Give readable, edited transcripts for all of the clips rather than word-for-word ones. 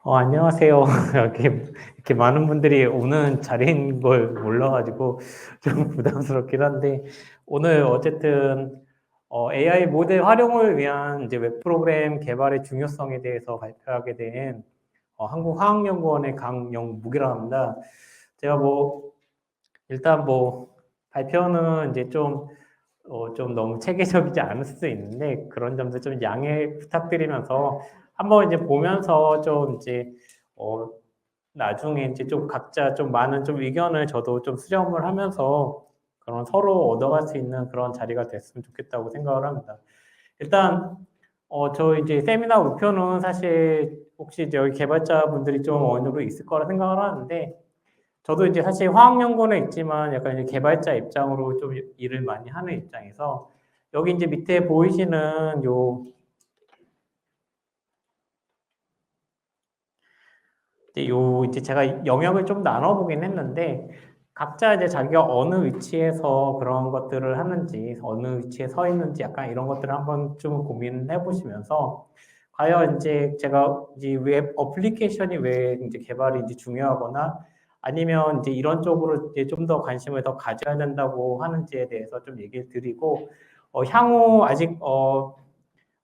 안녕하세요. 이렇게 많은 분들이 오는 자리인 걸 몰라가지고 좀 부담스럽긴 한데, 오늘 어쨌든, AI 모델 활용을 위한 이제 웹 프로그램 개발의 중요성에 대해서 발표하게 된, 한국화학연구원의 강영묵이라고 합니다. 제가 일단 발표는 이제 좀 너무 체계적이지 않을 수도 있는데 그런 점들 좀 양해 부탁드리면서 한번 이제 보면서 좀 이제 어 나중에 이제 좀 각자 좀 많은 좀 의견을 저도 좀 수렴을 하면서 그런 서로 얻어갈 수 있는 그런 자리가 됐으면 좋겠다고 생각을 합니다. 일단 저 이제 세미나 목표는 사실 혹시 이제 여기 개발자분들이 좀 어느 정도 있을 거라 생각을 하는데 저도 이제 사실 화학연구원에 있지만 약간 이제 개발자 입장으로 좀 일을 많이 하는 입장에서 여기 이제 밑에 보이시는 이제 제가 영역을 좀 나눠보긴 했는데 각자 이제 자기가 어느 위치에서 그런 것들을 하는지 어느 위치에 서 있는지 약간 이런 것들을 한번 좀 고민해 보시면서 과연 이제 제가 이제 웹 어플리케이션이 왜 이제 개발이 이제 중요하거나 아니면 이제 이런 쪽으로 이제 좀 더 관심을 더 가져야 된다고 하는지에 대해서 좀 얘기를 드리고 향후 아직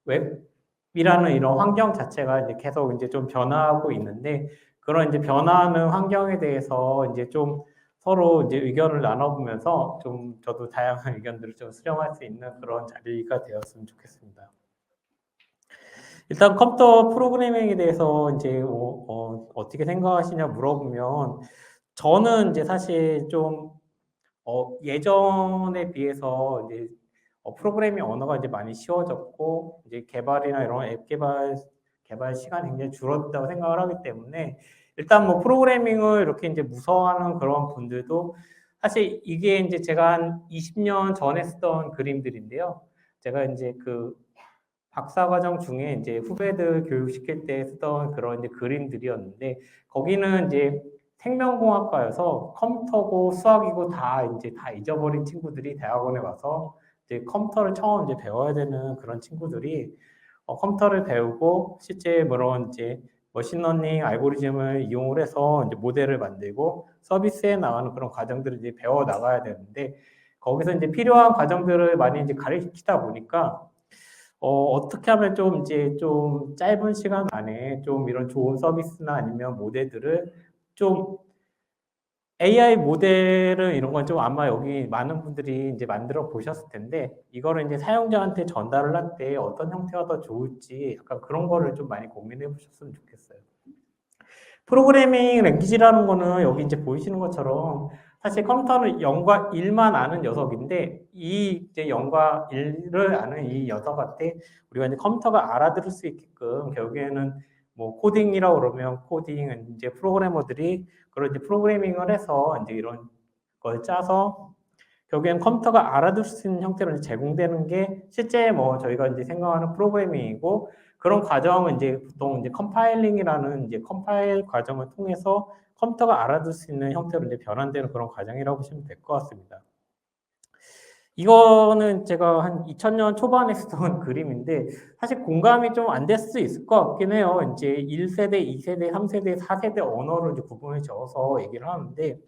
웹이라는 이런 환경 자체가 이제 계속 이제 좀 변화하고 있는데 그런 이제 변화하는 환경에 대해서 이제 좀 서로 이제 의견을 나눠보면서 좀 저도 다양한 의견들을 좀 수렴할 수 있는 그런 자리가 되었으면 좋겠습니다. 일단 컴퓨터 프로그래밍에 대해서 이제 어떻게 생각하시냐 물어보면 저는 이제 사실 좀 예전에 비해서 이제 프로그래밍 언어가 이제 많이 쉬워졌고 이제 개발이나 이런 앱 개발 시간이 굉장히 줄었다고 생각을 하기 때문에 일단 프로그래밍을 이렇게 이제 무서워하는 그런 분들도 사실 이게 이제 제가 한 20년 전에 쓰던 그림들인데요. 제가 이제 그 박사과정 중에 이제 후배들 교육시킬 때 쓰던 그런 이제 그림들이었는데 거기는 이제 생명공학과여서 컴퓨터고 수학이고 다 이제 다 잊어버린 친구들이 대학원에 와서 이제 컴퓨터를 처음 이제 배워야 되는 그런 친구들이 컴퓨터를 배우고 실제 물론 이제 머신러닝 알고리즘을 이용을 해서 이제 모델을 만들고 서비스에 나가는 그런 과정들을 이제 배워 나가야 되는데 거기서 이제 필요한 과정들을 많이 이제 가르치다 보니까 어떻게 하면 좀 이제 좀 짧은 시간 안에 좀 이런 좋은 서비스나 아니면 모델들을 좀 AI 모델을 이런 건 좀 아마 여기 많은 분들이 이제 만들어 보셨을 텐데 이거를 이제 사용자한테 전달을 할 때 어떤 형태가 더 좋을지 약간 그런 거를 좀 많이 고민해 보셨으면 좋겠어요. 프로그래밍 랭귀지라는 거는 여기 이제 보이시는 것처럼 사실 컴퓨터는 0과 1만 아는 녀석인데 이 이제 0과 1을 아는 이 녀석한테 우리가 이제 컴퓨터가 알아들을 수 있게끔 결국에는 코딩이라고 그러면 코딩은 이제 프로그래머들이 그런 이제 프로그래밍을 해서 이제 이런 걸 짜서 결국엔 컴퓨터가 알아둘 수 있는 형태로 이제 제공되는 게 실제 저희가 이제 생각하는 프로그래밍이고 그런 과정은 이제 보통 이제 컴파일링이라는 이제 컴파일 과정을 통해서 컴퓨터가 알아둘 수 있는 형태로 이제 변환되는 그런 과정이라고 보시면 될 것 같습니다. 이거는 제가 한 2000년 초반에 쓰던 그림인데 사실 공감이 좀 안 될 수 있을 것 같긴 해요. 이제 1세대, 2세대, 3세대, 4세대 언어를 이제 구분을 지어서 얘기를 하는데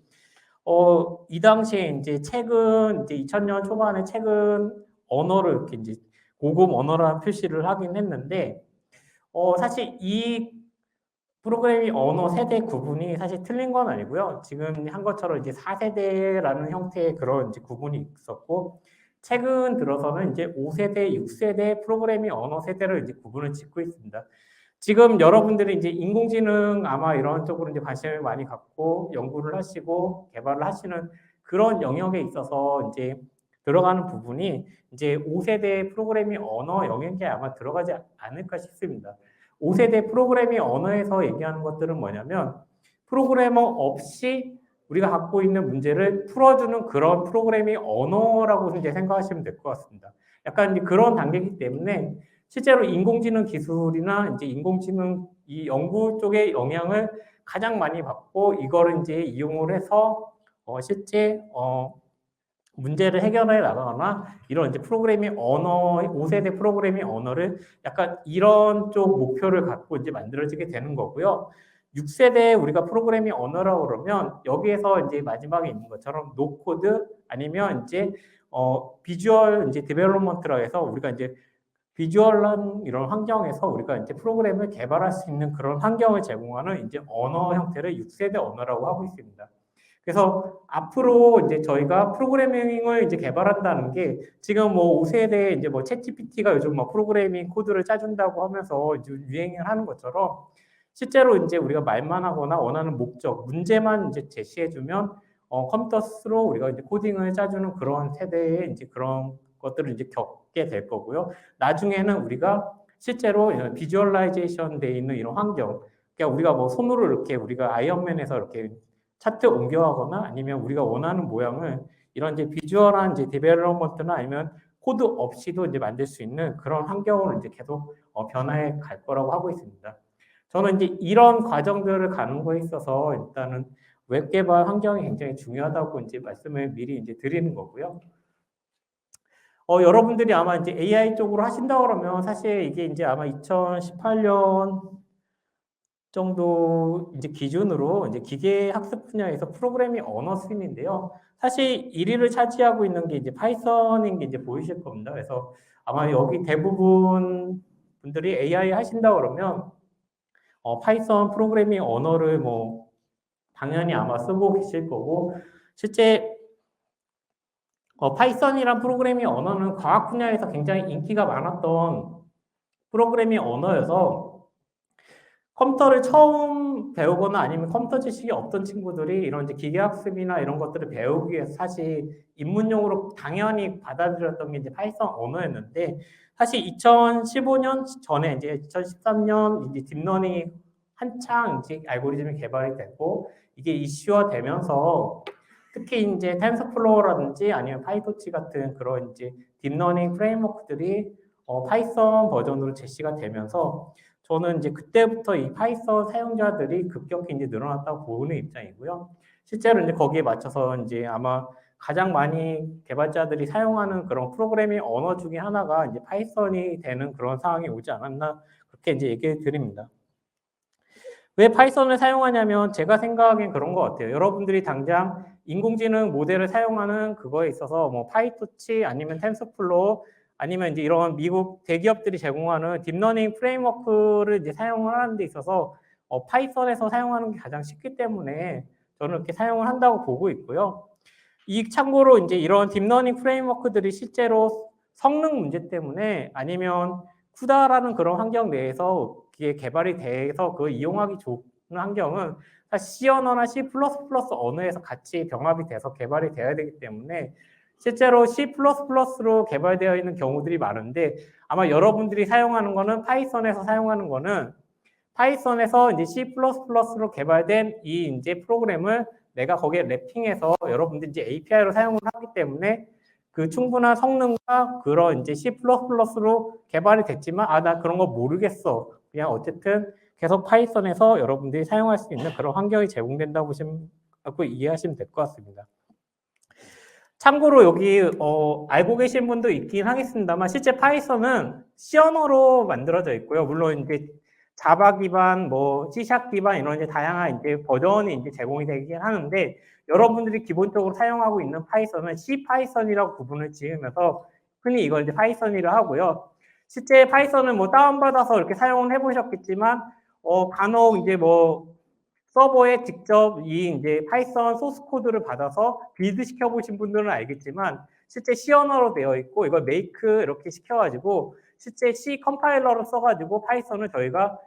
이 당시에 이제 책은 이제 2000년 초반에 책은 언어를 이렇게 이제 고급 언어라는 표시를 하긴 했는데 사실 이 프로그래밍 언어 세대 구분이 사실 틀린 건 아니고요. 지금 한 것처럼 이제 4세대라는 형태의 그런 이제 구분이 있었고, 최근 들어서는 이제 5세대, 6세대 프로그래밍 언어 세대를 이제 구분을 짓고 있습니다. 지금 여러분들이 이제 인공지능 아마 이런 쪽으로 이제 관심을 많이 갖고 연구를 하시고 개발을 하시는 그런 영역에 있어서 이제 들어가는 부분이 이제 5세대 프로그래밍 언어 영역에 아마 들어가지 않을까 싶습니다. 5세대 프로그래밍 언어에서 얘기하는 것들은 뭐냐면 프로그래머 없이 우리가 갖고 있는 문제를 풀어주는 그런 프로그래밍 언어라고 이제 생각하시면 될 것 같습니다. 약간 이제 그런 단계이기 때문에 실제로 인공지능 기술이나 이제 인공지능 이 연구 쪽의 영향을 가장 많이 받고 이거를 이제 이용을 해서 실제 문제를 해결해 나가거나 이런 이제 프로그래밍 언어, 5세대 프로그래밍 언어를 약간 이런 쪽 목표를 갖고 이제 만들어지게 되는 거고요. 6세대 우리가 프로그래밍 언어라고 그러면 여기에서 이제 마지막에 있는 것처럼 노코드 아니면 이제 비주얼 이제 디벨롭먼트라고 해서 우리가 이제 비주얼한 이런 환경에서 우리가 이제 프로그램을 개발할 수 있는 그런 환경을 제공하는 이제 언어 형태를 6세대 언어라고 하고 있습니다. 그래서 앞으로 이제 저희가 프로그래밍을 이제 개발한다는 게 지금 뭐 5세대 이제 뭐 챗GPT가 요즘 뭐 프로그래밍 코드를 짜준다고 하면서 이제 유행을 하는 것처럼 실제로 이제 우리가 말만 하거나 원하는 목적, 문제만 이제 제시해주면 컴퓨터 스스로 우리가 이제 코딩을 짜주는 그런 세대의 이제 그런 것들을 이제 겪게 될 거고요. 나중에는 우리가 실제로 비주얼라이제이션 돼 있는 이런 환경, 그러니까 우리가 뭐 손으로 이렇게 우리가 아이언맨에서 이렇게 차트 옮겨가거나 아니면 우리가 원하는 모양을 이런 이제 비주얼한 이제 디벨롭먼트나 아니면 코드 없이도 이제 만들 수 있는 그런 환경으로 이제 계속 변화해 갈 거라고 하고 있습니다. 저는 이제 이런 과정들을 가는 거에 있어서 일단은 웹 개발 환경이 굉장히 중요하다고 이제 말씀을 미리 이제 드리는 거고요. 여러분들이 아마 이제 AI 쪽으로 하신다 그러면 사실 이게 이제 아마 2018년 정도 이제 기준으로 이제 기계 학습 분야에서 프로그래밍 언어 스트림인데요. 사실 1위를 차지하고 있는 게 이제 파이썬인 게 이제 보이실 겁니다. 그래서 아마 여기 대부분 분들이 AI 하신다 그러면 파이썬 프로그래밍 언어를 뭐 당연히 아마 쓰고 계실 거고 실제 파이썬이란 프로그래밍 언어는 과학 분야에서 굉장히 인기가 많았던 프로그래밍 언어여서 컴퓨터를 처음 배우거나 아니면 컴퓨터 지식이 없던 친구들이 이런 이제 기계학습이나 이런 것들을 배우기 위해서 사실 입문용으로 당연히 받아들였던 게 이제 파이썬 언어였는데 사실 2015년 전에 이제 2013년 이제 딥러닝이 한창 이제 알고리즘이 개발이 됐고 이게 이슈화 되면서 특히 이제 텐서플로우라든지 아니면 파이토치 같은 그런 이제 딥러닝 프레임워크들이 파이썬 버전으로 제시가 되면서 저는 이제 그때부터 이 파이썬 사용자들이 급격히 이제 늘어났다고 보는 입장이고요. 실제로 이제 거기에 맞춰서 이제 아마 가장 많이 개발자들이 사용하는 그런 프로그래밍 언어 중에 하나가 이제 파이썬이 되는 그런 상황이 오지 않았나 그렇게 이제 얘기해 드립니다. 왜 파이썬을 사용하냐면 제가 생각하기엔 그런 것 같아요. 여러분들이 당장 인공지능 모델을 사용하는 그거에 있어서 뭐 파이토치 아니면 텐서플로우 아니면 이제 이런 미국 대기업들이 제공하는 딥러닝 프레임워크를 이제 사용을 하는 데 있어서 파이썬에서 사용하는 게 가장 쉽기 때문에 저는 이렇게 사용을 한다고 보고 있고요. 이 참고로 이제 이런 딥러닝 프레임워크들이 실제로 성능 문제 때문에 아니면 쿠다라는 그런 환경 내에서 그게 개발이 돼서 그걸 이용하기 좋은 환경은 사실 C 언어나 C++ 언어에서 같이 병합이 돼서 개발이 돼야 되기 때문에 실제로 C++로 개발되어 있는 경우들이 많은데 아마 여러분들이 사용하는 거는 파이썬에서 사용하는 거는 파이썬에서 이제 C++로 개발된 이 이제 프로그램을 내가 거기에 랩핑해서 여러분들이 이제 API로 사용을 하기 때문에 그 충분한 성능과 그런 이제 C++로 개발이 됐지만 나 그런 거 모르겠어. 그냥 어쨌든 계속 파이썬에서 여러분들이 사용할 수 있는 그런 환경이 제공된다고 이해하시면 될 것 같습니다. 참고로 여기 알고 계신 분도 있긴 하겠습니다만 실제 파이썬은 C 언어로 만들어져 있고요. 물론 이제 자바 기반, 뭐 C# 기반 이런 이제 다양한 이제 버전이 이제 제공이 되긴 하는데 여러분들이 기본적으로 사용하고 있는 파이썬은 C 파이썬이라고 구분을 지으면서 흔히 이걸 이제 파이썬이라 하고요. 실제 파이썬은 뭐 다운받아서 이렇게 사용을 해보셨겠지만 간혹 이제 뭐 서버에 직접 이 이제 파이썬 소스 코드를 받아서 빌드 시켜보신 분들은 알겠지만 실제 C 언어로 되어 있고 이걸 make 이렇게 시켜가지고 실제 C 컴파일러를 써가지고 파이썬을 저희가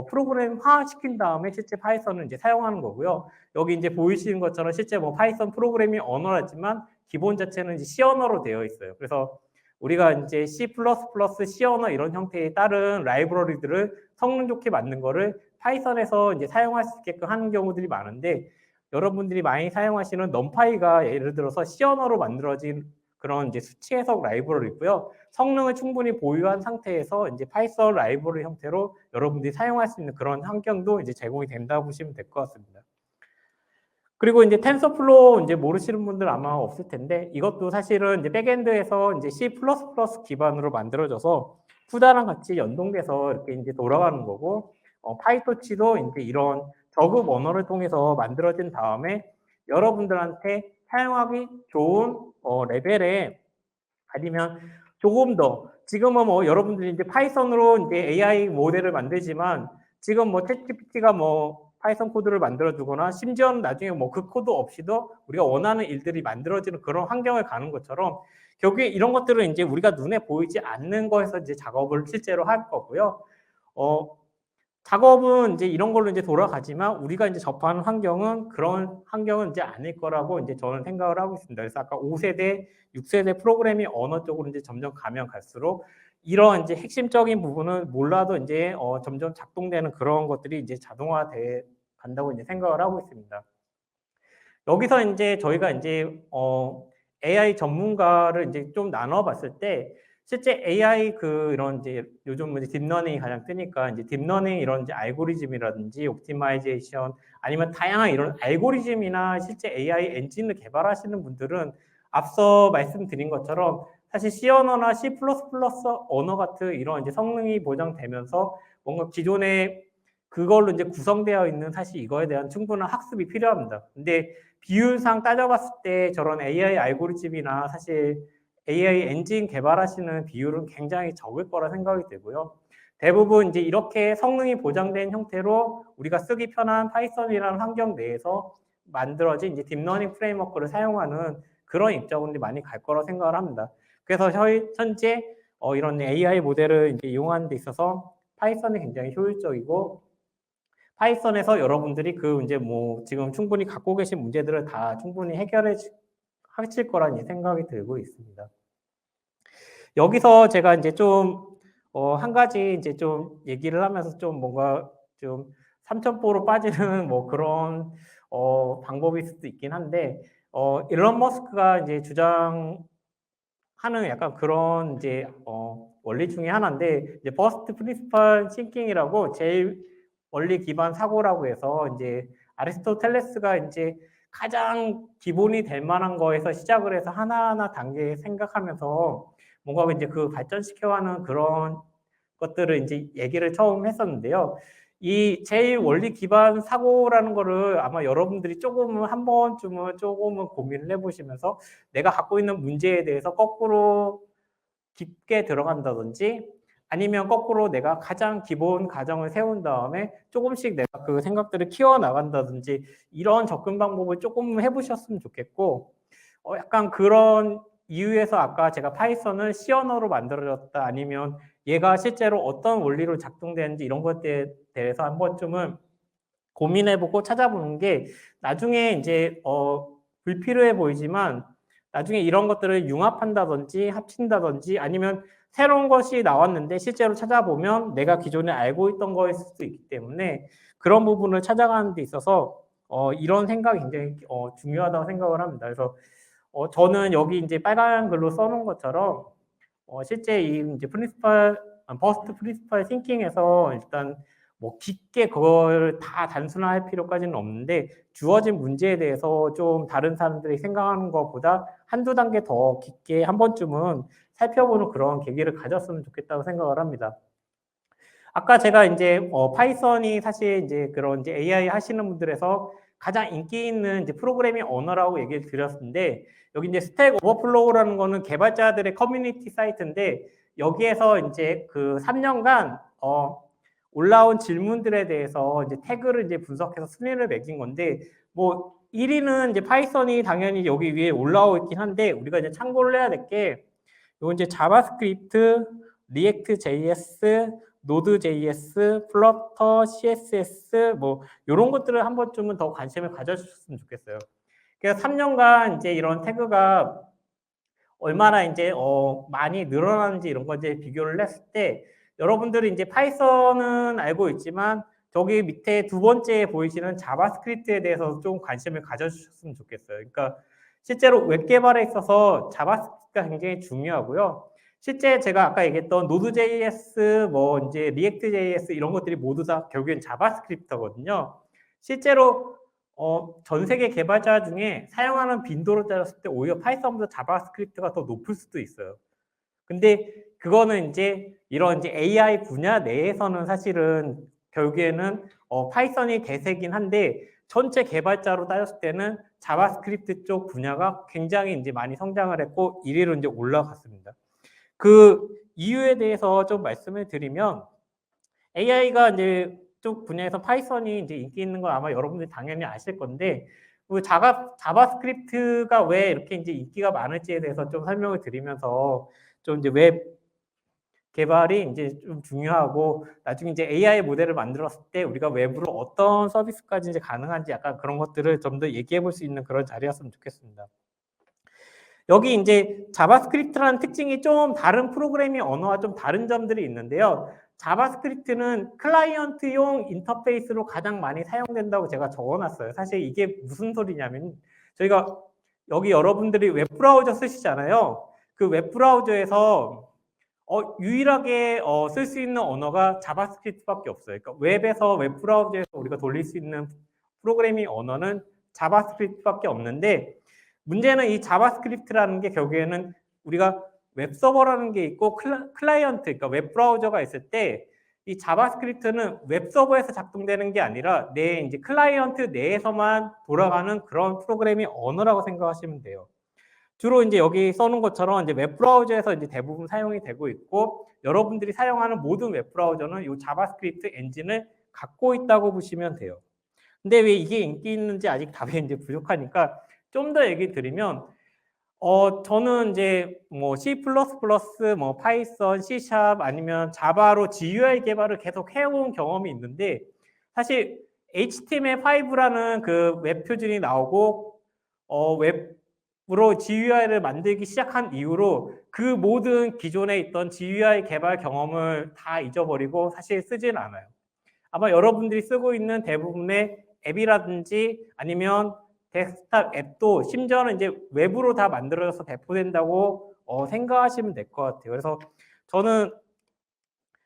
프로그램화 시킨 다음에 실제 파이썬을 이제 사용하는 거고요. 여기 이제 보이시는 것처럼 실제 뭐 파이썬 프로그래밍 언어라지만 기본 자체는 이제 C 언어로 되어 있어요. 그래서 우리가 이제 C++, C 언어 이런 형태의 다른 라이브러리들을 성능 좋게 만든 거를 파이썬에서 이제 사용할 수 있게끔 하는 경우들이 많은데 여러분들이 많이 사용하시는 넘파이가 예를 들어서 C 언어로 만들어진 그런 이제 수치 해석 라이브러리고요. 성능을 충분히 보유한 상태에서 이제 파이썬 라이브러리 형태로 여러분들이 사용할 수 있는 그런 환경도 이제 제공이 된다고 보시면 될 것 같습니다. 그리고 이제 텐서플로우 이제 모르시는 분들 아마 없을 텐데 이것도 사실은 이제 백엔드에서 이제 C++ 기반으로 만들어져서 CUDA랑 같이 연동돼서 이렇게 이제 돌아가는 거고, 파이토치도 이제 이런 저급 언어를 통해서 만들어진 다음에 여러분들한테 사용하기 좋은 레벨에, 아니면 조금 더, 지금은 뭐 여러분들이 이제 파이썬으로 이제 AI 모델을 만들지만 지금 뭐 챗GPT가 뭐 파이썬 코드를 만들어 주거나 심지어는 나중에 뭐 그 코드 없이도 우리가 원하는 일들이 만들어지는 그런 환경을 가는 것처럼, 결국에 이런 것들은 이제 우리가 눈에 보이지 않는 거에서 이제 작업을 실제로 할 거고요. 작업은 이제 이런 걸로 이제 돌아가지만 우리가 이제 접하는 환경은 그런 환경은 이제 아닐 거라고 이제 저는 생각을 하고 있습니다. 그래서 아까 5세대, 6세대 프로그래밍 언어 쪽으로 이제 점점 가면 갈수록 이런 이제 핵심적인 부분은 몰라도 이제 점점 작동되는 그런 것들이 이제 자동화돼 간다고 이제 생각을 하고 있습니다. 여기서 이제 저희가 이제 AI 전문가를 이제 좀 나눠봤을 때, 실제 AI 이런 이제 요즘 이제 딥러닝이 가장 뜨니까 이제 딥러닝 이런 이제 알고리즘이라든지 옵티마이제이션, 아니면 다양한 이런 알고리즘이나 실제 AI 엔진을 개발하시는 분들은 앞서 말씀드린 것처럼 사실 C 언어나 C++ 언어 같은 이런 이제 성능이 보장되면서 뭔가 기존에 그걸로 이제 구성되어 있는 사실 이거에 대한 충분한 학습이 필요합니다. 근데 비율상 따져봤을 때 저런 AI 알고리즘이나 사실 AI 엔진 개발하시는 비율은 굉장히 적을 거라 생각이 들고요. 대부분 이제 이렇게 성능이 보장된 형태로 우리가 쓰기 편한 파이썬이라는 환경 내에서 만들어진 이제 딥러닝 프레임워크를 사용하는 그런 입장으로 많이 갈 거라 생각을 합니다. 그래서 현재 이런 AI 모델을 이제 이용하는 데 있어서 파이썬이 굉장히 효율적이고, 파이썬에서 여러분들이 그 이제 뭐 지금 충분히 갖고 계신 문제들을 다 충분히 해결해 하실 거라는 생각이 들고 있습니다. 여기서 제가 이제 좀 한 가지 이제 좀 얘기를 하면서 좀 뭔가 좀 삼천포로 빠지는 뭐 그런 방법일 수도 있긴 한데, 일론 머스크가 이제 주장하는 약간 그런 이제 원리 중에 하나인데, 이제 버스트 프린시펄 싱킹이라고 제일 원리 기반 사고라고 해서 이제 아리스토텔레스가 이제 가장 기본이 될 만한 거에서 시작을 해서 하나하나 단계 생각하면서 뭔가 이제 그 발전시켜가는 그런 것들을 이제 얘기를 처음 했었는데요. 이 제일 원리 기반 사고라는 거를 아마 여러분들이 조금은 한 번쯤은 조금은 고민을 해보시면서 내가 갖고 있는 문제에 대해서 거꾸로 깊게 들어간다든지, 아니면 거꾸로 내가 가장 기본 가정을 세운 다음에 조금씩 내가 그 생각들을 키워나간다든지, 이런 접근 방법을 조금 해보셨으면 좋겠고, 약간 그런 이유에서 아까 제가 파이썬을 C 언어로 만들어졌다, 아니면 얘가 실제로 어떤 원리로 작동되는지 이런 것에 대해서 한 번쯤은 고민해보고 찾아보는 게, 나중에 이제 불필요해 보이지만 나중에 이런 것들을 융합한다든지 합친다든지, 아니면 새로운 것이 나왔는데 실제로 찾아보면 내가 기존에 알고 있던 거일 수도 있기 때문에 그런 부분을 찾아가는 데 있어서 이런 생각이 굉장히 중요하다고 생각을 합니다. 그래서 저는 여기 이제 빨간 글로 써놓은 것처럼 실제 이 이제 버스트 프린시펄 싱킹에서 일단 뭐 깊게 그걸 다 단순화할 필요까지는 없는데, 주어진 문제에 대해서 좀 다른 사람들이 생각하는 것보다 한두 단계 더 깊게 한 번쯤은 살펴보는 그런 계기를 가졌으면 좋겠다고 생각을 합니다. 아까 제가 이제 파이썬이 사실 이제 그런 이제 AI 하시는 분들에서 가장 인기 있는 이제 프로그래밍 언어라고 얘기를 드렸는데, 여기 이제 스택 오버플로우라는 거는 개발자들의 커뮤니티 사이트인데, 여기에서 이제 그 3년간 올라온 질문들에 대해서 이제 태그를 이제 분석해서 순위를 매긴 건데, 뭐 1위는 이제 파이썬이 당연히 여기 위에 올라오고 있긴 한데, 우리가 이제 참고를 해야 될 게, 요 이제 자바스크립트, 리액트 JS, 노드 JS, 플러터, CSS 뭐 이런 것들을 한 번쯤은 더 관심을 가져주셨으면 좋겠어요. 그래서 3년간 이제 이런 태그가 얼마나 이제 많이 늘어나는지 이런 거 이제 비교를 했을 때, 여러분들이 이제 파이썬은 알고 있지만 저기 밑에 두 번째 보이시는 자바스크립트에 대해서 좀 관심을 가져주셨으면 좋겠어요. 그러니까 실제로 웹 개발에 있어서 자바스크립트가 굉장히 중요하고요. 실제 제가 아까 얘기했던 노드.js, 뭐 이제 리액트.js 이런 것들이 모두 다 결국엔 자바스크립트거든요. 실제로 전 세계 개발자 중에 사용하는 빈도를 따졌을 때 오히려 파이썬보다 자바스크립트가 더 높을 수도 있어요. 근데 그거는 이제 이런 이제 AI 분야 내에서는 사실은 결국에는 파이썬이 대세긴 한데 전체 개발자로 따졌을 때는 자바스크립트 쪽 분야가 굉장히 이제 많이 성장을 했고 1위로 이제 올라갔습니다. 그 이유에 대해서 좀 말씀을 드리면 AI가 이제 쪽 분야에서 파이썬이 이제 인기 있는 건 아마 여러분들이 당연히 아실 건데 그 자바스크립트가 왜 이렇게 이제 인기가 많을지에 대해서 좀 설명을 드리면서 좀 이제 웹 개발이 이제 좀 중요하고 나중에 이제 AI 모델을 만들었을 때 우리가 웹으로 어떤 서비스까지 이제 가능한지 약간 그런 것들을 좀 더 얘기해 볼 수 있는 그런 자리였으면 좋겠습니다. 여기 이제 자바스크립트라는 특징이 좀 다른 프로그래밍 언어와 좀 다른 점들이 있는데요. 자바스크립트는 클라이언트용 인터페이스로 가장 많이 사용된다고 제가 적어놨어요. 사실 이게 무슨 소리냐면 저희가 여기 여러분들이 웹브라우저 쓰시잖아요. 그 웹브라우저에서 유일하게 쓸 수 있는 언어가 자바스크립트밖에 없어요. 그러니까 웹에서 웹브라우저에서 우리가 돌릴 수 있는 프로그래밍 언어는 자바스크립트밖에 없는데 문제는 이 자바스크립트라는 게 결국에는 우리가 웹서버라는 게 있고 클라이언트, 그러니까 웹브라우저가 있을 때 이 자바스크립트는 웹서버에서 작동되는 게 아니라 내 이제 클라이언트 내에서만 돌아가는 그런 프로그래밍 언어라고 생각하시면 돼요. 주로 이제 여기 써놓은 것처럼 이제 웹브라우저에서 이제 대부분 사용이 되고 있고 여러분들이 사용하는 모든 웹브라우저는 이 자바스크립트 엔진을 갖고 있다고 보시면 돼요. 근데 왜 이게 인기 있는지 아직 답이 이제 부족하니까 좀 더 얘기 드리면 저는 이제 뭐 C++, 뭐 파이썬, C# 아니면 자바로 GUI 개발을 계속 해온 경험이 있는데 사실 HTML5라는 그 웹 표준이 나오고 웹으로 GUI를 만들기 시작한 이후로 그 모든 기존에 있던 GUI 개발 경험을 다 잊어버리고 사실 쓰진 않아요. 아마 여러분들이 쓰고 있는 대부분의 앱이라든지 아니면 데스크탑 앱도 심지어는 이제 웹으로 다 만들어져서 배포된다고 생각하시면 될 것 같아요. 그래서 저는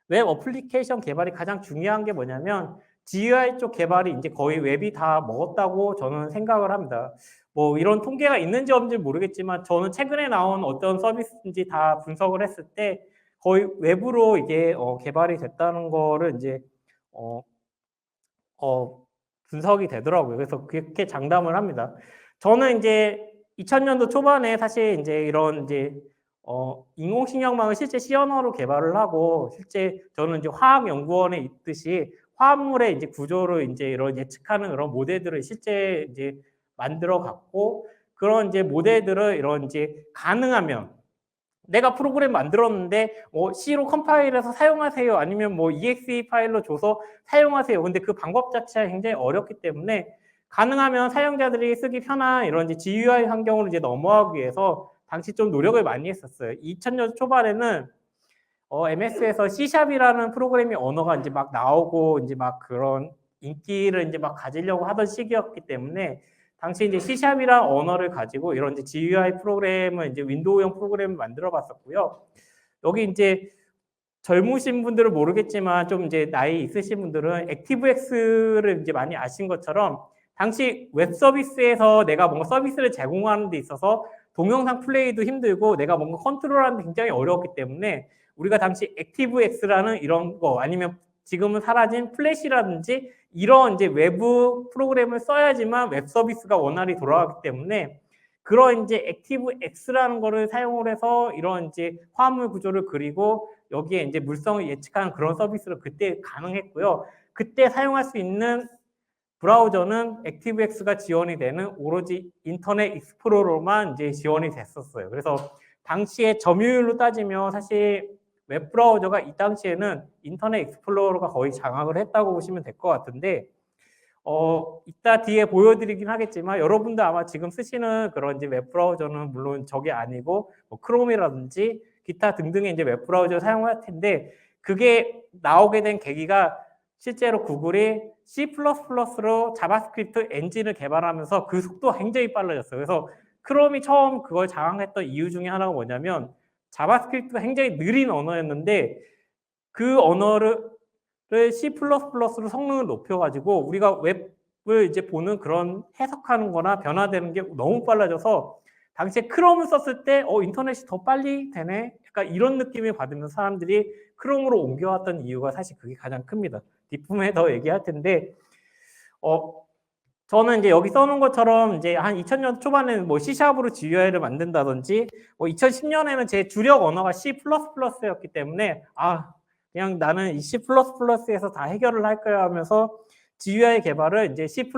웹 어플리케이션 개발이 가장 중요한 게 뭐냐면 GUI 쪽 개발이 이제 거의 웹이 다 먹었다고 저는 생각을 합니다. 뭐 이런 통계가 있는지 없는지 모르겠지만 저는 최근에 나온 어떤 서비스인지 다 분석을 했을 때 거의 웹으로 이게 개발이 됐다는 거를 이제 어, 분석이 되더라고요. 그래서 그렇게 장담을 합니다. 저는 이제 2000년도 초반에 사실 이제 이런 이제 인공신경망을 실제 C 언어로 개발을 하고 실제 저는 이제 화학연구원에 있듯이 화합물의 이제 구조를 이제 이런 예측하는 그런 모델들을 실제 이제 만들어 갖고 그런 이제 모델들을 이런 이제 가능하면 내가 프로그램 만들었는데 C로 컴파일해서 사용하세요. 아니면 뭐 exe 파일로 줘서 사용하세요. 근데 그 방법 자체가 굉장히 어렵기 때문에 가능하면 사용자들이 쓰기 편한 이런 이제 GUI 환경으로 이제 넘어가기 위해서 당시 좀 노력을 많이 했었어요. 2000년 초반에는 MS에서 C샵이라는 프로그래밍 언어가 이제 막 나오고 이제 막 그런 인기를 이제 막 가지려고 하던 시기였기 때문에 당시 이제 C샵이라는 언어를 가지고 이런 이제 GUI 프로그램을 이제 윈도우형 프로그램을 만들어 봤었고요. 여기 이제 젊으신 분들은 모르겠지만 좀 이제 나이 있으신 분들은 액티브엑스를 이제 많이 아신 것처럼 당시 웹 서비스에서 내가 뭔가 서비스를 제공하는 데 있어서 동영상 플레이도 힘들고 내가 뭔가 컨트롤하는 데 굉장히 어려웠기 때문에 우리가 당시 액티브엑스라는 이런 거 아니면 지금은 사라진 플래시라든지 이런 이제 외부 프로그램을 써야지만 웹 서비스가 원활히 돌아가기 때문에 그런 이제 액티브엑스라는 거를 사용을 해서 이런 이제 화합물 구조를 그리고 여기에 이제 물성을 예측하는 그런 서비스를 그때 가능했고요. 그때 사용할 수 있는 브라우저는 액티브엑스가 지원이 되는 오로지 인터넷 익스플로러로만 이제 지원이 됐었어요. 그래서 당시에 점유율로 따지면 사실 웹 브라우저가 이 당시에는 인터넷 익스플로러가 거의 장악을 했다고 보시면 될 것 같은데 이따 뒤에 보여드리긴 하겠지만 여러분도 아마 지금 쓰시는 그런 이제 웹 브라우저는 물론 저게 아니고 뭐 크롬이라든지 기타 등등의 이제 웹 브라우저 사용할 텐데 그게 나오게 된 계기가 실제로 구글이 C++로 자바스크립트 엔진을 개발하면서 그 속도가 굉장히 빨라졌어요. 그래서 크롬이 처음 그걸 장악했던 이유 중에 하나가 뭐냐면 자바스크립트가 굉장히 느린 언어였는데 그 언어를 C++로 성능을 높여가지고 우리가 웹 이제 보는 그런 해석하는 거나 변화되는 게 너무 빨라져서 당시에 크롬을 썼을 때 인터넷이 더 빨리 되네? 약간 이런 느낌을 받으면서 사람들이 크롬으로 옮겨왔던 이유가 사실 그게 가장 큽니다. 뒷부분에 더 얘기할 텐데 저는 이제 여기 써놓은 것처럼 이제 한 2000년 초반에는 뭐 C샵으로 GUI를 만든다든지 2010년에는 제 주력 언어가 C++였기 때문에 그냥 나는 이 C++에서 다 해결을 할 거야 하면서 GUI 개발을 이제 C++를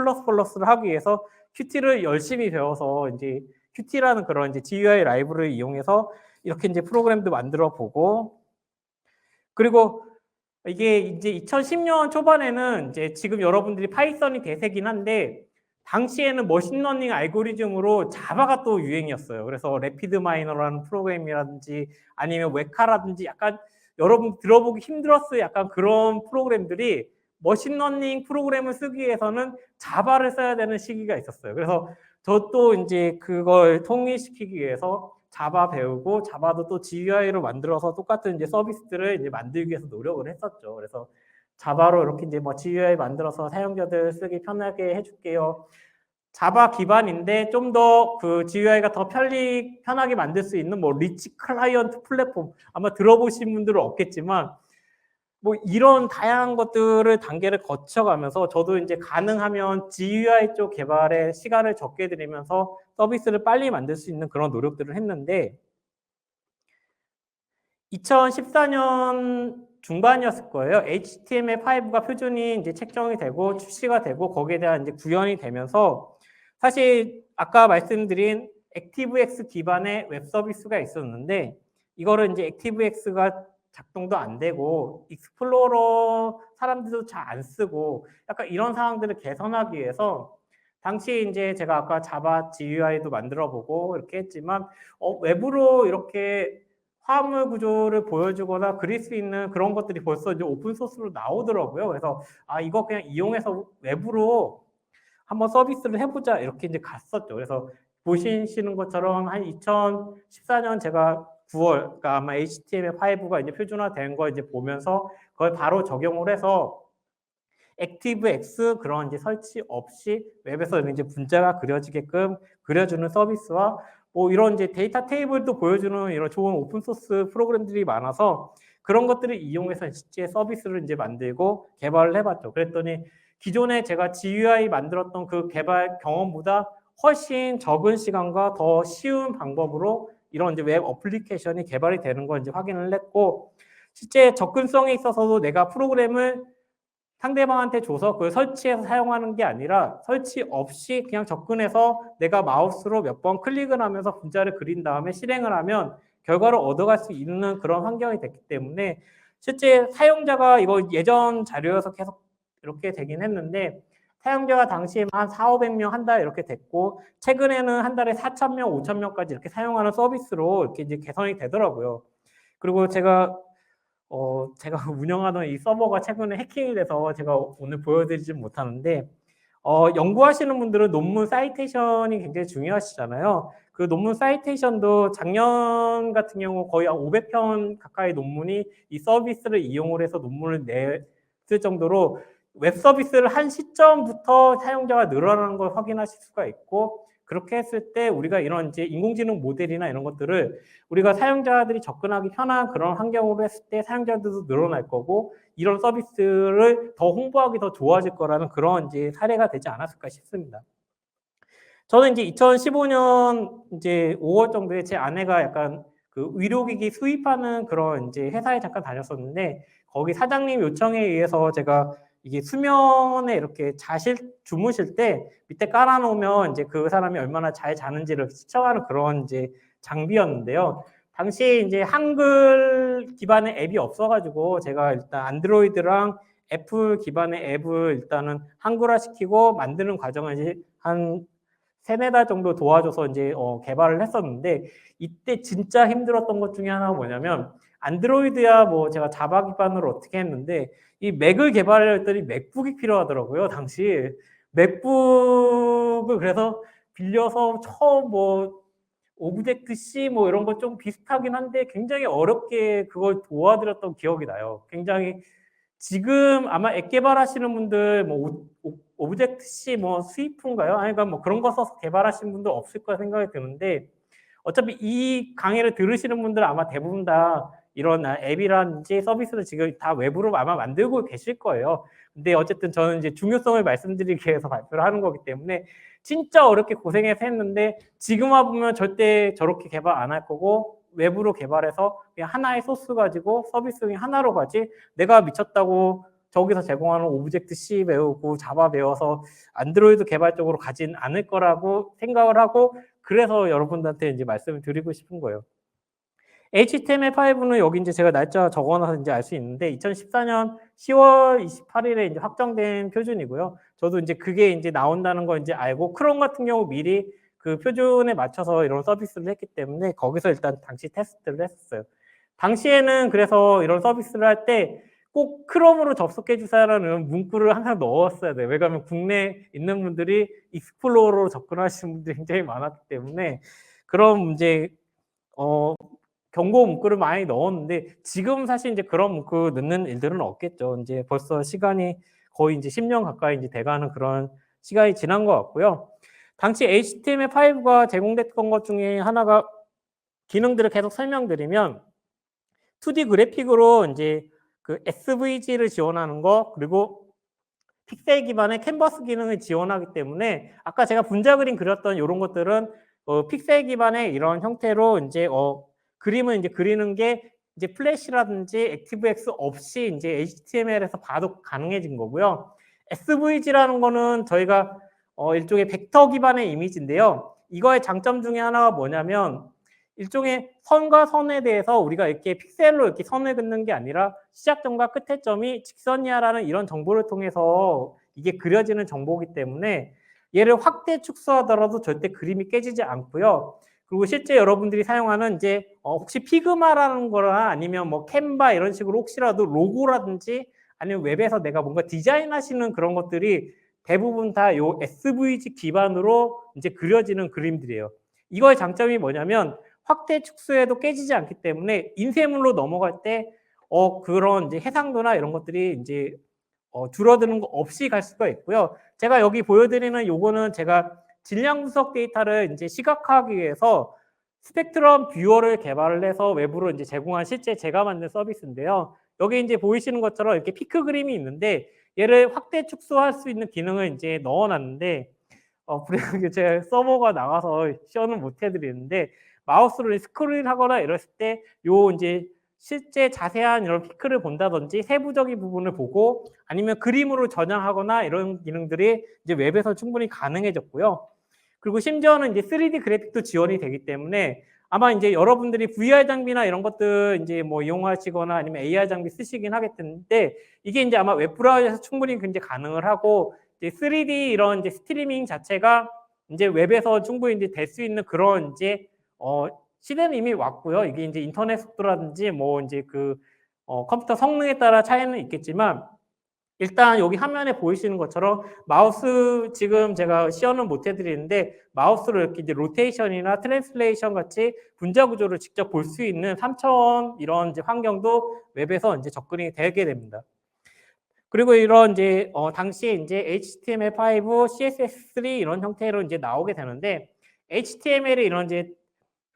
하기 위해서 Qt를 열심히 배워서 이제 Qt라는 그런 이제 GUI 라이브러리를 이용해서 이렇게 이제 프로그램도 만들어 보고, 그리고 이게 이제 2010년 초반에는 이제 지금 여러분들이 파이썬이 대세긴 한데 당시에는 머신러닝 알고리즘으로 자바가 또 유행이었어요. 그래서 래피드 마이너라는 프로그램이라든지 아니면 웨카라든지 약간 여러분 들어보기 힘들었어요. 약간 그런 프로그램들이 머신러닝 프로그램을 쓰기 위해서는 자바를 써야 되는 시기가 있었어요. 그래서 저도 이제 그걸 통일시키기 위해서 자바 배우고 자바도 또 GUI로 만들어서 똑같은 이제 서비스들을 이제 만들기 위해서 노력을 했었죠. 그래서 자바로 이렇게 이제 뭐 GUI 만들어서 사용자들 쓰기 편하게 해줄게요. 자바 기반인데 좀 더 그 GUI가 더 편하게 만들 수 있는 뭐 리치 클라이언트 플랫폼, 아마 들어보신 분들은 없겠지만 뭐 이런 다양한 것들을 단계를 거쳐가면서 저도 이제 가능하면 GUI 쪽 개발에 시간을 적게 들이면서 서비스를 빨리 만들 수 있는 그런 노력들을 했는데 2014년 중반이었을 거예요. HTML5가 표준이 이제 책정이 되고 출시가 되고 거기에 대한 이제 구현이 되면서 사실 아까 말씀드린 액티브엑스 기반의 웹 서비스가 있었는데 이거를 이제 액티브엑스가 작동도 안 되고 익스플로러 사람들도 잘 안 쓰고 약간 이런 상황들을 개선하기 위해서 당시 이제 제가 아까 자바 GUI도 만들어 보고 이렇게 했지만 웹으로 이렇게 화물 구조를 보여주거나 그릴 수 있는 그런 것들이 벌써 이제 오픈 소스로 나오더라고요. 그래서 이거 그냥 이용해서 웹으로 한번 서비스를 해보자 이렇게 이제 갔었죠. 그래서 보시는 것처럼 한 2014년 제가 9월, 그러니까 아마 HTML5가 이제 표준화된 거 이제 보면서 그걸 바로 적용을 해서 액티브엑스 그런 이제 설치 없이 웹에서 이제 문자가 그려지게끔 그려주는 서비스와 뭐 이런 이제 데이터 테이블도 보여주는 이런 좋은 오픈 소스 프로그램들이 많아서 그런 것들을 이용해서 실제 서비스를 이제 만들고 개발을 해봤죠. 그랬더니 기존에 제가 GUI 만들었던 그 개발 경험보다 훨씬 적은 시간과 더 쉬운 방법으로 이런 이제 웹 어플리케이션이 개발이 되는 걸 이제 확인을 했고, 실제 접근성에 있어서도 내가 프로그램을 상대방한테 줘서 그걸 설치해서 사용하는 게 아니라 설치 없이 그냥 접근해서 내가 마우스로 몇 번 클릭을 하면서 문자를 그린 다음에 실행을 하면 결과를 얻어갈 수 있는 그런 환경이 됐기 때문에 실제 사용자가 이거 예전 자료여서 계속 이렇게 되긴 했는데 사용자가 당시에 한 4,500명 한 달 이렇게 됐고 최근에는 한 달에 4,000명, 5,000명까지 이렇게 사용하는 서비스로 이렇게 이제 개선이 되더라고요. 그리고 제가 운영하던 이 서버가 최근에 해킹이 돼서 제가 오늘 보여드리진 못하는데 연구하시는 분들은 논문 사이테이션이 굉장히 중요하시잖아요. 그 논문 사이테이션도 작년 같은 경우 거의 한 500편 가까이 논문이 이 서비스를 이용을 해서 논문을 냈을 정도로 웹 서비스를 한 시점부터 사용자가 늘어나는 걸 확인하실 수가 있고, 그렇게 했을 때 우리가 이런 이제 인공지능 모델이나 이런 것들을 우리가 사용자들이 접근하기 편한 그런 환경으로 했을 때 사용자들도 늘어날 거고 이런 서비스를 더 홍보하기 더 좋아질 거라는 그런 이제 사례가 되지 않았을까 싶습니다. 저는 이제 2015년 이제 5월 정도에 제 아내가 약간 그 의료기기 수입하는 그런 이제 회사에 잠깐 다녔었는데 거기 사장님 요청에 의해서 제가 이게 수면에 이렇게 주무실 때 밑에 깔아놓으면 이제 그 사람이 얼마나 잘 자는지를 측정하는 그런 이제 장비였는데요. 당시 이제 한글 기반의 앱이 없어가지고 제가 일단 안드로이드랑 애플 기반의 앱을 일단은 한글화 시키고 만드는 과정을 이제 한 3-4달 정도 도와줘서 이제 개발을 했었는데 이때 진짜 힘들었던 것 중에 하나가 뭐냐면 안드로이드야 뭐 제가 자바 기반으로 어떻게 했는데 이 맥을 개발을 했더니 맥북이 필요하더라고요. 당시 맥북을 그래서 빌려서 처음 뭐 오브젝트 C 뭐 이런 거 좀 비슷하긴 한데 굉장히 어렵게 그걸 도와드렸던 기억이 나요. 굉장히 지금 아마 앱 개발하시는 분들 뭐 오브젝트 C 뭐 스위프인가요? 아니 그러니까 뭐 그런 거 써서 개발하시는 분들 없을 거라 생각이 드는데 어차피 이 강의를 들으시는 분들은 아마 대부분 다 이런 앱이라든지 서비스를 지금 다 외부로 아마 만들고 계실 거예요. 근데 어쨌든 저는 이제 중요성을 말씀드리기 위해서 발표를 하는 거기 때문에 진짜 어렵게 고생해서 했는데 지금 와보면 절대 저렇게 개발 안 할 거고 외부로 개발해서 그냥 하나의 소스 가지고 서비스 중에 하나로 가지 내가 미쳤다고 저기서 제공하는 오브젝트 C 배우고 자바 배워서 안드로이드 개발 쪽으로 가진 않을 거라고 생각을 하고 그래서 여러분들한테 이제 말씀을 드리고 싶은 거예요. HTML5는 여기 이제 제가 날짜 적어놔서 이제 알 수 있는데 2014년 10월 28일에 이제 확정된 표준이고요. 저도 이제 그게 이제 나온다는 걸 이제 알고 크롬 같은 경우 미리 그 표준에 맞춰서 이런 서비스를 했기 때문에 거기서 일단 당시 테스트를 했었어요. 당시에는 그래서 이런 서비스를 할 때 꼭 크롬으로 접속해 주세요라는 문구를 항상 넣었어야 돼요. 왜냐하면 국내에 있는 분들이 익스플로러로 접근하시는 분들이 굉장히 많았기 때문에 그런 이제 경고 문구를 많이 넣었는데 지금 사실 이제 그런 문구 넣는 일들은 없겠죠. 이제 벌써 시간이 거의 이제 10년 가까이 이제 돼가는 그런 시간이 지난 것 같고요. 당시 HTML5가 제공됐던 것 중에 하나가 기능들을 계속 설명드리면 2D 그래픽으로 이제 그 SVG를 지원하는 거 그리고 픽셀 기반의 캔버스 기능을 지원하기 때문에 아까 제가 분자 그림 그렸던 이런 것들은 픽셀 기반의 이런 형태로 이제 그림을 이제 그리는 게 이제 플래시라든지 액티브엑스 없이 이제 HTML에서 봐도 가능해진 거고요. SVG라는 거는 저희가 일종의 벡터 기반의 이미지인데요. 이거의 장점 중에 하나가 뭐냐면 일종의 선과 선에 대해서 우리가 이렇게 픽셀로 이렇게 선을 긋는 게 아니라 시작점과 끝의 점이 직선이야라는 이런 정보를 통해서 이게 그려지는 정보이기 때문에 얘를 확대 축소하더라도 절대 그림이 깨지지 않고요. 그리고 실제 여러분들이 사용하는 이제 혹시 피그마라는 거나 아니면 뭐 캔바 이런 식으로 혹시라도 로고라든지 아니면 웹에서 내가 뭔가 디자인하시는 그런 것들이 대부분 다 요 SVG 기반으로 이제 그려지는 그림들이에요. 이거의 장점이 뭐냐면 확대 축소해도 깨지지 않기 때문에 인쇄물로 넘어갈 때 그런 이제 해상도나 이런 것들이 이제 줄어드는 거 없이 갈 수가 있고요. 제가 여기 보여드리는 요거는 제가 질량 분석 데이터를 이제 시각화하기 위해서 스펙트럼 뷰어를 개발을 해서 외부로 이제 제공한 실제 제가 만든 서비스인데요. 여기 이제 보이시는 것처럼 이렇게 피크 그림이 있는데 얘를 확대 축소할 수 있는 기능을 이제 넣어놨는데 불행하게 제 서버가 나가서 시연을 못 해드리는데 마우스로 스크롤 하거나 이랬을 때 요 이제 실제 자세한 이런 피크를 본다든지 세부적인 부분을 보고 아니면 그림으로 전향하거나 이런 기능들이 이제 웹에서 충분히 가능해졌고요. 그리고 심지어는 이제 3D 그래픽도 지원이 되기 때문에 아마 이제 여러분들이 VR 장비나 이런 것들 이제 뭐 이용하시거나 아니면 AR 장비 쓰시긴 하겠는데 이게 이제 아마 웹 브라우저에서 충분히 이제 가능을 하고 이제 3D 이런 이제 스트리밍 자체가 이제 웹에서 충분히 이제 될 수 있는 그런 이제 시대는 이미 왔고요. 이게 이제 인터넷 속도라든지 뭐 이제 그 컴퓨터 성능에 따라 차이는 있겠지만 일단 여기 화면에 보이시는 것처럼 마우스 지금 제가 시연은 못 해드리는데 마우스로 이렇게 이제 로테이션이나 트랜슬레이션 같이 분자 구조를 직접 볼 수 있는 3차원 이런 이제 환경도 웹에서 이제 접근이 되게 됩니다. 그리고 이런 이제 당시에 이제 HTML5, CSS3 이런 형태로 이제 나오게 되는데 HTML이 이런 이제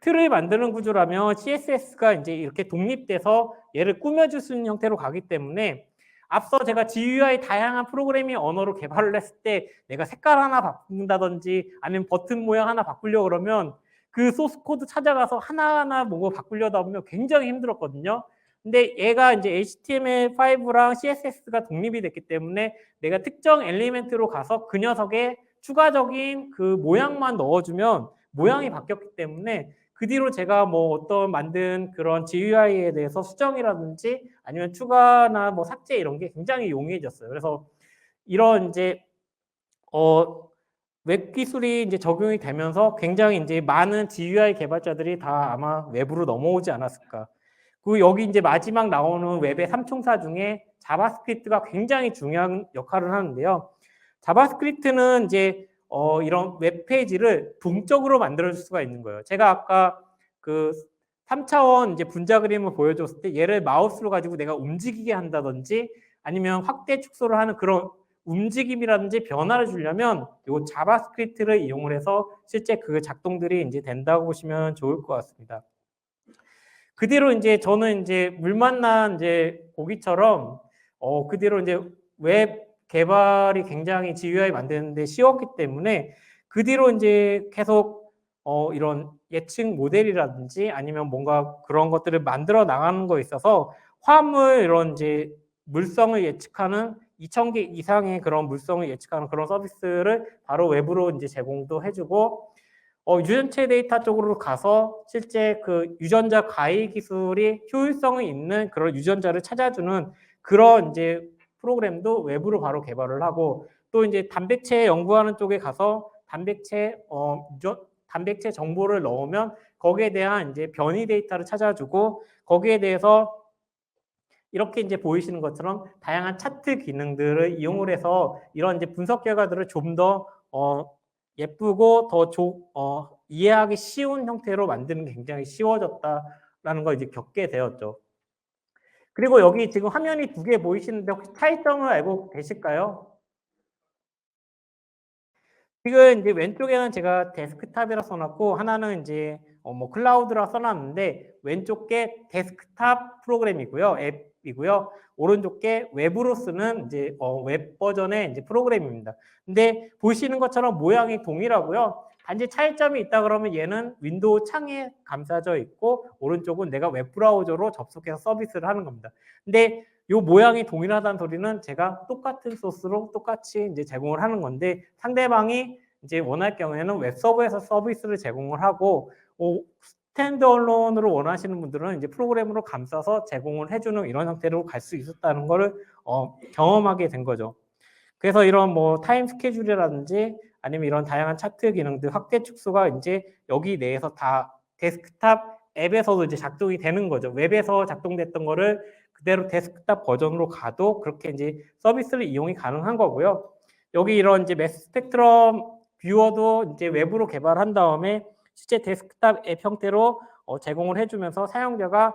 틀을 만드는 구조라면 CSS가 이제 이렇게 독립돼서 얘를 꾸며줄 수 있는 형태로 가기 때문에 앞서 제가 GUI 다양한 프로그래밍 언어로 개발을 했을 때 내가 색깔 하나 바꾼다든지 아니면 버튼 모양 하나 바꾸려고 그러면 그 소스 코드 찾아가서 하나하나 뭐고 바꾸려다 보면 굉장히 힘들었거든요. 근데 얘가 이제 HTML5랑 CSS가 독립이 됐기 때문에 내가 특정 엘리멘트로 가서 그 녀석에 추가적인 그 모양만 넣어주면 모양이 바뀌었기 때문에 그 뒤로 제가 뭐 어떤 만든 그런 GUI에 대해서 수정이라든지 아니면 추가나 뭐 삭제 이런 게 굉장히 용이해졌어요. 그래서 이런 이제 웹 기술이 이제 적용이 되면서 굉장히 이제 많은 GUI 개발자들이 다 아마 웹으로 넘어오지 않았을까. 그리고 여기 이제 마지막 나오는 웹의 삼총사 중에 자바스크립트가 굉장히 중요한 역할을 하는데요. 자바스크립트는 이제 이런 웹페이지를 동적으로 만들어줄 수가 있는 거예요. 제가 아까 그 3차원 이제 분자 그림을 보여줬을 때 얘를 마우스로 가지고 내가 움직이게 한다든지 아니면 확대 축소를 하는 그런 움직임이라든지 변화를 주려면 이 자바스크립트를 이용을 해서 실제 그 작동들이 이제 된다고 보시면 좋을 것 같습니다. 그 뒤로 이제 저는 이제 물 만난 이제 고기처럼 그 뒤로 이제 웹 개발이 굉장히 GUI 만드는데 쉬웠기 때문에 그 뒤로 이제 계속 이런 예측 모델이라든지 아니면 뭔가 그런 것들을 만들어 나가는 거에 있어서 화물 이런 이제 물성을 예측하는 2,000개 이상의 그런 물성을 예측하는 그런 서비스를 바로 웹으로 이제 제공도 해주고 유전체 데이터 쪽으로 가서 실제 그 유전자 가위 기술이 효율성이 있는 그런 유전자를 찾아주는 그런 이제 프로그램도 웹으로 바로 개발을 하고 또 이제 단백체 연구하는 쪽에 가서 단백체 정보를 넣으면 거기에 대한 이제 변이 데이터를 찾아주고 거기에 대해서 이렇게 이제 보이시는 것처럼 다양한 차트 기능들을 이용을 해서 이런 이제 분석 결과들을 좀 더 예쁘고 더 이해하기 쉬운 형태로 만드는 게 굉장히 쉬워졌다라는 걸 이제 겪게 되었죠. 그리고 여기 지금 화면이 두 개 보이시는데 혹시 차이점을 알고 계실까요? 지금 이제 왼쪽에는 제가 데스크탑이라 써놨고 하나는 이제 뭐 클라우드라 써놨는데 왼쪽 게 데스크탑 프로그램이고요, 앱이고요. 오른쪽 게 웹으로 쓰는 이제 웹 버전의 이제 프로그램입니다. 근데 보시는 것처럼 모양이 동일하고요. 단지 차이점이 있다 그러면 얘는 윈도우 창에 감싸져 있고 오른쪽은 내가 웹 브라우저로 접속해서 서비스를 하는 겁니다. 근데 이 모양이 동일하다는 소리는 제가 똑같은 소스로 똑같이 이제 제공을 하는 건데 상대방이 이제 원할 경우에는 웹서버에서 서비스를 제공을 하고 스탠드얼론으로 원하시는 분들은 이제 프로그램으로 감싸서 제공을 해주는 이런 형태로 갈 수 있었다는 거를 경험하게 된 거죠. 그래서 이런 뭐 타임 스케줄이라든지 아니면 이런 다양한 차트 기능들 확대 축소가 이제 여기 내에서 다 데스크탑 앱에서도 이제 작동이 되는 거죠. 웹에서 작동됐던 거를 그대로 데스크탑 버전으로 가도 그렇게 이제 서비스를 이용이 가능한 거고요. 여기 이런 이제 매스 스펙트럼 뷰어도 이제 웹으로 개발한 다음에 실제 데스크탑 앱 형태로 제공을 해주면서 사용자가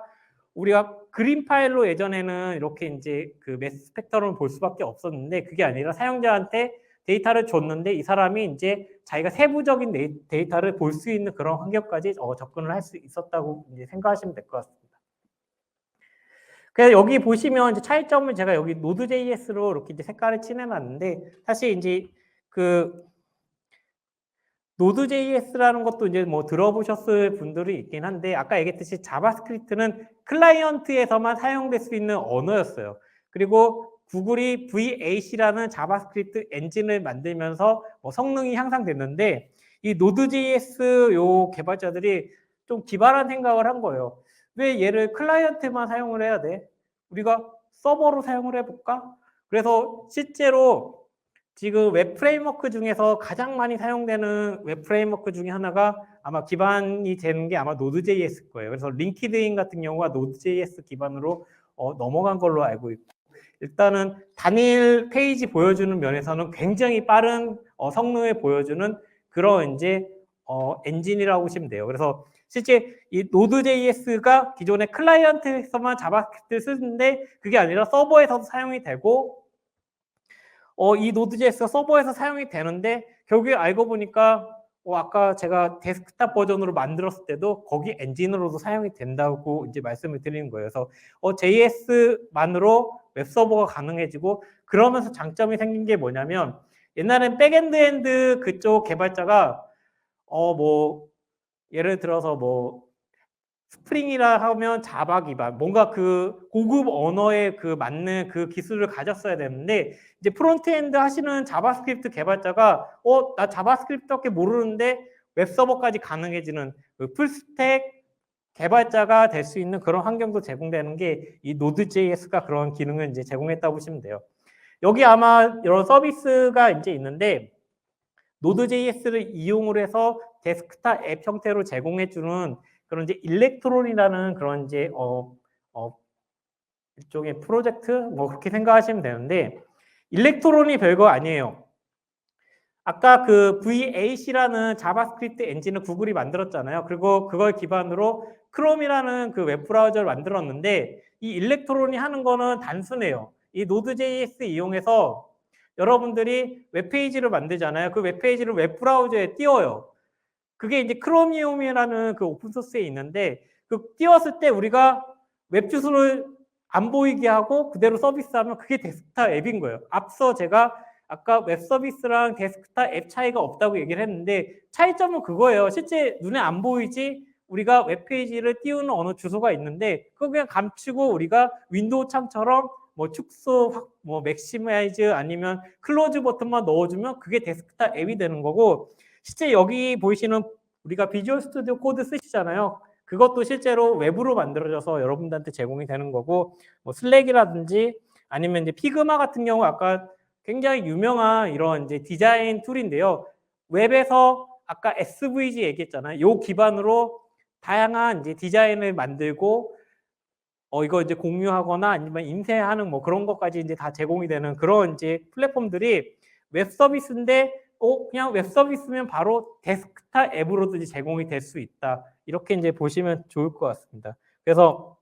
우리가 그림 파일로 예전에는 이렇게 이제 그 매스 스펙트럼을 볼 수밖에 없었는데 그게 아니라 사용자한테 데이터를 줬는데 이 사람이 이제 자기가 세부적인 데이터를 볼 수 있는 그런 환경까지 접근을 할 수 있었다고 이제 생각하시면 될 것 같습니다. 그래서 여기 보시면 이제 차이점을 제가 여기 노드.js로 이렇게 이제 색깔을 칠해놨는데 사실 이제 그 노드.js라는 것도 이제 뭐 들어보셨을 분들이 있긴 한데 아까 얘기했듯이 자바스크립트는 클라이언트에서만 사용될 수 있는 언어였어요. 그리고 구글이 V8이라는 자바스크립트 엔진을 만들면서 뭐 성능이 향상됐는데 이 노드.js 요 개발자들이 좀 기발한 생각을 한 거예요. 왜 얘를 클라이언트만 사용을 해야 돼? 우리가 서버로 사용을 해볼까? 그래서 실제로 지금 웹 프레임워크 중에서 가장 많이 사용되는 웹 프레임워크 중에 하나가 아마 기반이 되는 게 아마 노드.js일 거예요. 그래서 링키드인 같은 경우가 노드.js 기반으로 넘어간 걸로 알고 있고 일단은 단일 페이지 보여주는 면에서는 굉장히 빠른 성능을 보여주는 그런 이제 엔진이라고 보시면 돼요. 그래서 실제 이 노드.js가 기존의 클라이언트에서만 자바스크립트를 쓰는데 그게 아니라 서버에서도 사용이 되고 이 노드.js가 서버에서 사용이 되는데 결국에 알고 보니까 아까 제가 데스크탑 버전으로 만들었을 때도 거기 엔진으로도 사용이 된다고 이제 말씀을 드리는 거예요. 그래서 JS만으로 웹서버가 가능해지고 그러면서 장점이 생긴 게 뭐냐면 옛날엔 백엔드 그쪽 개발자가 뭐 예를 들어서 뭐 스프링이라 하면 자바 기반 뭔가 그 고급 언어에 그 맞는 그 기술을 가졌어야 되는데 이제 프론트엔드 하시는 자바스크립트 개발자가 나 자바스크립트밖에 모르는데 웹서버까지 가능해지는 그 풀스택 개발자가 될 수 있는 그런 환경도 제공되는 게 이 노드.js가 그런 기능을 이제 제공했다고 보시면 돼요. 여기 아마 이런 서비스가 이제 있는데 노드.js를 이용을 해서 데스크탑 앱 형태로 제공해주는 그런 이제 일렉트론이라는 그런 이제 일종의 프로젝트 뭐 그렇게 생각하시면 되는데 일렉트론이 별거 아니에요. 아까 그 V8이라는 자바스크립트 엔진을 구글이 만들었잖아요. 그리고 그걸 기반으로 크롬이라는 그 웹브라우저를 만들었는데 이 일렉트론이 하는 거는 단순해요. 이 Node.js 이용해서 여러분들이 웹페이지를 만들잖아요. 그 웹페이지를 웹브라우저에 띄워요. 그게 이제 크로미움이라는 그 오픈소스에 있는데 그 띄웠을 때 우리가 웹 주소를 안 보이게 하고 그대로 서비스하면 그게 데스크탑 앱인 거예요. 앞서 제가 아까 웹 서비스랑 데스크탑 앱 차이가 없다고 얘기를 했는데 차이점은 그거예요. 실제 눈에 안 보이지 우리가 웹페이지를 띄우는 어느 주소가 있는데 그거 그냥 감추고 우리가 윈도우 창처럼 뭐 축소, 뭐 맥시마이즈 아니면 클로즈 버튼만 넣어주면 그게 데스크탑 앱이 되는 거고 실제 여기 보이시는 우리가 비주얼 스튜디오 코드 쓰시잖아요. 그것도 실제로 웹으로 만들어져서 여러분들한테 제공이 되는 거고 뭐 슬랙이라든지 아니면 이제 피그마 같은 경우 아까 굉장히 유명한 이런 이제 디자인 툴인데요. 웹에서 아까 SVG 얘기했잖아요. 요 기반으로 다양한 이제 디자인을 만들고 이거 이제 공유하거나 아니면 인쇄하는 뭐 그런 것까지 이제 다 제공이 되는 그런 이제 플랫폼들이 웹 서비스인데 그냥 웹 서비스면 바로 데스크탑 앱으로도 이제 제공이 될 수 있다. 이렇게 이제 보시면 좋을 것 같습니다. 그래서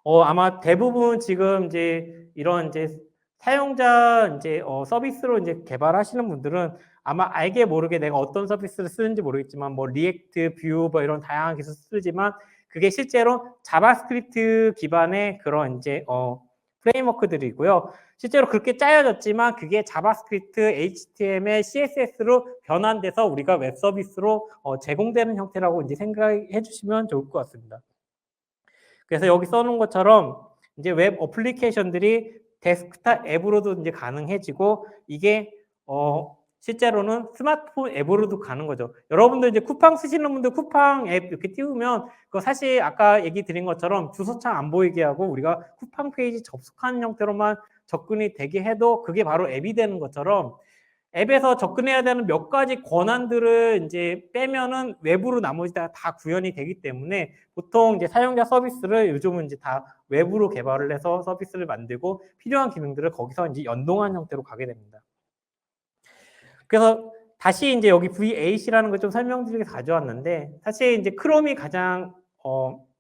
아마 대부분 지금 이제 이런 이제 사용자 이제 서비스로 이제 개발하시는 분들은 아마 알게 모르게 내가 어떤 서비스를 쓰는지 모르겠지만 뭐 리액트, 뷰 뭐 이런 다양한 기술 쓰지만 그게 실제로 자바스크립트 기반의 그런 이제 프레임워크들이고요. 실제로 그렇게 짜여졌지만 그게 자바스크립트, HTML, CSS로 변환돼서 우리가 웹 서비스로 제공되는 형태라고 이제 생각해 주시면 좋을 것 같습니다. 그래서 여기 써놓은 것처럼 이제 웹 어플리케이션들이 데스크탑 앱으로도 이제 가능해지고 이게 실제로는 스마트폰 앱으로도 가는 거죠. 여러분들 이제 쿠팡 쓰시는 분들 쿠팡 앱 이렇게 띄우면 그거 사실 아까 얘기 드린 것처럼 주소창 안 보이게 하고 우리가 쿠팡 페이지 접속하는 형태로만 접근이 되게 해도 그게 바로 앱이 되는 것처럼 앱에서 접근해야 되는 몇 가지 권한들을 이제 빼면은 외부로 나머지 다 구현이 되기 때문에 보통 이제 사용자 서비스를 요즘은 이제 다 외부로 개발을 해서 서비스를 만들고 필요한 기능들을 거기서 이제 연동한 형태로 가게 됩니다. 그래서 다시 이제 여기 V8이라는 걸 좀 설명드리게 가져왔는데 사실 이제 크롬이 가장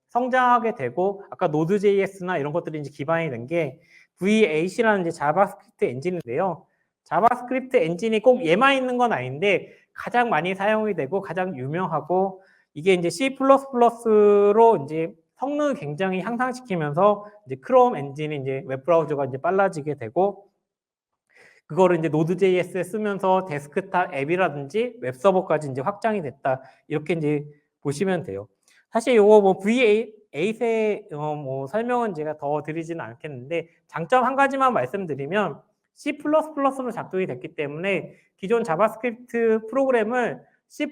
성장하게 되고 아까 Node.js나 이런 것들이 이제 기반이 된 게 V8이라는 이제 자바스크립트 엔진인데요. 자바스크립트 엔진이 꼭 얘만 있는 건 아닌데 가장 많이 사용이 되고 가장 유명하고 이게 이제 C++로 이제 성능을 굉장히 향상시키면서 이제 크롬 엔진이 이제 웹브라우저가 이제 빨라지게 되고 그거를 이제 Node.js에 쓰면서 데스크탑 앱이라든지 웹서버까지 이제 확장이 됐다. 이렇게 이제 보시면 돼요. 사실 요거 뭐 V8의 뭐 설명은 제가 더 드리지는 않겠는데 장점 한 가지만 말씀드리면 C++로 작동이 됐기 때문에 기존 자바스크립트 프로그램을 C++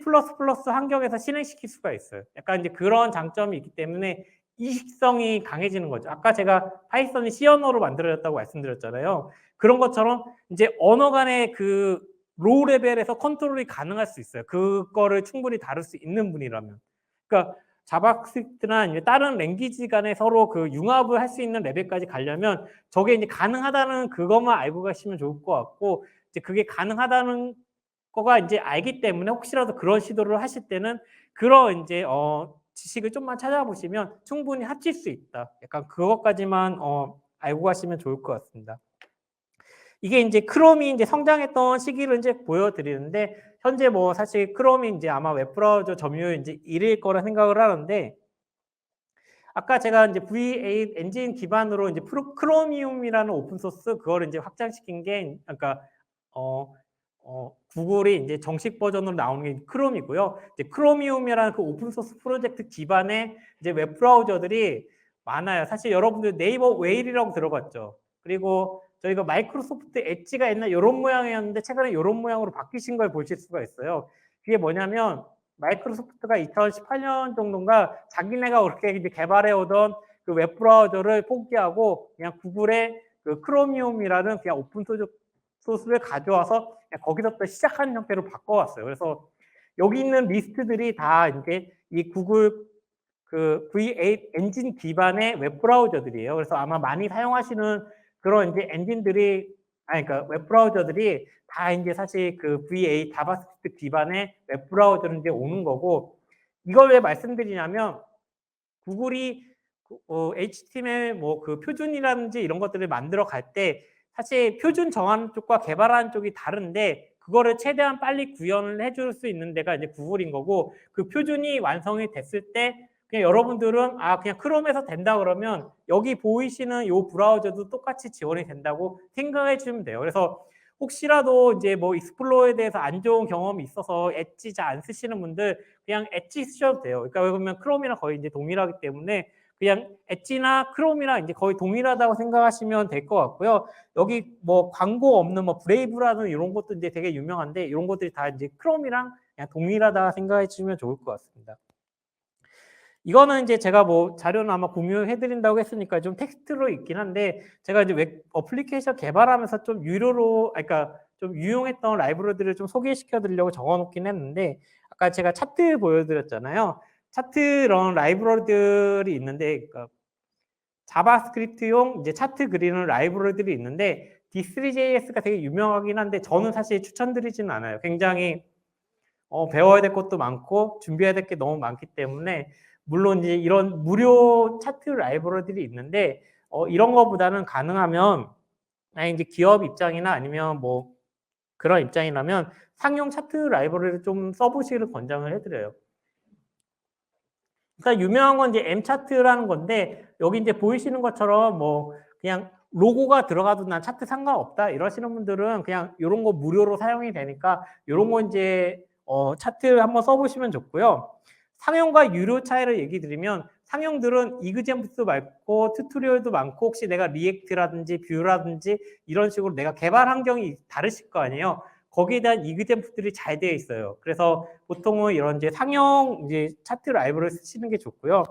환경에서 실행시킬 수가 있어요. 약간 이제 그런 장점이 있기 때문에 이식성이 강해지는 거죠. 아까 제가 파이썬이 C 언어로 만들어졌다고 말씀드렸잖아요. 그런 것처럼 이제 언어 간의 그 로우 레벨에서 컨트롤이 가능할 수 있어요. 그거를 충분히 다룰 수 있는 분이라면. 그러니까 자바스크립트나 아니면 다른 랭귀지 간에 서로 그 융합을 할 수 있는 레벨까지 가려면 저게 이제 가능하다는 그것만 알고 가시면 좋을 것 같고 이제 그게 가능하다는 거가 이제 알기 때문에 혹시라도 그런 시도를 하실 때는 그런 이제 지식을 좀만 찾아보시면 충분히 합칠 수 있다. 약간 그것까지만 알고 가시면 좋을 것 같습니다. 이게 이제 크롬이 이제 성장했던 시기를 이제 보여드리는데 현재 뭐 사실 크롬이 이제 아마 웹브라우저 점유율 이제 1위일 거라 생각을 하는데 아까 제가 이제 V8 엔진 기반으로 이제 크로미움이라는 오픈 소스 그거를 이제 확장시킨 게 그러니까 구글이 이제 정식 버전으로 나오는 게 크롬이고요. 이제 크로미움이라는 그 오픈 소스 프로젝트 기반의 이제 웹 브라우저들이 많아요. 사실 여러분들 네이버 웨일이라고 들어봤죠. 그리고 저희가 마이크로소프트 엣지가 옛날 이런 모양이었는데 최근에 이런 모양으로 바뀌신 걸 보실 수가 있어요. 그게 뭐냐면 마이크로소프트가 2018년 정도인가 자기네가 그렇게 이제 개발해 오던 그 웹브라우저를 포기하고 그냥 구글의 그 크로미움이라는 그냥 오픈 소스를 가져와서 그냥 거기서부터 시작하는 형태로 바꿔왔어요. 그래서 여기 있는 리스트들이 다 이제 이 구글 그 V8 엔진 기반의 웹브라우저들이에요. 그래서 아마 많이 사용하시는 그런 이제 엔진들이 그러니까 웹브라우저들이 다 이제 사실 그 V8 자바스크립트 기반의 웹브라우저는 이제 오는 거고 이걸 왜 말씀드리냐면 구글이 HTML 뭐 그 표준이라든지 이런 것들을 만들어 갈 때 사실 표준 정하는 쪽과 개발하는 쪽이 다른데 그거를 최대한 빨리 구현을 해줄 수 있는 데가 이제 구글인 거고 그 표준이 완성이 됐을 때 그냥 여러분들은 그냥 크롬에서 된다 그러면 여기 보이시는 이 브라우저도 똑같이 지원이 된다고 생각해 주시면 돼요. 그래서 혹시라도 이제 뭐 익스플로어에 대해서 안 좋은 경험이 있어서 엣지 잘 안 쓰시는 분들 그냥 엣지 쓰셔도 돼요. 그러니까 왜 보면 크롬이랑 거의 이제 동일하기 때문에 그냥 엣지나 크롬이랑 이제 거의 동일하다고 생각하시면 될 것 같고요. 여기 뭐 광고 없는 뭐 브레이브라는 이런 것도 이제 되게 유명한데 이런 것들이 다 이제 크롬이랑 그냥 동일하다 생각해 주시면 좋을 것 같습니다. 이거는 이제 제가 뭐 자료는 아마 공유해 드린다고 했으니까 좀 텍스트로 있긴 한데 제가 이제 웹 어플리케이션 개발하면서 좀 유료로 그러니까 좀 유용했던 라이브러리들을 좀 소개시켜 드리려고 적어 놓긴 했는데 아까 제가 차트 보여 드렸잖아요. 차트 이런 라이브러리들이 있는데 그러니까 자바스크립트용 이제 차트 그리는 라이브러리들이 있는데 D3JS가 되게 유명하긴 한데 저는 사실 추천드리지는 않아요. 굉장히 배워야 될 것도 많고 준비해야 될 게 너무 많기 때문에 물론 이제 이런 무료 차트 라이브러리들이 있는데 이런 거보다는 가능하면 이제 기업 입장이나 아니면 뭐 그런 입장이라면 상용 차트 라이브러리를 좀 써보시기를 권장을 해드려요. 그러니까 유명한 건 이제 M 차트라는 건데 여기 이제 보이시는 것처럼 뭐 그냥 로고가 들어가도 난 차트 상관없다 이러시는 분들은 그냥 이런 거 무료로 사용이 되니까 이런 거 이제 차트 한번 써보시면 좋고요. 상용과 유료 차이를 얘기 드리면 상용들은 이그젠프도 많고 튜토리얼도 많고 혹시 내가 리액트라든지 뷰라든지 이런 식으로 내가 개발 환경이 다르실 거 아니에요. 거기에 대한 이그젠프들이 잘 되어 있어요. 그래서 보통은 이런 이제 상용 이제 차트 라이브를 쓰시는 게 좋고요.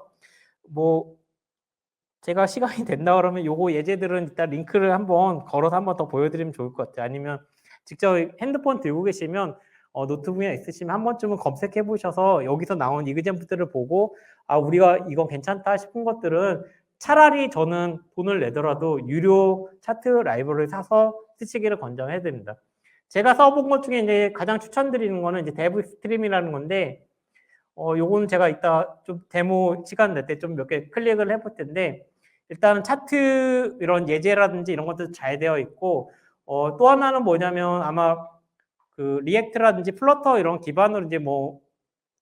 뭐 제가 시간이 된다 그러면 요거 예제들은 일단 링크를 한번 걸어서 한번 더 보여드리면 좋을 것 같아요. 아니면 직접 핸드폰 들고 계시면 노트북이나 있으시면 한 번쯤은 검색해 보셔서 여기서 나온 이그젠프들을 보고 우리가 이건 괜찮다 싶은 것들은 차라리 저는 돈을 내더라도 유료 차트 라이브를 사서 쓰시기를 권장해 드립니다. 제가 써본 것 중에 이제 가장 추천드리는 거는 이제 데브 스트림이라는 건데, 요거는 제가 이따 좀 데모 시간 낼 때 좀 몇 개 클릭을 해볼 텐데, 일단은 차트 이런 예제라든지 이런 것도 잘 되어 있고, 또 하나는 뭐냐면 아마 그 리액트라든지 플러터 이런 기반으로 이제 뭐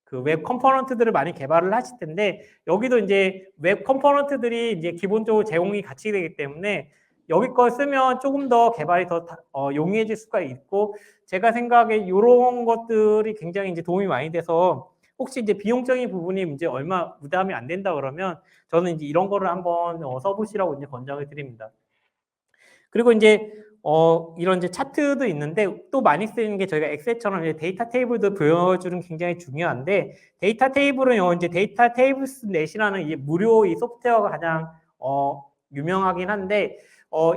그 웹 컴포넌트들을 많이 개발을 하실 텐데 여기도 이제 웹 컴포넌트들이 이제 기본적으로 제공이 같이 되기 때문에 여기 걸 쓰면 조금 더 개발이 더 용이해질 수가 있고 제가 생각에 이런 것들이 굉장히 이제 도움이 많이 돼서 혹시 이제 비용적인 부분이 이제 얼마 부담이 안 된다 그러면 저는 이제 이런 거를 한번 써보시라고 이제 권장을 드립니다. 그리고 이제 이런 이제 차트도 있는데 또 많이 쓰이는 게 저희가 엑셀처럼 이제 데이터 테이블도 보여주는 게 굉장히 중요한데 데이터 테이블은 이제 데이터 테이블스 넷이라는 이 무료 이 소프트웨어가 가장 유명하긴 한데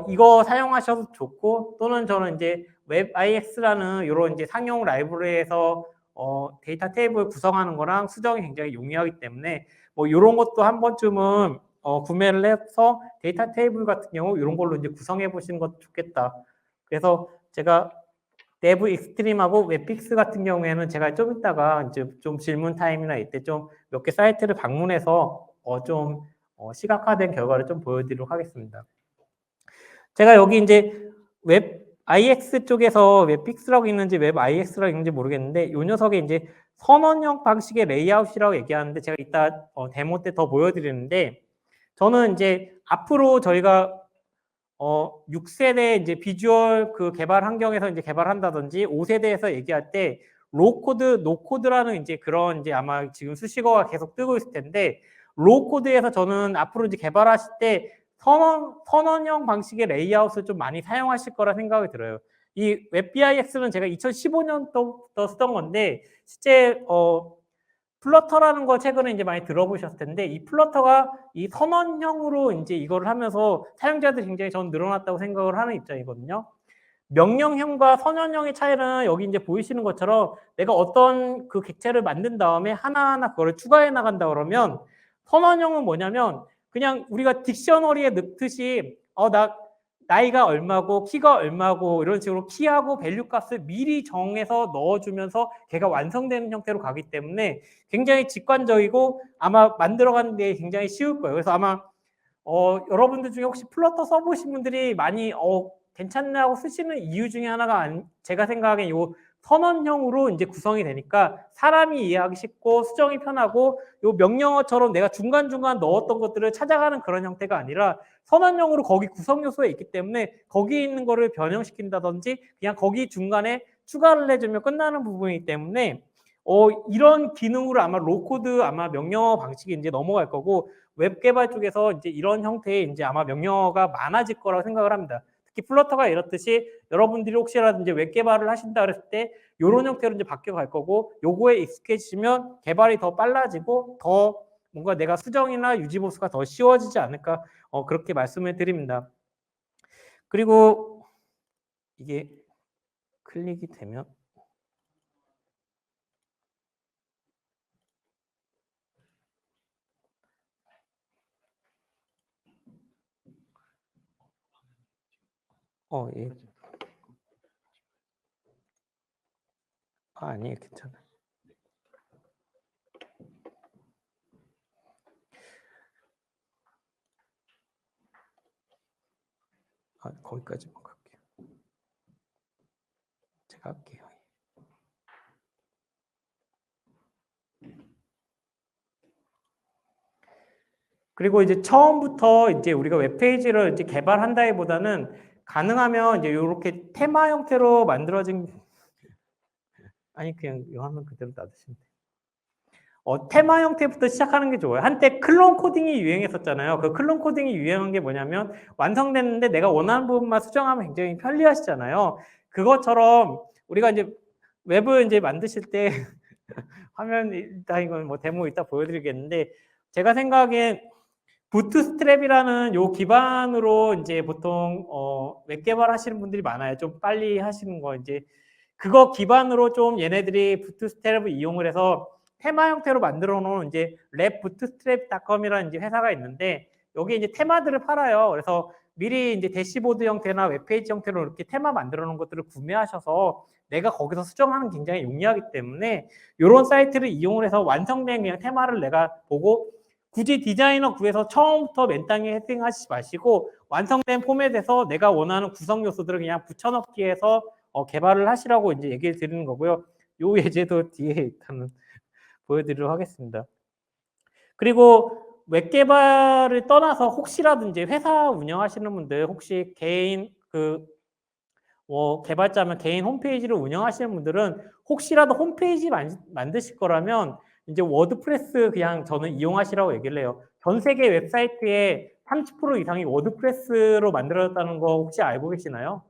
이거 사용하셔도 좋고 또는 저는 이제 웹IX라는 이런 이제 상용 라이브러리에서 데이터 테이블 구성하는 거랑 수정이 굉장히 용이하기 때문에 뭐 이런 것도 한 번쯤은 구매를 해서 데이터 테이블 같은 경우 이런 걸로 이제 구성해 보시는 것도 좋겠다. 그래서 제가 데브 익스트림하고 웹픽스 같은 경우에는 제가 좀 이따가 이제 좀 질문 타임이나 이때 좀 몇 개 사이트를 방문해서 좀 시각화된 결과를 좀 보여드리도록 하겠습니다. 제가 여기 이제 웹 IX 쪽에서 웹픽스라고 있는지 웹 IX라고 있는지 모르겠는데 이 녀석에 이제 선언형 방식의 레이아웃이라고 얘기하는데 제가 이따 데모 때 더 보여드리는데 저는 이제 앞으로 저희가 6세대 이제 비주얼 그 개발 환경에서 이제 개발한다든지 5세대에서 얘기할 때 로코드, 노코드라는 이제 그런 이제 아마 지금 수식어가 계속 뜨고 있을 텐데 로코드에서 저는 앞으로 이제 개발하실 때 선언형 방식의 레이아웃을 좀 많이 사용하실 거라 생각이 들어요. 이 웹BIX는 제가 2015년부터 쓰던 건데 실제 플러터라는 거 최근에 이제 많이 들어보셨을 텐데 이 플러터가 이 선언형으로 이제 이거를 하면서 사용자들이 굉장히 저는 늘어났다고 생각을 하는 입장이거든요. 명령형과 선언형의 차이는 여기 이제 보이시는 것처럼 내가 어떤 그 객체를 만든 다음에 하나하나 그거를 추가해 나간다 그러면 선언형은 뭐냐면 그냥 우리가 딕셔너리에 넣듯이 나 나이가 얼마고 키가 얼마고 이런 식으로 키하고 밸류 값을 미리 정해서 넣어주면서 걔가 완성되는 형태로 가기 때문에 굉장히 직관적이고 아마 만들어가는 데 굉장히 쉬울 거예요. 그래서 아마 여러분들 중에 혹시 플러터 써보신 분들이 많이 괜찮네 하고 쓰시는 이유 중에 하나가 제가 생각하기엔 요 선언형으로 이제 구성이 되니까 사람이 이해하기 쉽고 수정이 편하고 요 명령어처럼 내가 중간중간 넣었던 것들을 찾아가는 그런 형태가 아니라 선언형으로 거기 구성 요소에 있기 때문에 거기 있는 거를 변형시킨다든지 그냥 거기 중간에 추가를 해주면 끝나는 부분이기 때문에 이런 기능으로 아마 로코드 아마 명령어 방식이 이제 넘어갈 거고 웹 개발 쪽에서 이제 이런 형태의 이제 아마 명령어가 많아질 거라고 생각을 합니다. 특히 플러터가 이렇듯이 여러분들이 혹시라도 이제 웹 개발을 하신다 그랬을 때 이런 형태로 이제 바뀌어 갈 거고 요거에 익숙해지면 개발이 더 빨라지고 더 뭔가 내가 수정이나 유지 보수가 더 쉬워지지 않을까 그렇게 말씀을 드립니다. 그리고 이게 클릭이 되면 예. 아니에요, 괜찮아요. 거기까지만 갈게요. 제가 할게요. 그리고 이제 처음부터 이제 우리가 웹페이지를 이제 개발한다기보다는 가능하면 이제 이렇게 테마 형태로 만들어진 아니 그냥 이 화면 그대로 놔두시면 돼요. 테마 형태부터 시작하는 게 좋아요. 한때 클론 코딩이 유행했었잖아요. 그 클론 코딩이 유행한 게 뭐냐면 완성됐는데 내가 원하는 부분만 수정하면 굉장히 편리하시잖아요. 그것처럼 우리가 이제 웹을 이제 만드실 때 화면 일단 이건 뭐 데모 이따 보여드리겠는데 제가 생각엔 부트스트랩이라는 요 기반으로 이제 보통 웹 개발하시는 분들이 많아요. 좀 빨리 하시는 거 이제 그거 기반으로 좀 얘네들이 부트스트랩을 이용을 해서 테마 형태로 만들어 놓은 이제 랩부트스트랩.com이라는 이제 회사가 있는데 여기 이제 테마들을 팔아요. 그래서 미리 이제 대시보드 형태나 웹페이지 형태로 이렇게 테마 만들어 놓은 것들을 구매하셔서 내가 거기서 수정하는 굉장히 용이하기 때문에 이런 사이트를 이용을 해서 완성된 그냥 테마를 내가 보고 굳이 디자이너 구해서 처음부터 맨땅에 헤딩하지 마시고 완성된 포맷에서 내가 원하는 구성 요소들을 그냥 붙여넣기 해서 개발을 하시라고 이제 얘기를 드리는 거고요. 요 예제도 뒤에 일단은 보여드리도록 하겠습니다. 그리고 웹 개발을 떠나서 혹시라도 이제 회사 운영하시는 분들 혹시 개인 개발자면 개인 홈페이지를 운영하시는 분들은 혹시라도 홈페이지 만드실 거라면 이제 워드프레스 그냥 저는 이용하시라고 얘기를 해요. 전 세계 웹사이트의 30% 이상이 워드프레스로 만들어졌다는 거 혹시 알고 계시나요?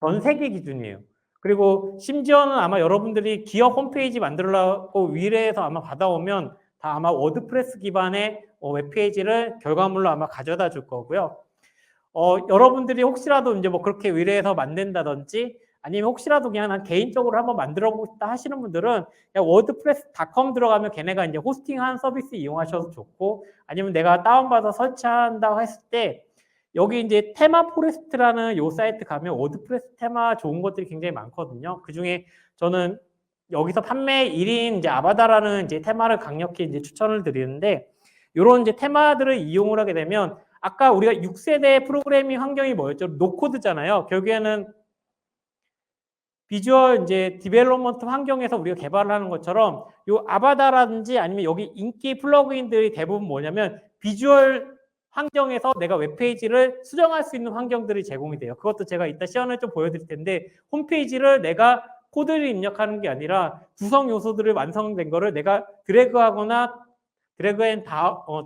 전 세계 기준이에요. 그리고 심지어는 아마 여러분들이 기업 홈페이지 만들려고 위례에서 아마 받아오면 다 아마 워드프레스 기반의 웹페이지를 결과물로 아마 가져다 줄 거고요. 여러분들이 혹시라도 이제 뭐 그렇게 의뢰해서 만든다든지 아니면 혹시라도 그냥 난 개인적으로 한번 만들어 보고 싶다 하시는 분들은 그냥 워드프레스.com 들어가면 걔네가 이제 호스팅한 서비스 이용하셔도 좋고 아니면 내가 다운받아 설치한다고 했을 때 여기 이제 테마 포레스트라는 요 사이트 가면 워드프레스 테마 좋은 것들이 굉장히 많거든요. 그 중에 저는 여기서 판매 1인 이제 아바다라는 이제 테마를 강력히 이제 추천을 드리는데 이런 이제 테마들을 이용을 하게 되면 아까 우리가 6세대 프로그래밍 환경이 뭐였죠? 노코드잖아요. 결국에는 비주얼 이제 디벨롭먼트 환경에서 우리가 개발을 하는 것처럼 요 아바다라든지 아니면 여기 인기 플러그인들이 대부분 뭐냐면 비주얼 환경에서 내가 웹페이지를 수정할 수 있는 환경들이 제공이 돼요. 그것도 제가 이따 시연을 좀 보여드릴 텐데 홈페이지를 내가 코드를 입력하는 게 아니라 구성 요소들을 완성된 거를 내가 드래그하거나 드래그 앤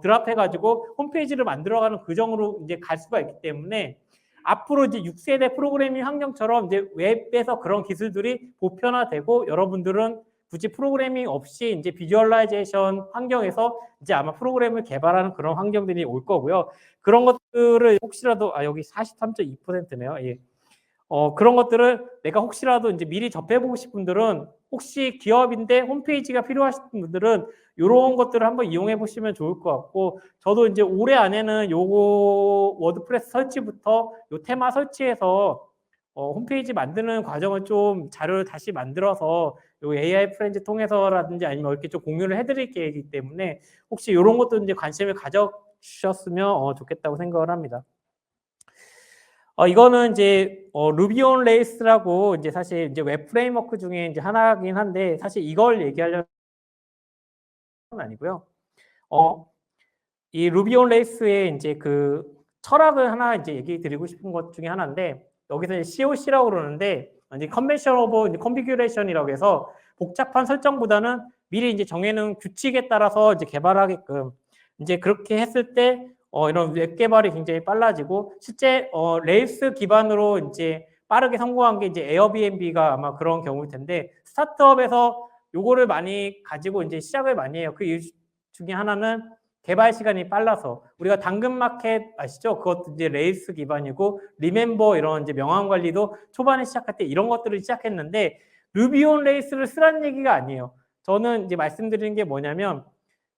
드랍 해가지고 홈페이지를 만들어가는 규정으로 이제 갈 수가 있기 때문에 앞으로 이제 6세대 프로그래밍 환경처럼 이제 웹에서 그런 기술들이 보편화되고 여러분들은 굳이 프로그래밍 없이 이제 비주얼라이제이션 환경에서 이제 아마 프로그램을 개발하는 그런 환경들이 올 거고요. 그런 것들을 혹시라도 여기 43.2%네요. 예. 그런 것들을 내가 혹시라도 이제 미리 접해보고 싶은 분들은 혹시 기업인데 홈페이지가 필요하신 분들은 이런 것들을 한번 이용해 보시면 좋을 것 같고 저도 이제 올해 안에는 요거 워드프레스 설치부터 요 테마 설치해서 홈페이지 만드는 과정을 좀 자료를 다시 만들어서 요 AI 프렌즈 통해서라든지 아니면 이렇게 좀 공유를 해드릴 계획이기 때문에 혹시 이런 것도 이제 관심을 가져주셨으면 좋겠다고 생각을 합니다. 이거는 이제 루비 온 레일스라고 이제 사실 이제 웹 프레임워크 중에 이제 하나긴 한데 사실 이걸 얘기하려는 건 아니고요. 이 루비 온 레일스의 이제 그 철학을 하나 이제 얘기 드리고 싶은 것 중에 하나인데 여기서 이제 COC라고 그러는데 이제 컨벤션 오브 컨피규레이션이라고 해서 복잡한 설정보다는 미리 이제 정해놓은 규칙에 따라서 이제 개발하게끔 이제 그렇게 했을 때 이런 웹 개발이 굉장히 빨라지고 실제 레일스 기반으로 이제 빠르게 성공한 게 이제 에어비앤비가 아마 그런 경우일 텐데 스타트업에서 요거를 많이 가지고 이제 시작을 많이 해요. 그 이유 중에 하나는 개발 시간이 빨라서 우리가 당근마켓 아시죠? 그것도 이제 레일스 기반이고 리멤버 이런 이제 명함 관리도 초반에 시작할 때 이런 것들을 시작했는데 루비 온 레일스를 쓰라는 얘기가 아니에요. 저는 이제 말씀드리는 게 뭐냐면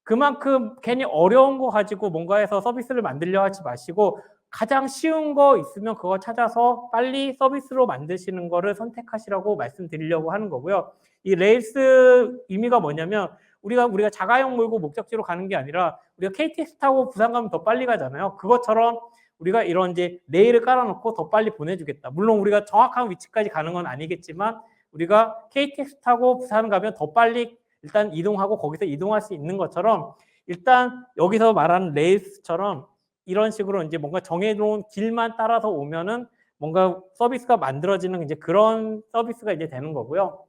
그만큼 괜히 어려운 거 가지고 뭔가 해서 서비스를 만들려 하지 마시고 가장 쉬운 거 있으면 그거 찾아서 빨리 서비스로 만드시는 거를 선택하시라고 말씀드리려고 하는 거고요. 이 레일스 의미가 뭐냐면 우리가 자가용 몰고 목적지로 가는 게 아니라 우리가 KTX 타고 부산 가면 더 빨리 가잖아요. 그것처럼 우리가 이런 이제 레일을 깔아놓고 더 빨리 보내주겠다. 물론 우리가 정확한 위치까지 가는 건 아니겠지만 우리가 KTX 타고 부산 가면 더 빨리 일단 이동하고 거기서 이동할 수 있는 것처럼 일단 여기서 말하는 레일스처럼 이런 식으로 이제 뭔가 정해놓은 길만 따라서 오면은 뭔가 서비스가 만들어지는 이제 그런 서비스가 이제 되는 거고요.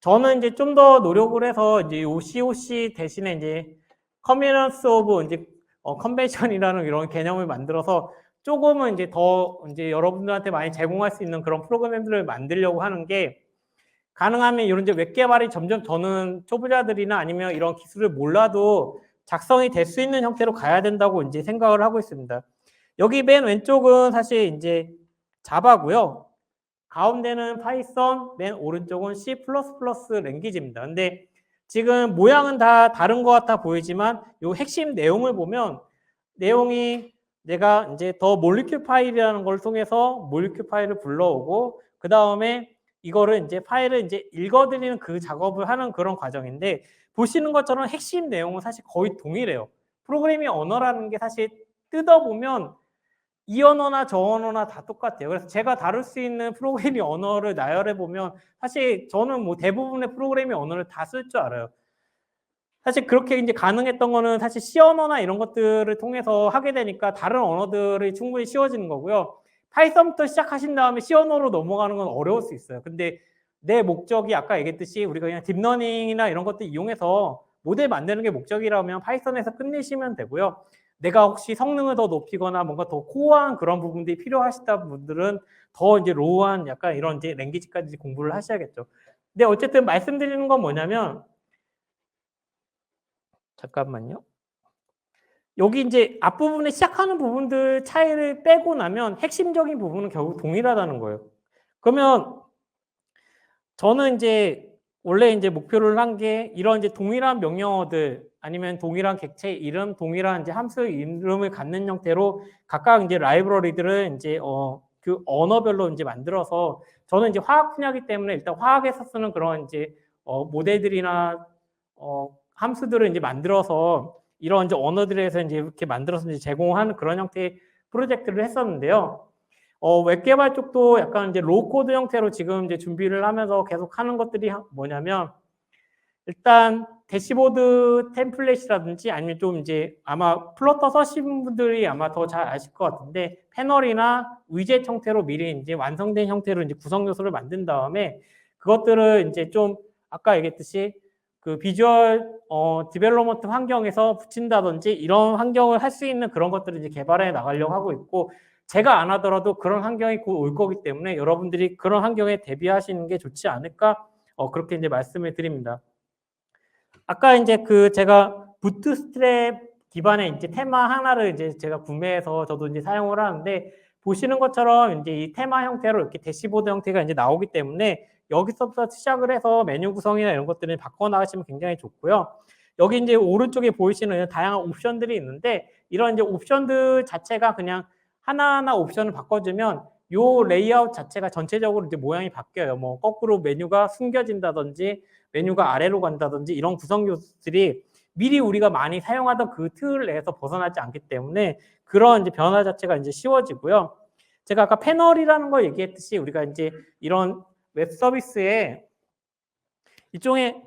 저는 이제 좀 더 노력을 해서 이제 COC 대신에 이제 컨비넌스 오브 이제 컨벤션이라는 이런 개념을 만들어서 조금은 이제 더 이제 여러분들한테 많이 제공할 수 있는 그런 프로그램들을 만들려고 하는 게 가능하면 이런 이제 웹 개발이 점점 저는 초보자들이나 아니면 이런 기술을 몰라도 작성이 될 수 있는 형태로 가야 된다고 이제 생각을 하고 있습니다. 여기 맨 왼쪽은 사실 이제 자바고요. 가운데는 파이썬, 맨 오른쪽은 C++ 랭귀지입니다. 근데 지금 모양은 다 다른 것 같아 보이지만 이 핵심 내용을 보면 내용이 내가 이제 더 몰리큘 파일이라는 걸 통해서 몰리큘 파일을 불러오고 그 다음에 이거를 이제 파일을 이제 읽어드리는 그 작업을 하는 그런 과정인데 보시는 것처럼 핵심 내용은 사실 거의 동일해요. 프로그래밍 언어라는 게 사실 뜯어보면 이 언어나 저 언어나 다 똑같아요. 그래서 제가 다룰 수 있는 프로그래밍 언어를 나열해 보면 사실 저는 뭐 대부분의 프로그래밍 언어를 다 쓸 줄 알아요. 사실 그렇게 이제 가능했던 거는 사실 C 언어나 이런 것들을 통해서 하게 되니까 다른 언어들이 충분히 쉬워지는 거고요. 파이썬부터 시작하신 다음에 C 언어로 넘어가는 건 어려울 수 있어요. 근데 내 목적이 아까 얘기했듯이 우리가 그냥 딥러닝이나 이런 것들 이용해서 모델 만드는 게 목적이라면 파이썬에서 끝내시면 되고요. 내가 혹시 성능을 더 높이거나 뭔가 더 코어한 그런 부분들이 필요하시다 분들은 더 이제 로우한 약간 이런 이제 랭귀지까지 공부를 하셔야겠죠. 근데 어쨌든 말씀드리는 건 뭐냐면 잠깐만요. 여기 이제 앞부분에 시작하는 부분들 차이를 빼고 나면 핵심적인 부분은 결국 동일하다는 거예요. 그러면 저는 이제 원래 이제 목표를 한 게 이런 이제 동일한 명령어들 아니면 동일한 객체 이름, 동일한 이제 함수 이름을 갖는 형태로 각각 이제 라이브러리들을 이제 그 언어별로 이제 만들어서 저는 이제 화학 분야이기 때문에 일단 화학에서 쓰는 그런 이제 모델들이나 함수들을 이제 만들어서 이런 이제 언어들에서 이제 이렇게 만들어서 이제 제공하는 그런 형태의 프로젝트를 했었는데요. 웹 개발 쪽도 약간 이제 로우 코드 형태로 지금 이제 준비를 하면서 계속 하는 것들이 뭐냐면 일단 대시보드 템플릿이라든지 아니면 좀 이제 아마 플러터 쓰신 분들이 아마 더 잘 아실 것 같은데 패널이나 위젯 형태로 미리 이제 완성된 형태로 이제 구성 요소를 만든 다음에 그것들을 이제 좀 아까 얘기했듯이 그 비주얼 디벨로먼트 환경에서 붙인다든지 이런 환경을 할 수 있는 그런 것들을 이제 개발해 나가려고 하고 있고 제가 안 하더라도 그런 환경이 곧 올 거기 때문에 여러분들이 그런 환경에 대비하시는 게 좋지 않을까 그렇게 이제 말씀을 드립니다. 아까 이제 그 제가 부트스트랩 기반의 이제 테마 하나를 이제 제가 구매해서 저도 이제 사용을 하는데 보시는 것처럼 이제 이 테마 형태로 이렇게 대시보드 형태가 이제 나오기 때문에 여기서부터 시작을 해서 메뉴 구성이나 이런 것들을 바꿔 나가시면 굉장히 좋고요. 여기 이제 오른쪽에 보이시는 다양한 옵션들이 있는데 이런 이제 옵션들 자체가 그냥 하나하나 옵션을 바꿔주면 요 레이아웃 자체가 전체적으로 이제 모양이 바뀌어요. 뭐 거꾸로 메뉴가 숨겨진다든지 메뉴가 아래로 간다든지 이런 구성 요소들이 미리 우리가 많이 사용하던 그 틀 내에서 벗어나지 않기 때문에 그런 이제 변화 자체가 이제 쉬워지고요. 제가 아까 패널이라는 걸 얘기했듯이 우리가 이제 이런 웹 서비스에 일종의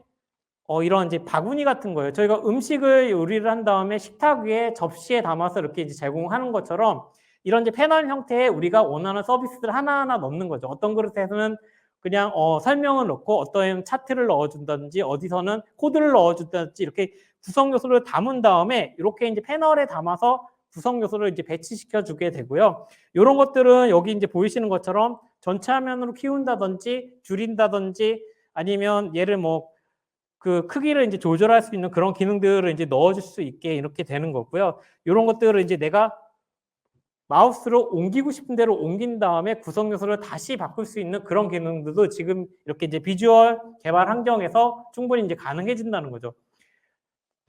이런 이제 바구니 같은 거예요. 저희가 음식을 요리를 한 다음에 식탁 위에 접시에 담아서 이렇게 이제 제공하는 것처럼 이런 이제 패널 형태의 우리가 원하는 서비스를 하나하나 넣는 거죠. 어떤 그릇에서는 그냥 설명을 넣고 어떤 차트를 넣어준다든지 어디서는 코드를 넣어준다든지 이렇게 구성 요소를 담은 다음에 이렇게 이제 패널에 담아서 구성 요소를 이제 배치시켜 주게 되고요. 이런 것들은 여기 이제 보이시는 것처럼 전체 화면으로 키운다든지 줄인다든지 아니면 얘를 뭐 그 크기를 이제 조절할 수 있는 그런 기능들을 이제 넣어줄 수 있게 이렇게 되는 거고요. 이런 것들을 이제 내가 마우스로 옮기고 싶은 대로 옮긴 다음에 구성 요소를 다시 바꿀 수 있는 그런 기능들도 지금 이렇게 이제 비주얼 개발 환경에서 충분히 이제 가능해진다는 거죠.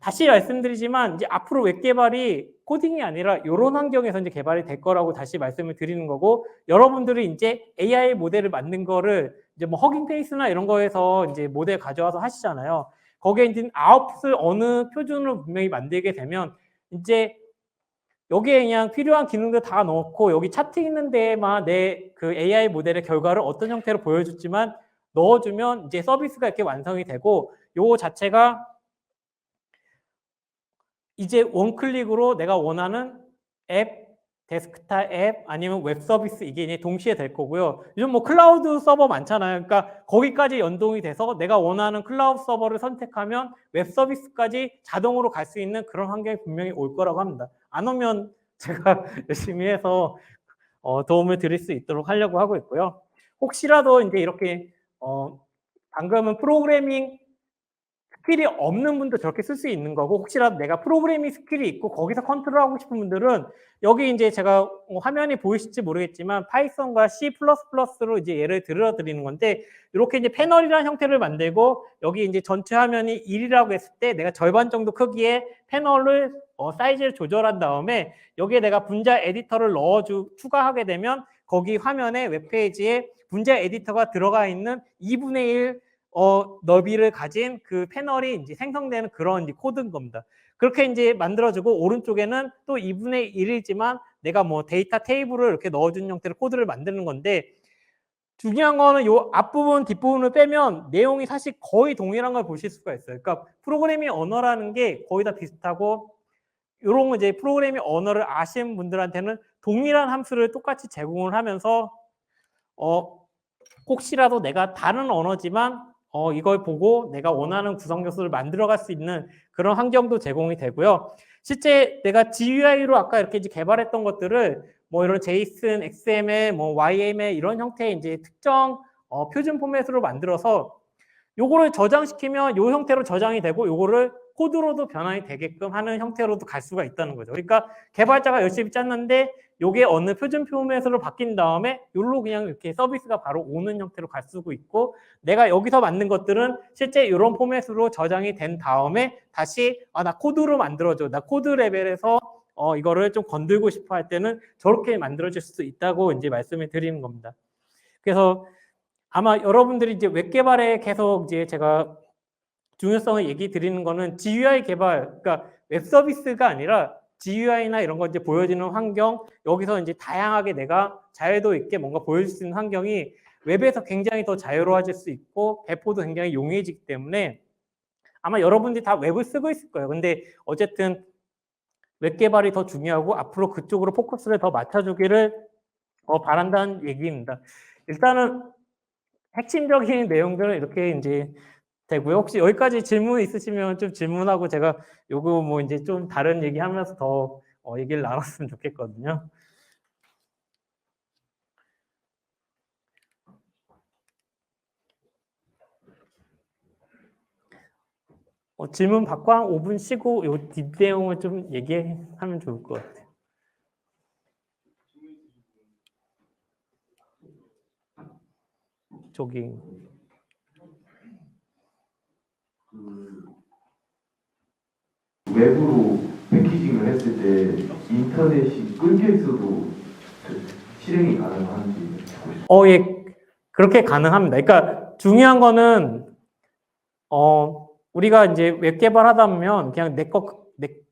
다시 말씀드리지만 이제 앞으로 웹 개발이 코딩이 아니라 이런 환경에서 이제 개발이 될 거라고 다시 말씀을 드리는 거고, 여러분들이 이제 AI 모델을 만든 거를 이제 뭐 허깅페이스나 이런 거에서 이제 모델 가져와서 하시잖아요. 거기에 이제 아웃풋을 어느 표준으로 분명히 만들게 되면 이제 여기에 그냥 필요한 기능들 다 넣고 여기 차트 있는 데에만 내 그 AI 모델의 결과를 어떤 형태로 보여줬지만 넣어주면 이제 서비스가 이렇게 완성이 되고, 요거 자체가 이제 원클릭으로 내가 원하는 앱, 데스크탑 앱 아니면 웹 서비스 이게 이제 동시에 될 거고요. 요즘 뭐 클라우드 서버 많잖아요. 그러니까 거기까지 연동이 돼서 내가 원하는 클라우드 서버를 선택하면 웹 서비스까지 자동으로 갈 수 있는 그런 환경이 분명히 올 거라고 합니다. 안 오면 제가 열심히 해서 도움을 드릴 수 있도록 하려고 하고 있고요. 혹시라도 이제 이렇게 방금은 프로그래밍 스킬이 없는 분도 저렇게 쓸 수 있는 거고, 혹시라도 내가 프로그래밍 스킬이 있고 거기서 컨트롤하고 싶은 분들은 여기 이제 제가 화면이 보이실지 모르겠지만 파이썬과 C++로 이제 예를 들어 드리는 건데, 이렇게 이제 패널이라는 형태를 만들고 여기 이제 전체 화면이 1이라고 했을 때 내가 절반 정도 크기의 패널을 사이즈를 조절한 다음에 여기에 내가 분자 에디터를 추가하게 되면 거기 화면에 웹페이지에 분자 에디터가 들어가 있는 2분의 1 너비를 가진 그 패널이 이제 생성되는 그런 이제 코드인 겁니다. 그렇게 이제 만들어주고, 오른쪽에는 또 2분의 1이지만 내가 뭐 데이터 테이블을 이렇게 넣어준 형태로 코드를 만드는 건데, 중요한 거는 요 앞부분 뒷부분을 빼면 내용이 사실 거의 동일한 걸 보실 수가 있어요. 그러니까 프로그래밍 언어라는 게 거의 다 비슷하고, 이런 거 이제 프로그래밍 언어를 아시는 분들한테는 동일한 함수를 똑같이 제공을 하면서 혹시라도 내가 다른 언어지만 이걸 보고 내가 원하는 구성 요소를 만들어갈 수 있는 그런 환경도 제공이 되고요. 실제 내가 GUI로 아까 이렇게 이제 개발했던 것들을 뭐 이런 JSON, XML, 뭐 YML 이런 형태의 이제 특정 표준 포맷으로 만들어서 요거를 저장시키면 요 형태로 저장이 되고 요거를 코드로도 변환이 되게끔 하는 형태로도 갈 수가 있다는 거죠. 그러니까 개발자가 열심히 짰는데 요게 어느 표준 포맷으로 바뀐 다음에 요로 그냥 이렇게 서비스가 바로 오는 형태로 갈 수도 있고, 내가 여기서 만든 것들은 실제 이런 포맷으로 저장이 된 다음에 다시 나 코드로 만들어줘. 나 코드 레벨에서 이거를 좀 건들고 싶어 할 때는 저렇게 만들어질 수도 있다고 이제 말씀을 드리는 겁니다. 그래서 아마 여러분들이 이제 웹 개발에 계속 이제 제가 중요성을 얘기 드리는 거는 GUI 개발, 그러니까 웹 서비스가 아니라 GUI나 이런 거 이제 보여지는 환경, 여기서 이제 다양하게 내가 자유도 있게 뭔가 보여줄 수 있는 환경이 웹에서 굉장히 더 자유로워질 수 있고 배포도 굉장히 용이해지기 때문에 아마 여러분들이 다 웹을 쓰고 있을 거예요. 근데 어쨌든 웹 개발이 더 중요하고 앞으로 그쪽으로 포커스를 더 맞춰주기를 바란다는 얘기입니다. 일단은 핵심적인 내용들은 이렇게 이제 되고요. 혹시 여기까지 질문 있으시면 좀 질문하고 제가 요거 뭐 이제 좀 다른 얘기하면서 더 얘기를 나눴으면 좋겠거든요. 질문 받고 한 5분 쉬고 요 뒷내용을 좀 얘기하면 좋을 것 같아요. 쪽이. 외부로 패키징을 했을 때 인터넷이 끊겨 있어도 실행이 가능한지. 예, 그렇게 가능합니다. 그러니까 중요한 거는 우리가 이제 웹 개발하다 보면 그냥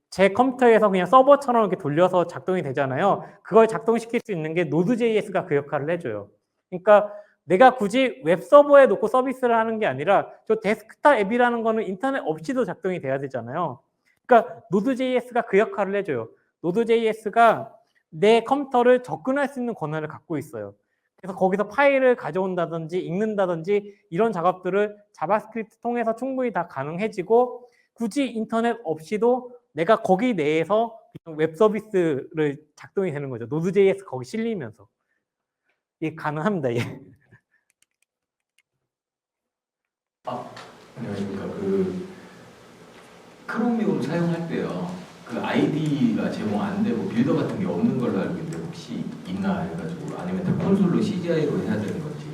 제 컴퓨터에서 그냥 서버처럼 이렇게 돌려서 작동이 되잖아요. 그걸 작동시킬 수 있는 게 Node.js가 그 역할을 해줘요. 그러니까 내가 굳이 웹 서버에 놓고 서비스를 하는 게 아니라 저 데스크탑 앱이라는 거는 인터넷 없이도 작동이 돼야 되잖아요. 그러니까 Node.js가 그 역할을 해줘요. Node.js가 내 컴퓨터를 접근할 수 있는 권한을 갖고 있어요. 그래서 거기서 파일을 가져온다든지 읽는다든지 이런 작업들을 자바스크립트 통해서 충분히 다 가능해지고 굳이 인터넷 없이도 내가 거기 내에서 웹 서비스를 작동이 되는 거죠. Node.js 거기 실리면서. 이게 가능합니다. 예. 그러니까 그 크로미움 사용할 때요. 그 아이디가 제공 안 되고 빌더 같은 게 없는 걸로 알고 있는데 혹시 있나 해가지고 아니면 다 콘솔로 CGI로 해야 되는 건지.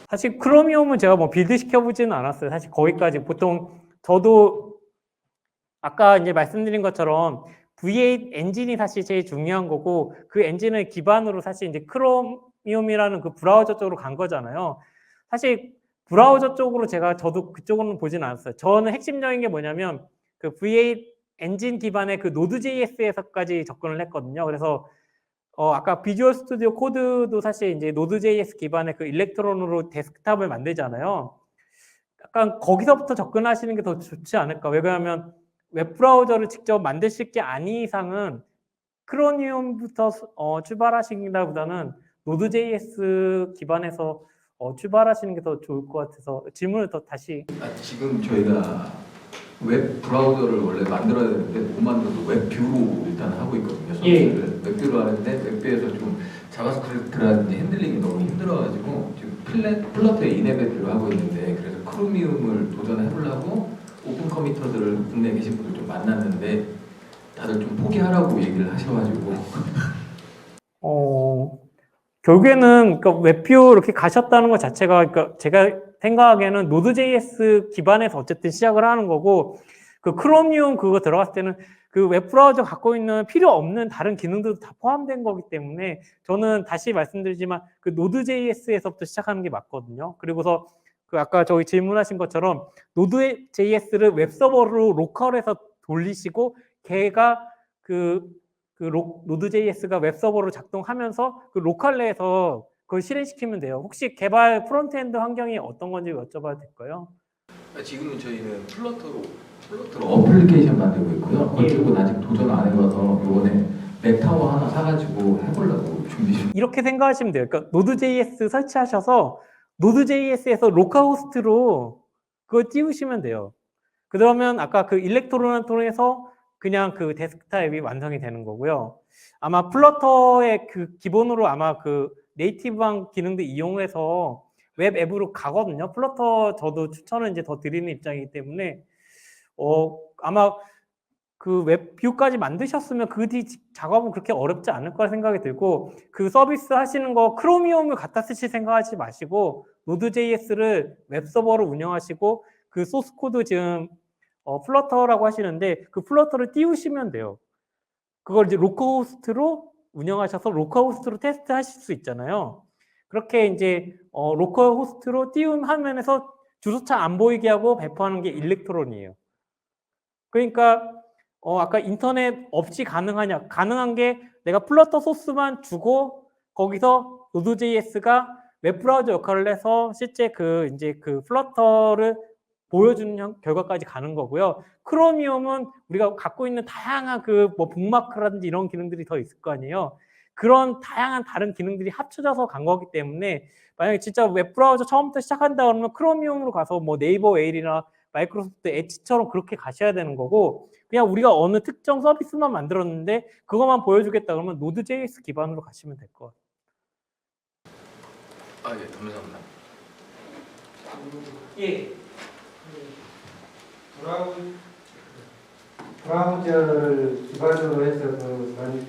사실 크로미움은 제가 뭐 빌드 시켜보지는 않았어요. 사실 거기까지 보통 저도 아까 이제 말씀드린 것처럼 V8 엔진이 사실 제일 중요한 거고 그 엔진을 기반으로 사실 이제 크로미움이라는 그 브라우저 쪽으로 간 거잖아요. 사실 브라우저 쪽으로 저도 그쪽으로는 보진 않았어요. 저는 핵심적인 게 뭐냐면 그 V8 엔진 기반의 그 Node.js에서까지 접근을 했거든요. 그래서 아까 비주얼 스튜디오 코드도 사실 이제 Node.js 기반의 그 일렉트론으로 데스크탑을 만들잖아요. 약간 거기서부터 접근하시는 게 더 좋지 않을까. 왜냐하면 웹 브라우저를 직접 만드실 게 아닌 이상은 크로미움부터 출발하시기보다는 Node.js 기반에서 출발하시는 게 더 좋을 것 같아서 질문을 더 다시. 지금 저희가 웹 브라우저를 원래 만들어야 되는데 못 만들어서 웹뷰로 일단 하고 있거든요. 서비스를 웹뷰로 하는데 웹뷰에서 좀 자바스크립트라든지 핸들링이 너무 힘들어가지고 지금 플러터에 이네벨뷰로 하고 있는데 그래서 크로미움을 도전해보려고 오픈 커미터들을 국내에 계신 분들 좀 만났는데 다들 좀 포기하라고 얘기를 하셔가지고 결국에는 그러니까 웹뷰 이렇게 가셨다는 것 자체가 그러니까 제가 생각하기에는 Node.js 기반에서 어쨌든 시작을 하는 거고 그 크로미움 그거 들어갔을 때는 그 웹브라우저 갖고 있는 필요 없는 다른 기능들도 다 포함된 거기 때문에 저는 다시 말씀드리지만 그 Node.js에서부터 시작하는 게 맞거든요. 그리고서 그 아까 저희 질문하신 것처럼 Node.js를 웹서버로 로컬해서 돌리시고 걔가 Node.js가 웹서버로 작동하면서 그 로컬 내에서 그걸 실행시키면 돼요. 혹시 개발 프론트엔드 환경이 어떤 건지 여쭤봐도 될까요? 지금은 저희는 플러터로 어플리케이션 만들고 있고요. 그쪽은 아직 도전 안 해봐서 이번에 맥타워 하나 사가지고 해보려고 준비 중. 이렇게 생각하시면 돼요. 그러니까 Node.js 설치하셔서 Node.js에서 로컬호스트로 그걸 띄우시면 돼요. 그러면 아까 그 일렉트론을 통해서 그냥 그 데스크탑 앱이 완성이 되는 거고요. 아마 플러터의 그 기본으로 아마 그 네이티브한 기능도 이용해서 웹 앱으로 가거든요. 플러터 저도 추천을 이제 더 드리는 입장이기 때문에 아마 그 웹뷰까지 만드셨으면 그 뒤 작업은 그렇게 어렵지 않을 거라 생각이 들고 그 서비스 하시는 거 크로미움을 갖다 쓰실 생각하지 마시고 Node.js를 웹서버로 운영하시고 그 소스 코드 지금 플러터라고 하시는데 그 플러터를 띄우시면 돼요. 그걸 이제 로컬호스트로 운영하셔서 로컬호스트로 테스트 하실 수 있잖아요. 그렇게 이제 로컬호스트로 띄운 화면에서 주소차 안 보이게 하고 배포하는 게 일렉트론이에요. 그러니까 아까 인터넷 없이 가능하냐? 가능한 게 내가 플러터 소스만 주고 거기서 Node.js가 웹브라우저 역할을 해서 실제 이제 그 플러터를 보여주는 결과까지 가는 거고요. 크로미움은 우리가 갖고 있는 다양한 뭐 북마크라든지 이런 기능들이 더 있을 거 아니에요. 그런 다양한 다른 기능들이 합쳐져서 간 거기 때문에 만약에 진짜 웹브라우저 처음부터 시작한다 그러면 크로미움으로 가서 뭐 네이버 메일이나 마이크로소프트 엣지처럼 그렇게 가셔야 되는 거고 그냥 우리가 어느 특정 서비스만 만들었는데 그것만 보여주겠다 그러면 Node.js 기반으로 가시면 될 것 같아요. 예, 감사합니다. 예. 브라우저를 기반으로 해서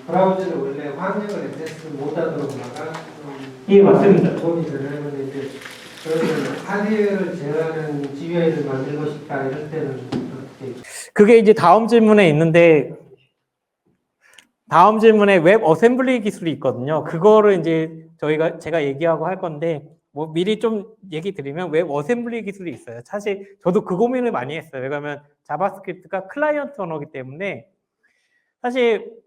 브라우저를 원래 환경을 액세스 못하도록 막아. 예, 맞습니다. 도움이 되는 건데 그러면 하드웨어를 제어하는 GUI를 만들고 싶다 이럴 때는 어떻게? 그게 이제 다음 질문에 있는데 다음 질문에 웹 어셈블리 기술이 있거든요. 그거를 이제 제가 얘기하고 할 건데 뭐 미리 좀 얘기 드리면 웹 어셈블리 기술이 있어요. 사실 저도 그 고민을 많이 했어요. 왜냐하면 자바스크립트가 클라이언트 언어이기 때문에 사실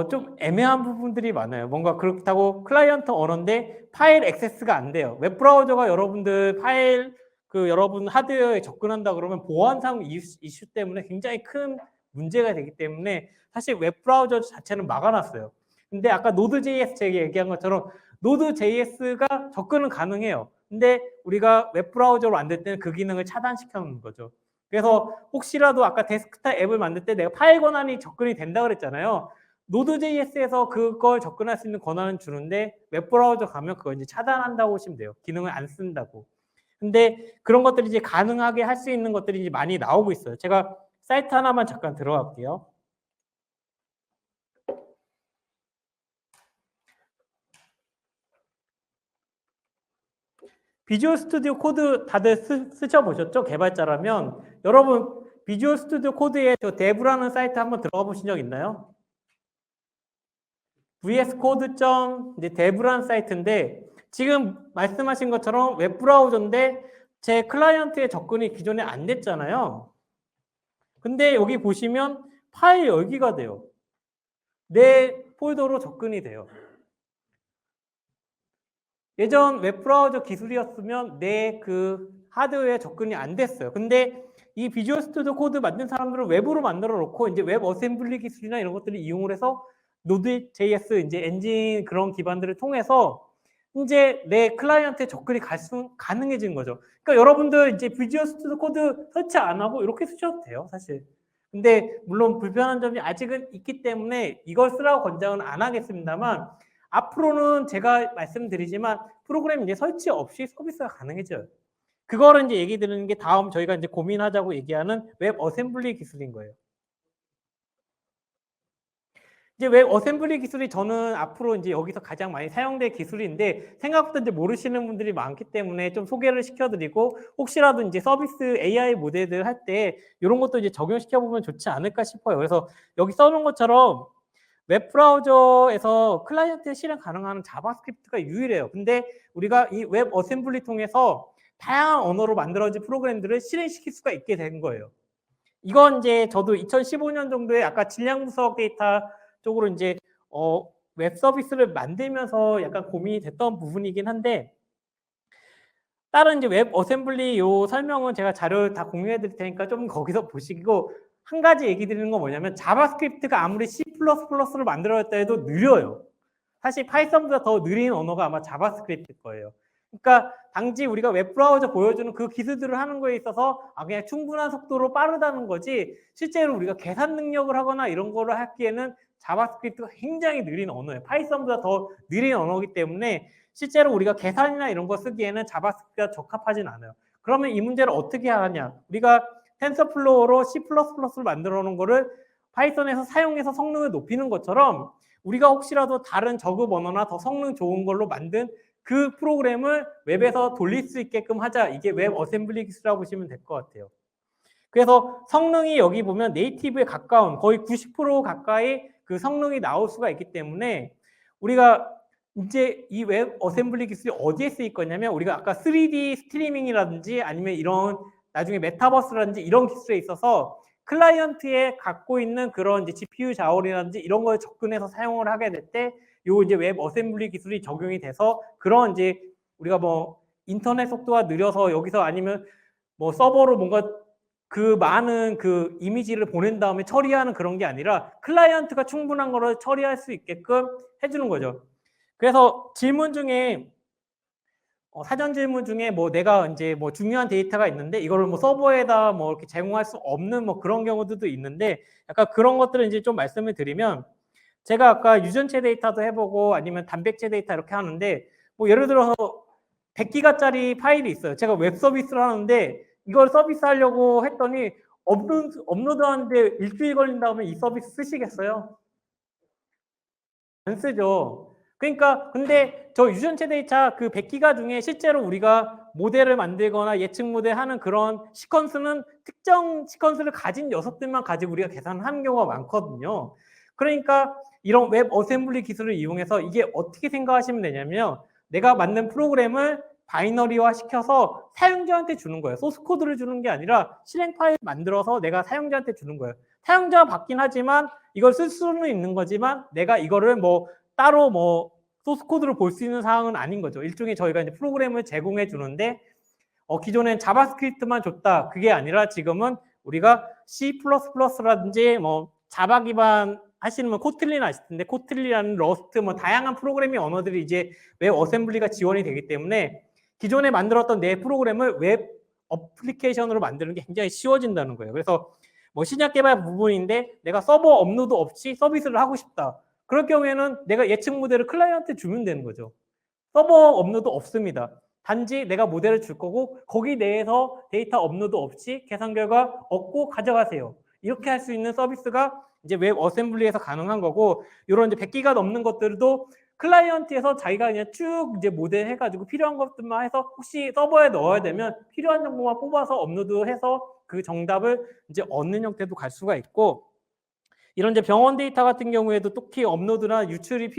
좀 애매한 부분들이 많아요. 뭔가 그렇다고 클라이언트 언어인데 파일 액세스가 안 돼요. 웹 브라우저가 여러분들 파일 여러분 하드웨어에 접근한다 그러면 보안상 이슈 때문에 굉장히 큰 문제가 되기 때문에 사실 웹 브라우저 자체는 막아놨어요. 근데 아까 노드.js 제가 얘기한 것처럼 노드.js가 접근은 가능해요. 근데 우리가 웹 브라우저로 만들 때는 그 기능을 차단시켜 놓는 거죠. 그래서 혹시라도 아까 데스크탑 앱을 만들 때 내가 파일 권한이 접근이 된다 그랬잖아요. 노드.js에서 그걸 접근할 수 있는 권한은 주는데 웹 브라우저 가면 그걸 이제 차단한다고 보시면 돼요. 기능을 안 쓴다고. 근데 그런 것들이 이제 가능하게 할 수 있는 것들이 이제 많이 나오고 있어요. 제가 사이트 하나만 잠깐 들어갈게요. 비주얼 스튜디오 코드 다들 쓰셔보셨죠? 개발자라면 여러분 비주얼 스튜디오 코드에 저 dev라는 사이트 한번 들어가 보신 적 있나요? vscode.dev라는 사이트인데 지금 말씀하신 것처럼 웹 브라우저인데 제 클라이언트의 접근이 기존에 안 됐잖아요. 근데 여기 보시면 파일 열기가 돼요. 내 폴더로 접근이 돼요. 예전 웹 브라우저 기술이었으면 내 그 하드웨어에 접근이 안 됐어요. 근데 이 비주얼 스튜디오 코드 만든 사람들은 웹으로 만들어 놓고 이제 웹 어셈블리 기술이나 이런 것들을 이용을 해서 노드.js 이제 엔진 그런 기반들을 통해서 이제 내 클라이언트에 접근이 가능해진 거죠. 그러니까 여러분들 이제 비주얼 스튜디오 코드 설치 안 하고 이렇게 쓰셔도 돼요, 사실. 근데 물론 불편한 점이 아직은 있기 때문에 이걸 쓰라고 권장은 안 하겠습니다만 앞으로는 제가 말씀드리지만 프로그램 이제 설치 없이 서비스가 가능해져요. 그거를 이제 얘기 드리는 게 다음 저희가 이제 고민하자고 얘기하는 웹 어셈블리 기술인 거예요. 이제 웹 어셈블리 기술이 저는 앞으로 이제 여기서 가장 많이 사용될 기술인데 생각보다 이제 모르시는 분들이 많기 때문에 좀 소개를 시켜드리고 혹시라도 이제 서비스 AI 모델들 할 때 이런 것도 이제 적용시켜 보면 좋지 않을까 싶어요. 그래서 여기 써놓은 것처럼 웹 브라우저에서 클라이언트에 실행 가능한 자바스크립트가 유일해요. 근데 우리가 이 웹 어셈블리 통해서 다양한 언어로 만들어진 프로그램들을 실행시킬 수가 있게 된 거예요. 이건 이제 저도 2015년 정도에 아까 질량 분석 데이터 쪽으로 이제 웹 서비스를 만들면서 약간 고민이 됐던 부분이긴 한데 다른 이제 웹 어셈블리 요 설명은 제가 자료를 다 공유해 드릴 테니까 좀 거기서 보시고 한 가지 얘기 드리는 건 뭐냐면 자바스크립트가 아무리 C++로 만들어졌다 해도 느려요. 사실 파이썬보다 더 느린 언어가 아마 자바스크립트일 거예요. 그러니까 단지 우리가 웹 브라우저 보여주는 그 기술들을 하는 거에 있어서 그냥 충분한 속도로 빠르다는 거지 실제로 우리가 계산 능력을 하거나 이런 거를 하기에는 자바스크립트가 굉장히 느린 언어예요. 파이썬보다 더 느린 언어이기 때문에 실제로 우리가 계산이나 이런 거 쓰기에는 자바스크립트가 적합하진 않아요. 그러면 이 문제를 어떻게 하냐? 우리가 텐서플로우로 C++를 만들어 놓은 거를 파이썬에서 사용해서 성능을 높이는 것처럼 우리가 혹시라도 다른 저급 언어나 더 성능 좋은 걸로 만든 그 프로그램을 웹에서 돌릴 수 있게끔 하자. 이게 웹 어셈블리 기술이라고 보시면 될 것 같아요. 그래서 성능이 여기 보면 네이티브에 가까운 거의 90% 가까이 그 성능이 나올 수가 있기 때문에 우리가 이제 이 웹 어셈블리 기술이 어디에 쓰일 거냐면 우리가 아까 3D 스트리밍이라든지 아니면 이런 나중에 메타버스라든지 이런 기술에 있어서 클라이언트에 갖고 있는 그런 이제 GPU 자원이라든지 이런 걸 접근해서 사용을 하게 될 때 요 이제 웹 어셈블리 기술이 적용이 돼서 그런 이제 우리가 뭐 인터넷 속도가 느려서 여기서 아니면 뭐 서버로 뭔가 그 많은 그 이미지를 보낸 다음에 처리하는 그런 게 아니라 클라이언트가 충분한 거를 처리할 수 있게끔 해주는 거죠. 그래서 질문 중에 사전 질문 중에 뭐 내가 이제 뭐 중요한 데이터가 있는데 이거를 뭐 서버에다 뭐 이렇게 제공할 수 없는 뭐 그런 경우들도 있는데 약간 그런 것들을 이제 좀 말씀을 드리면 제가 아까 유전체 데이터도 해보고 아니면 단백질 데이터 이렇게 하는데 뭐 예를 들어서 100기가짜리 파일이 있어요. 제가 웹 서비스를 하는데 이걸 서비스 하려고 했더니 업로드 하는데 일주일 걸린다면 이 서비스 쓰시겠어요? 안 쓰죠. 그러니까 근데 저 유전체 데이터 그 100기가 중에 실제로 우리가 모델을 만들거나 예측 모델 하는 그런 시퀀스는 특정 시퀀스를 가진 녀석들만 가지고 우리가 계산하는 경우가 많거든요. 그러니까 이런 웹 어셈블리 기술을 이용해서 이게 어떻게 생각하시면 되냐면 내가 만든 프로그램을 바이너리화 시켜서 사용자한테 주는 거예요. 소스 코드를 주는 게 아니라 실행 파일 만들어서 내가 사용자한테 주는 거예요. 사용자가 받긴 하지만 이걸 쓸 수는 있는 거지만 내가 이거를 뭐 따로 뭐 소스 코드를 볼 수 있는 사항은 아닌 거죠. 일종의 저희가 이제 프로그램을 제공해 주는데 기존엔 자바스크립트만 줬다. 그게 아니라 지금은 우리가 C++라든지 뭐 자바 기반 하시는 분 코틀린 아실 텐데 코틀린이라는 러스트 뭐 다양한 프로그래밍 언어들이 이제 웹 어셈블리가 지원이 되기 때문에 기존에 만들었던 내 프로그램을 웹 어플리케이션으로 만드는 게 굉장히 쉬워진다는 거예요. 그래서 뭐 신약 개발 부분인데 내가 서버 업로드 없이 서비스를 하고 싶다. 그럴 경우에는 내가 예측 모델을 클라이언트에 주면 되는 거죠. 서버 업로드 없습니다. 단지 내가 모델을 줄 거고 거기 내에서 데이터 업로드 없이 계산 결과 얻고 가져가세요. 이렇게 할 수 있는 서비스가 이제 웹 어셈블리에서 가능한 거고 이런 이제 100기가 넘는 것들도 클라이언트에서 자기가 그냥 쭉 이제 모델 해가지고 필요한 것들만 해서 혹시 서버에 넣어야 되면 필요한 정보만 뽑아서 업로드해서 그 정답을 이제 얻는 형태도 갈 수가 있고 이런 이제 병원 데이터 같은 경우에도 특히 업로드나 유출이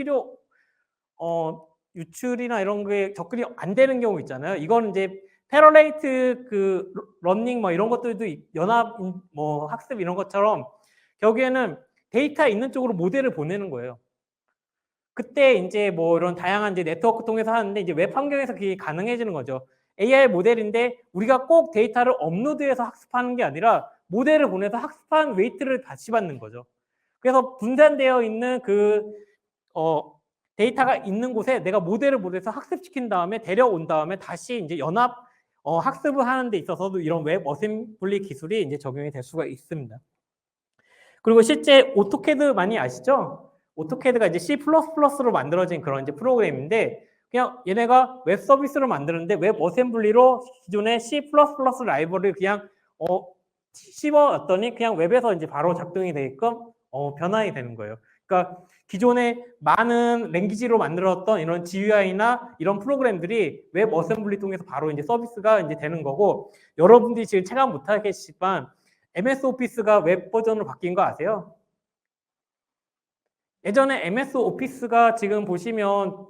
유출이나 이런 게 접근이 안 되는 경우 있잖아요. 이건 이제 패러레이트 그 러닝 뭐 이런 것들도 연합 뭐 학습 이런 것처럼 결국에는 데이터 있는 쪽으로 모델을 보내는 거예요. 그때 이제 뭐 이런 다양한 이제 네트워크 통해서 하는데 이제 웹 환경에서 그게 가능해지는 거죠. AI 모델인데 우리가 꼭 데이터를 업로드해서 학습하는 게 아니라 모델을 보내서 학습한 웨이트를 다시 받는 거죠. 그래서 분산되어 있는 그 데이터가 있는 곳에 내가 모델을 보내서 학습시킨 다음에 데려온 다음에 다시 이제 연합 학습을 하는 데 있어서도 이런 웹 어셈블리 기술이 이제 적용이 될 수가 있습니다. 그리고 실제 오토캐드 많이 아시죠? 오토캐드가 이제 C++로 만들어진 그런 이제 프로그램인데 그냥 얘네가 웹 서비스를 만드는데 웹 어셈블리로 기존의 C++ 라이브러리를 그냥 씹어왔더니 그냥 웹에서 이제 바로 작동이 되게끔 변환이 되는 거예요. 그러니까 기존에 많은 랭귀지로 만들었던 이런 GUI나 이런 프로그램들이 웹 어셈블리 통해서 바로 이제 서비스가 이제 되는 거고 여러분들이 지금 체감 못하겠지만 MS 오피스가 웹 버전으로 바뀐 거 아세요? 예전에 MS 오피스가 지금 보시면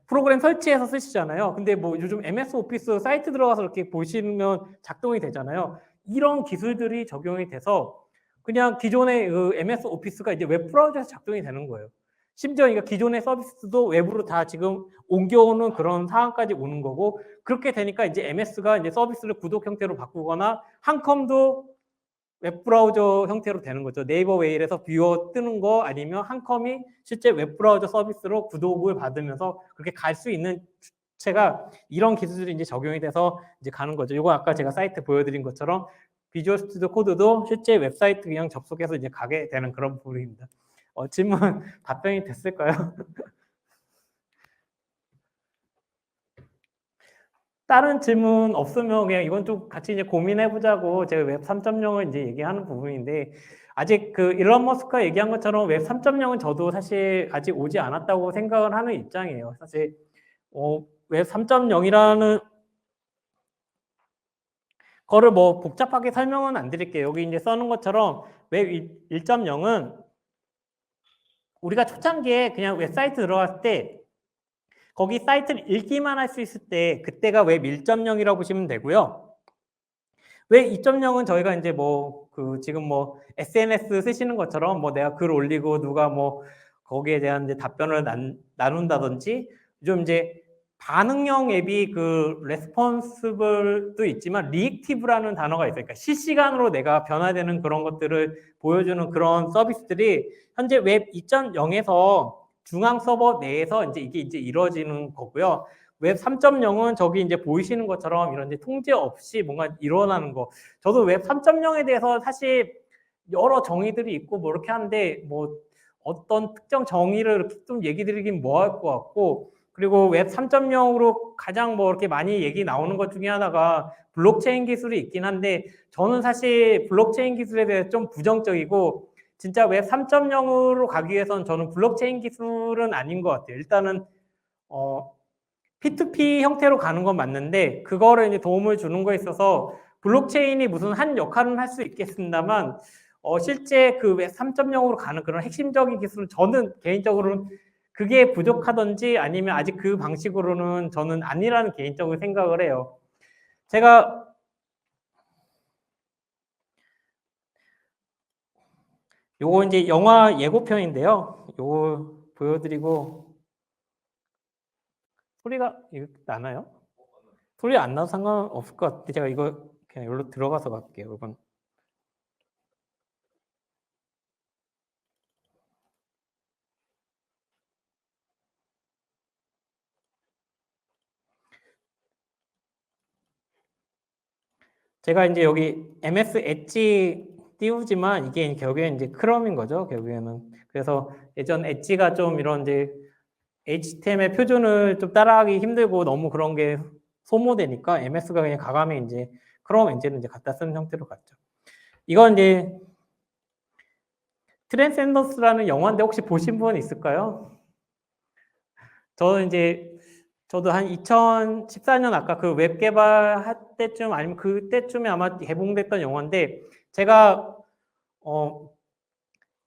프로그램 설치해서 쓰시잖아요. 근데 뭐 요즘 MS 오피스 사이트 들어가서 이렇게 보시면 작동이 되잖아요. 이런 기술들이 적용이 돼서 그냥 기존의 그 MS 오피스가 이제 웹 브라우저에서 작동이 되는 거예요. 심지어 그러니까 기존의 서비스도 웹으로 다 지금 옮겨오는 그런 상황까지 오는 거고 그렇게 되니까 이제 MS가 이제 서비스를 구독 형태로 바꾸거나 한컴도 웹 브라우저 형태로 되는 거죠. 네이버 웨일에서 뷰어 뜨는 거 아니면 한컴이 실제 웹 브라우저 서비스로 구독을 받으면서 그렇게 갈 수 있는 주체가 이런 기술들이 이제 적용이 돼서 이제 가는 거죠. 이거 아까 제가 사이트 보여드린 것처럼 비주얼 스튜디오 코드도 실제 웹사이트 그냥 접속해서 이제 가게 되는 그런 부분입니다. 질문 답변이 됐을까요? 다른 질문 없으면 그냥 이건 좀 같이 이제 고민해 보자고 제가 웹 3.0을 이제 얘기하는 부분인데 아직 그 일론 머스크가 얘기한 것처럼 웹 3.0은 저도 사실 아직 오지 않았다고 생각을 하는 입장이에요. 사실 웹 3.0이라는 거를 뭐 복잡하게 설명은 안 드릴게요. 여기 이제 써놓은 것처럼 웹 1.0은 우리가 초창기에 그냥 웹사이트 들어갔을 때 거기 사이트를 읽기만 할 수 있을 때 그때가 웹 1.0이라고 보시면 되고요. 웹 2.0은 저희가 이제 뭐 그 지금 뭐 SNS 쓰시는 것처럼 뭐 내가 글 올리고 누가 뭐 거기에 대한 이제 답변을 나눈다든지 좀 이제 반응형 앱이 그 레스폰시블도 있지만 리액티브라는 단어가 있어요. 그러니까 실시간으로 내가 변화되는 그런 것들을 보여주는 그런 서비스들이 현재 웹 2.0에서 중앙 서버 내에서 이제 이게 이제 이루어지는 거고요. 웹 3.0은 저기 이제 보이시는 것처럼 이런 이제 통제 없이 뭔가 일어나는 거. 저도 웹 3.0에 대해서 사실 여러 정의들이 있고 뭐 이렇게 하는데 뭐 어떤 특정 정의를 이렇게 좀 얘기 드리긴 뭐 할 것 같고 그리고 웹 3.0으로 가장 뭐 이렇게 많이 얘기 나오는 것 중에 하나가 블록체인 기술이 있긴 한데 저는 사실 블록체인 기술에 대해 좀 부정적이고 진짜 웹 3.0으로 가기 위해서는 저는 블록체인 기술은 아닌 것 같아요. 일단은 P2P 형태로 가는 건 맞는데 그거를 이제 도움을 주는 거에 있어서 블록체인이 무슨 한 역할은 할 수 있겠습니다만 실제 그 웹 3.0으로 가는 그런 핵심적인 기술은 저는 개인적으로는 그게 부족하던지 아니면 아직 그 방식으로는 저는 아니라는 개인적으로 생각을 해요. 제가 요거 이제 영화 예고편인데요. 요거 보여드리고 소리가 나나요? 소리 안 나도 상관없을 것 같아요. 제가 이거 그냥 여기로 들어가서 갈게요. 이건. 제가 이제 여기 MS 엣지 띄우지만 이게 결국엔 이제 크롬인 거죠. 결국에는. 그래서 예전 엣지가 좀 이런 이제 HTML 표준을 좀 따라하기 힘들고 너무 그런 게 소모되니까 MS가 그냥 과감히 이제 크롬 엔진을 이제 갖다 쓰는 형태로 갔죠. 이건 이제 트랜센더스라는 영화인데 혹시 보신 분 있을까요? 저는 이제 저도 한 2014년 아까 그 웹 개발할 때쯤 아니면 그때쯤에 아마 개봉됐던 영화인데 제가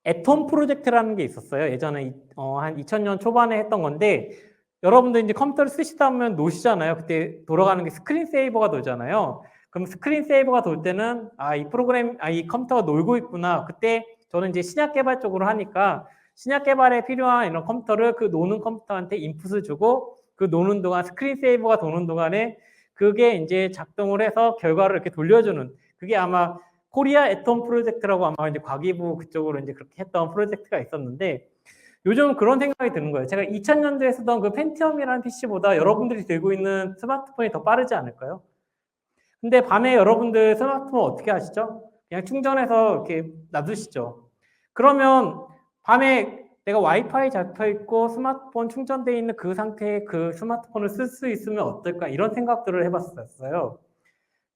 애톰 프로젝트라는 게 있었어요. 예전에 한 2000년 초반에 했던 건데 여러분들 이제 컴퓨터를 쓰시다 보면 노시잖아요. 그때 돌아가는 게 스크린 세이버가 돌잖아요. 그럼 스크린 세이버가 돌 때는 이 컴퓨터가 놀고 있구나. 그때 저는 이제 신약 개발 쪽으로 하니까 신약 개발에 필요한 이런 컴퓨터를 그 노는 컴퓨터한테 인풋을 주고 그 노는 동안 스크린 세이버가 도는 동안에 그게 이제 작동을 해서 결과를 이렇게 돌려주는 그게 아마 코리아 애톰 프로젝트라고 아마 이제 과기부 그쪽으로 이제 그렇게 했던 프로젝트가 있었는데 요즘 그런 생각이 드는 거예요. 제가 2000년대에 쓰던 그 펜티엄이라는 PC보다 여러분들이 들고 있는 스마트폰이 더 빠르지 않을까요? 근데 밤에 여러분들 스마트폰 어떻게 하시죠? 그냥 충전해서 이렇게 놔두시죠. 그러면 밤에 내가 와이파이 잡혀 있고 스마트폰 충전되어 있는 그 상태의 그 스마트폰을 쓸 수 있으면 어떨까 이런 생각들을 해봤었어요.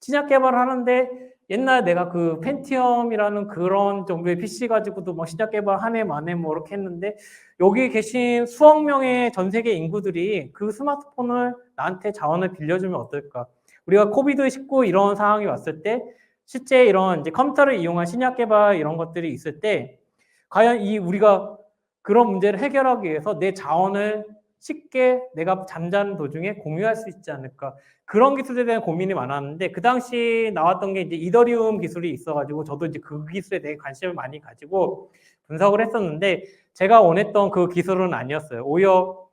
신약 개발을 하는데 옛날 내가 그 펜티엄이라는 그런 정도의 PC 가지고도 뭐 신약 개발 한 해 만에 뭐 이렇게 했는데 여기 계신 수억 명의 전 세계 인구들이 그 스마트폰을 나한테 자원을 빌려주면 어떨까? 우리가 코비드-19 이런 상황이 왔을 때 실제 이런 이제 컴퓨터를 이용한 신약 개발 이런 것들이 있을 때 과연 우리가 그런 문제를 해결하기 위해서 내 자원을 쉽게 내가 잠자는 도중에 공유할 수 있지 않을까. 그런 기술에 대한 고민이 많았는데 그 당시 나왔던 게 이제 이더리움 기술이 있어가지고 저도 이제 그 기술에 대해 관심을 많이 가지고 분석을 했었는데 제가 원했던 그 기술은 아니었어요. 오히려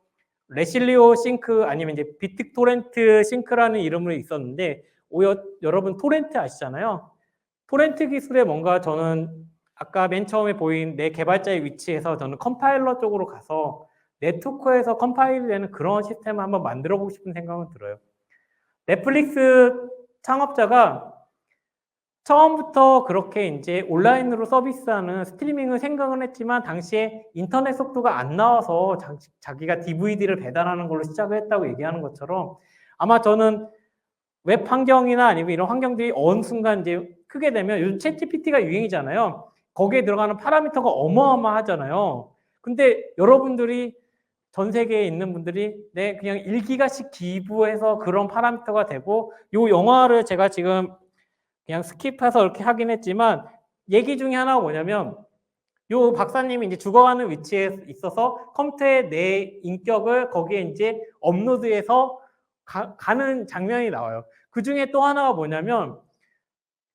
레실리오 싱크 아니면 이제 비트토렌트 싱크라는 이름으로 있었는데 오히려 여러분 토렌트 아시잖아요. 토렌트 기술에 뭔가 저는 아까 맨 처음에 보인 내 개발자의 위치에서 저는 컴파일러 쪽으로 가서 네트워크에서 컴파일되는 그런 시스템을 한번 만들어 보고 싶은 생각은 들어요. 넷플릭스 창업자가 처음부터 그렇게 이제 온라인으로 서비스하는 스트리밍을 생각은 했지만 당시에 인터넷 속도가 안 나와서 자기가 DVD를 배달하는 걸로 시작을 했다고 얘기하는 것처럼 아마 저는 웹 환경이나 아니면 이런 환경들이 어느 순간 이제 크게 되면 요즘 챗GPT가 유행이잖아요. 거기에 들어가는 파라미터가 어마어마하잖아요. 근데 여러분들이 전 세계에 있는 분들이 그냥 1기가씩 기부해서 그런 파라미터가 되고 요 영화를 제가 지금 그냥 스킵해서 이렇게 하긴 했지만 얘기 중에 하나가 뭐냐면 요 박사님이 이제 죽어가는 위치에 있어서 컴퓨터에 내 인격을 거기에 이제 업로드해서 가는 장면이 나와요. 그 중에 또 하나가 뭐냐면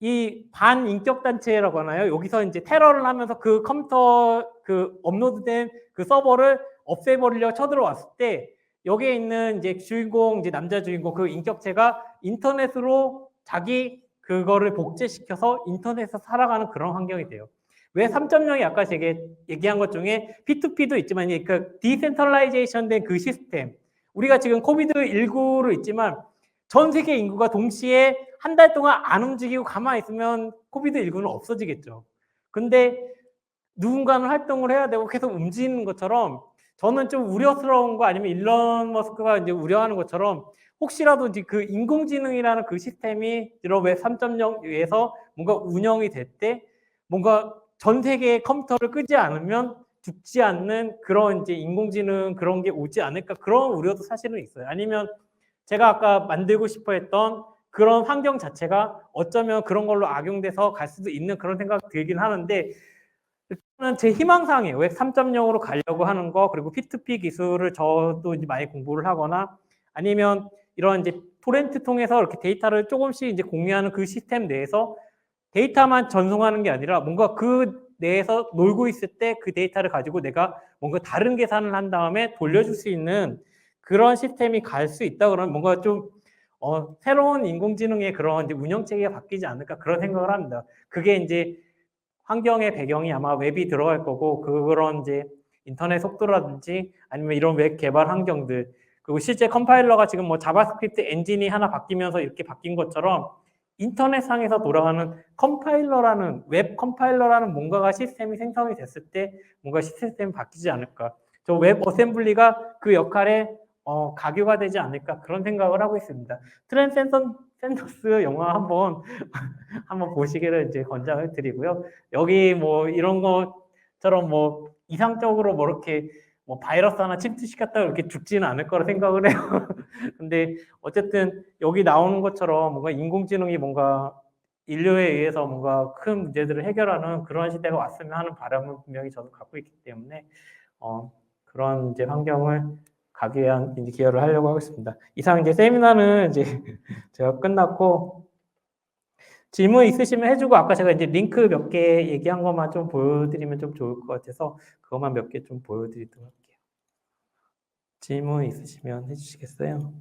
이 반인격 단체라고 하나요? 여기서 이제 테러를 하면서 그 컴퓨터 그 업로드된 그 서버를 없애버리려고 쳐들어왔을 때 여기에 있는 이제 주인공 이제 남자 주인공 그 인격체가 인터넷으로 자기 그거를 복제시켜서 인터넷에서 살아가는 그런 환경이 돼요. 왜 3.0이 아까 제가 얘기한 것 중에 P2P도 있지만 그 디센트럴라이제이션 된 그 시스템 우리가 지금 코비드-19로 있지만 전 세계 인구가 동시에 한 달 동안 안 움직이고 가만히 있으면 코비드-19는 없어지겠죠. 근데 누군가는 활동을 해야 되고 계속 움직이는 것처럼 저는 좀 우려스러운 거 아니면 일론 머스크가 이제 우려하는 것처럼 혹시라도 이제 그 인공지능이라는 그 시스템이 이런 웹 3.0에서 뭔가 운영이 될 때 뭔가 전 세계의 컴퓨터를 끄지 않으면 죽지 않는 그런 이제 인공지능 그런 게 오지 않을까 그런 우려도 사실은 있어요. 아니면 제가 아까 만들고 싶어 했던 그런 환경 자체가 어쩌면 그런 걸로 악용돼서 갈 수도 있는 그런 생각 들긴 하는데 일단은 제 희망사항이에요. 웹 3.0으로 가려고 하는 거 그리고 P2P 기술을 저도 이제 많이 공부를 하거나 아니면 이런 이제 토렌트 통해서 이렇게 데이터를 조금씩 이제 공유하는 그 시스템 내에서 데이터만 전송하는 게 아니라 뭔가 그 내에서 놀고 있을 때 그 데이터를 가지고 내가 뭔가 다른 계산을 한 다음에 돌려줄 수 있는 그런 시스템이 갈 수 있다 그러면 뭔가 좀 새로운 인공지능의 그런 이제 운영 체계가 바뀌지 않을까 그런 생각을 합니다. 그게 이제 환경의 배경이 아마 웹이 들어갈 거고 그런 이제 인터넷 속도라든지 아니면 이런 웹 개발 환경들 그리고 실제 컴파일러가 지금 뭐 자바스크립트 엔진이 하나 바뀌면서 이렇게 바뀐 것처럼 인터넷상에서 돌아가는 컴파일러라는 웹 컴파일러라는 뭔가가 시스템이 생성이 됐을 때 뭔가 시스템이 바뀌지 않을까. 저 웹 어셈블리가 그 역할에 가교가 되지 않을까 그런 생각을 하고 있습니다. 트랜센더스 영화 한번 보시기를 이제 권장을 드리고요. 여기 뭐 이런 것처럼 뭐 이상적으로 뭐 이렇게 뭐 바이러스 하나 침투시켰다고 이렇게 죽지는 않을 거라 생각을 해요. 근데 어쨌든 여기 나오는 것처럼 뭔가 인공지능이 뭔가 인류에 의해서 뭔가 큰 문제들을 해결하는 그런 시대가 왔으면 하는 바람을 분명히 저도 갖고 있기 때문에 그런 이제 환경을 가기 위한 이제 기여를 하려고 하고 있습니다. 이상 이제 세미나는 이제 제가 끝났고 질문 있으시면 해주고 아까 제가 이제 링크 몇 개 얘기한 것만 좀 보여드리면 좀 좋을 것 같아서 그것만 몇 개 좀 보여드리도록 할게요. 질문 있으시면 해주시겠어요?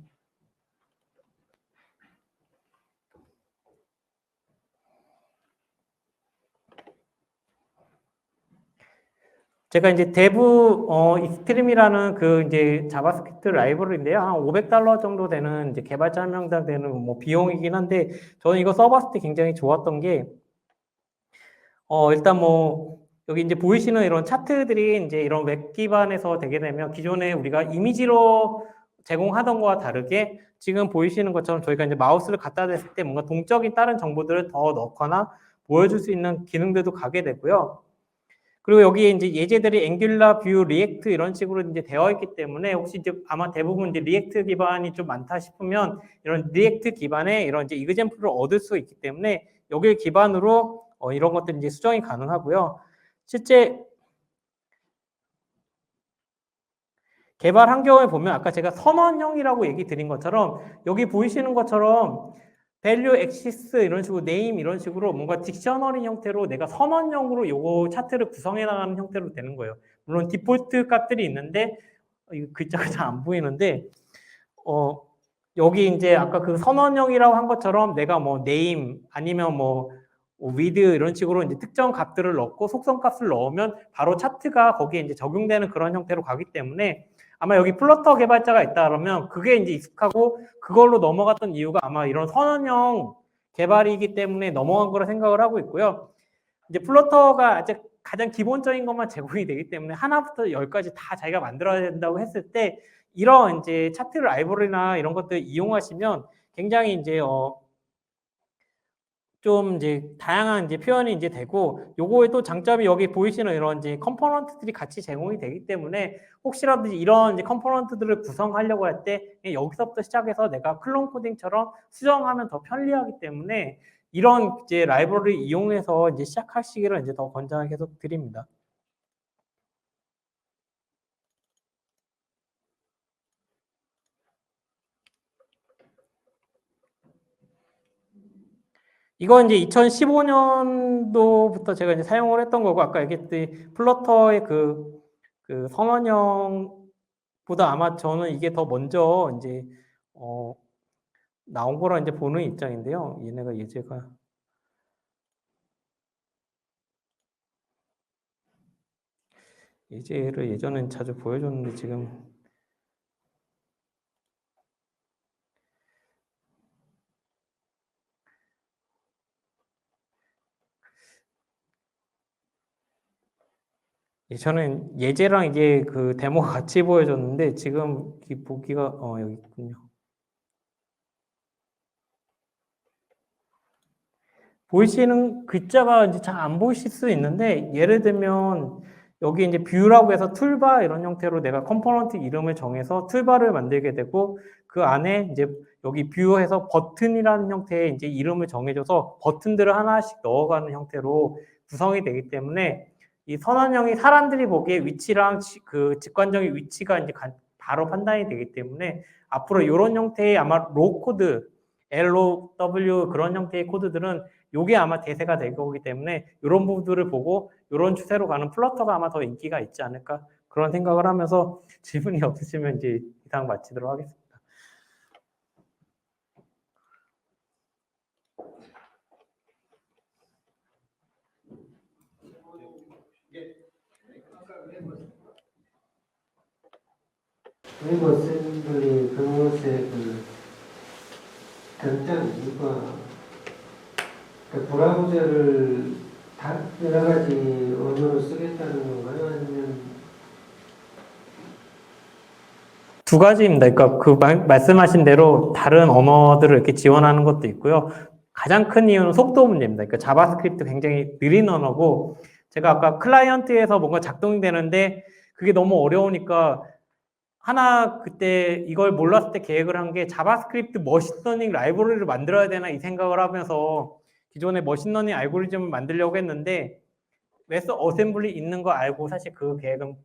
제가 이제 대부 익스트림이라는 그 이제 자바스크립트 라이브러리인데요. 한 $500 정도 되는 이제 개발자 한 명당 되는 뭐 비용이긴 한데 저는 이거 써봤을 때 굉장히 좋았던 게 일단 뭐 여기 이제 보이시는 이런 차트들이 이제 이런 웹 기반에서 되게 되면 기존에 우리가 이미지로 제공하던 거와 다르게 지금 보이시는 것처럼 저희가 이제 마우스를 갖다 댔을 때 뭔가 동적인 다른 정보들을 더 넣거나 보여줄 수 있는 기능들도 가게 되고요. 그리고 여기에 이제 예제들이 앵귤라, 뷰, 리액트 이런 식으로 이제 되어 있기 때문에 혹시 이제 아마 대부분 이제 리액트 기반이 좀 많다 싶으면 이런 리액트 기반의 이런 이제 이그젬플을 얻을 수 있기 때문에 여기를 기반으로 이런 것들이 이제 수정이 가능하고요. 실제 개발 환경을 보면 아까 제가 선언형이라고 얘기 드린 것처럼 여기 보이시는 것처럼 value axis 이런 식으로 name 이런 식으로 뭔가 딕셔너리 형태로 내가 선언형으로 요거 차트를 구성해 나가는 형태로 되는 거예요. 물론 디폴트 값들이 있는데 이 글자가 잘 안 보이는데 여기 이제 아까 그 선언형이라고 한 것처럼 내가 뭐 name 아니면 뭐 with 이런 식으로 이제 특정 값들을 넣고 속성 값을 넣으면 바로 차트가 거기에 이제 적용되는 그런 형태로 가기 때문에 아마 여기 플러터 개발자가 있다 그러면 그게 이제 익숙하고 그걸로 넘어갔던 이유가 아마 이런 선언형 개발이기 때문에 넘어간 거라 생각을 하고 있고요. 이제 플러터가 이제 가장 기본적인 것만 제공이 되기 때문에 하나부터 열까지 다 자기가 만들어야 된다고 했을 때 이런 이제 차트 라이브러리나 이런 것들 이용하시면 굉장히 이제 좀 이제 다양한 이제 표현이 이제 되고 요거에 또 장점이 여기 보이시는 이런 이제 컴포넌트들이 같이 제공이 되기 때문에 혹시라도 이런 이제 컴포넌트들을 구성하려고 할 때 여기서부터 시작해서 내가 클론 코딩처럼 수정하면 더 편리하기 때문에 이런 이제 라이브러리 이용해서 이제 시작하시기를 이제 더 권장을 계속 드립니다. 이건 이제 2015년도부터 제가 이제 사용을 했던 거고 아까 얘기했듯이 플러터의 그 선언형보다 아마 저는 이게 더 먼저 이제 나온 거라 이제 보는 입장인데요. 얘네가 예제가 예제를 예전엔 자주 보여줬는데 지금 저는 예제랑 이게 그 데모가 같이 보여줬는데 지금 보기가 여기 있군요. 보이시는 글자가 이제 잘 안 보이실 수 있는데, 예를 들면 여기 이제 뷰라고 해서 툴바 이런 형태로 내가 컴포넌트 이름을 정해서 툴바를 만들게 되고, 그 안에 이제 여기 뷰에서 버튼이라는 형태의 이제 이름을 정해줘서 버튼들을 하나씩 넣어가는 형태로 구성이 되기 때문에, 이 선언형이 사람들이 보기에 위치랑 그 직관적인 위치가 이제 바로 판단이 되기 때문에, 앞으로 이런 형태의 아마 로우 코드, LOW 그런 형태의 코드들은 요게 아마 대세가 될 거기 때문에, 이런 부분들을 보고 이런 추세로 가는 플러터가 아마 더 인기가 있지 않을까, 그런 생각을 하면서 질문이 없으시면 이제 이상 마치도록 하겠습니다. 웹 어셈블리 그것의 그 결정 이유가 그 브라우저를 다 여러 가지 언어로 쓰겠다는 건가요? 아니면 두 가지입니다. 그러니까 그 말씀하신 대로 다른 언어들을 이렇게 지원하는 것도 있고요. 가장 큰 이유는 속도 문제입니다. 그러니까 자바스크립트 굉장히 느린 언어고, 제가 아까 클라이언트에서 뭔가 작동이 되는데 그게 너무 어려우니까 하나 그때 이걸 몰랐을 때 계획을 한 게, 자바스크립트 머신러닝 라이브러리를 만들어야 되나 이 생각을 하면서 기존의 머신러닝 알고리즘을 만들려고 했는데, 웹 어셈블리 있는 거 알고 사실 그 계획은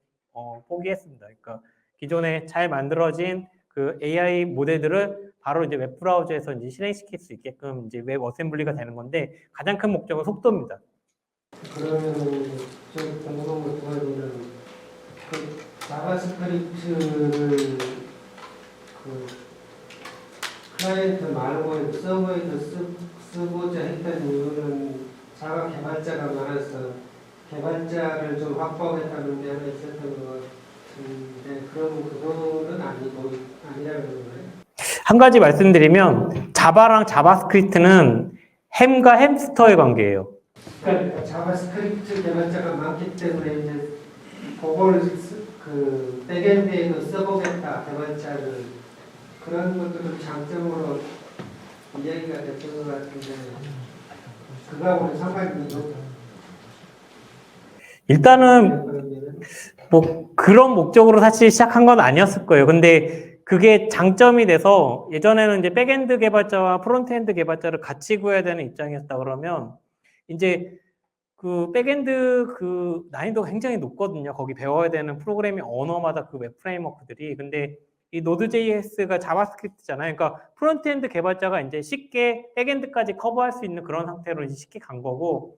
포기했습니다. 그러니까 기존에 잘 만들어진 그 AI 모델들을 바로 이제 웹 브라우저에서 이제 실행시킬 수 있게끔 이제 웹 어셈블리가 되는 건데, 가장 큰 목적은 속도입니다. 그러면 좀 궁금한 것 두 가지는 그 자바스크립트를 그 클라이언트 말고 서버에도 쓰고자 했던 이유는 자바 개발자가 많아서 개발자를 좀 확보하겠다는 데 하나 있었던 것 같은데, 그럼 그거는 아니라는 건가요? 한 가지 말씀드리면, 자바랑 자바스크립트는 햄과 햄스터의 관계예요. 그러니까 자바스크립트 개발자가 많기 때문에 이제 그걸 그 백엔드에도 써보겠다 개발자를, 그런 것들을 장점으로 이야기가 됐던 것 같은데 그거하고는 상관이 없죠. 일단은 뭐 그런 목적으로 사실 시작한 건 아니었을 거예요. 근데 그게 장점이 돼서, 예전에는 이제 백엔드 개발자와 프론트엔드 개발자를 같이 구해야 되는 입장이었다 그러면, 이제 그 백엔드 그 난이도가 굉장히 높거든요. 거기 배워야 되는 프로그래밍 언어마다 그 웹 프레임워크들이. 근데 이 노드.js가 자바스크립트잖아요. 그러니까 프론트엔드 개발자가 이제 쉽게 백엔드까지 커버할 수 있는 그런 상태로 이제 쉽게 간 거고,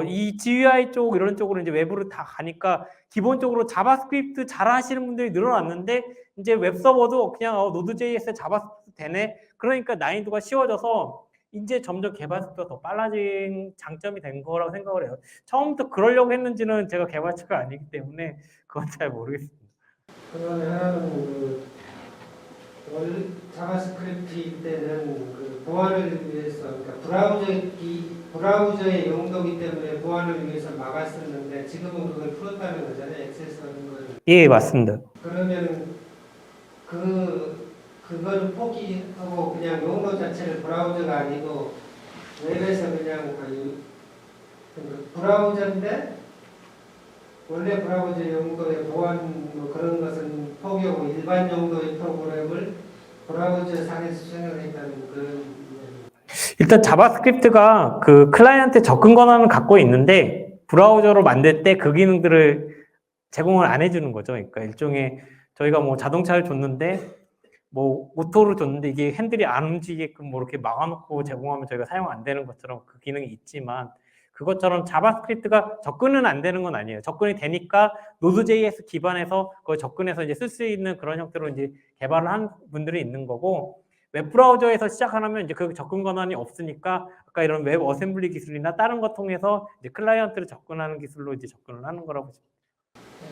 이 GUI 쪽 이런 쪽으로 이제 웹으로 다 가니까 기본적으로 자바스크립트 잘 하시는 분들이 늘어났는데, 이제 웹 서버도 그냥 노드.js에 자바스크립트 되네. 그러니까 난이도가 쉬워져서 이제 점점 개발 속도가 더 빨라진 장점이 된 거라고 생각을 해요. 처음부터 그러려고 했는지는 제가 개발자가 아니기 때문에 그건 잘 모르겠습니다. 그러면 하나는 그 원래 자바스크립트 때는 그 보안을 위해서, 그러니까 브라우저의 용도이기 때문에 보안을 위해서 막았었는데, 지금은 그걸 풀었다는 거잖아요. 액세스하는 걸. 예, 맞습니다. 그러면 그걸 포기하고 그냥 용도 자체를 브라우저가 아니고 웹에서 그냥 브라우저인데 원래 브라우저 용도의 보안 뭐 그런 것은 포기하고 일반 용도의 프로그램을 브라우저 상에서 수행을 했다는 그런. 일단 자바스크립트가 그 클라이언트 접근 권한을 갖고 있는데, 브라우저로 만들 때 그 기능들을 제공을 안 해주는 거죠. 그러니까 일종의, 저희가 뭐 자동차를 줬는데 뭐 모터를 줬는데 이게 핸들이 안 움직이게끔 뭐 이렇게 막아놓고 제공하면 저희가 사용 안 되는 것처럼 그 기능이 있지만, 그것처럼 자바스크립트가 접근은 안 되는 건 아니에요. 접근이 되니까 노드.js 기반에서 그걸 접근해서 이제 쓸 수 있는 그런 형태로 이제 개발을 한 분들이 있는 거고, 웹 브라우저에서 시작하면 이제 그 접근 권한이 없으니까 아까 이런 웹 어셈블리 기술이나 다른 거 통해서 이제 클라이언트를 접근하는 기술로 이제 접근을 하는 거라고 보시면.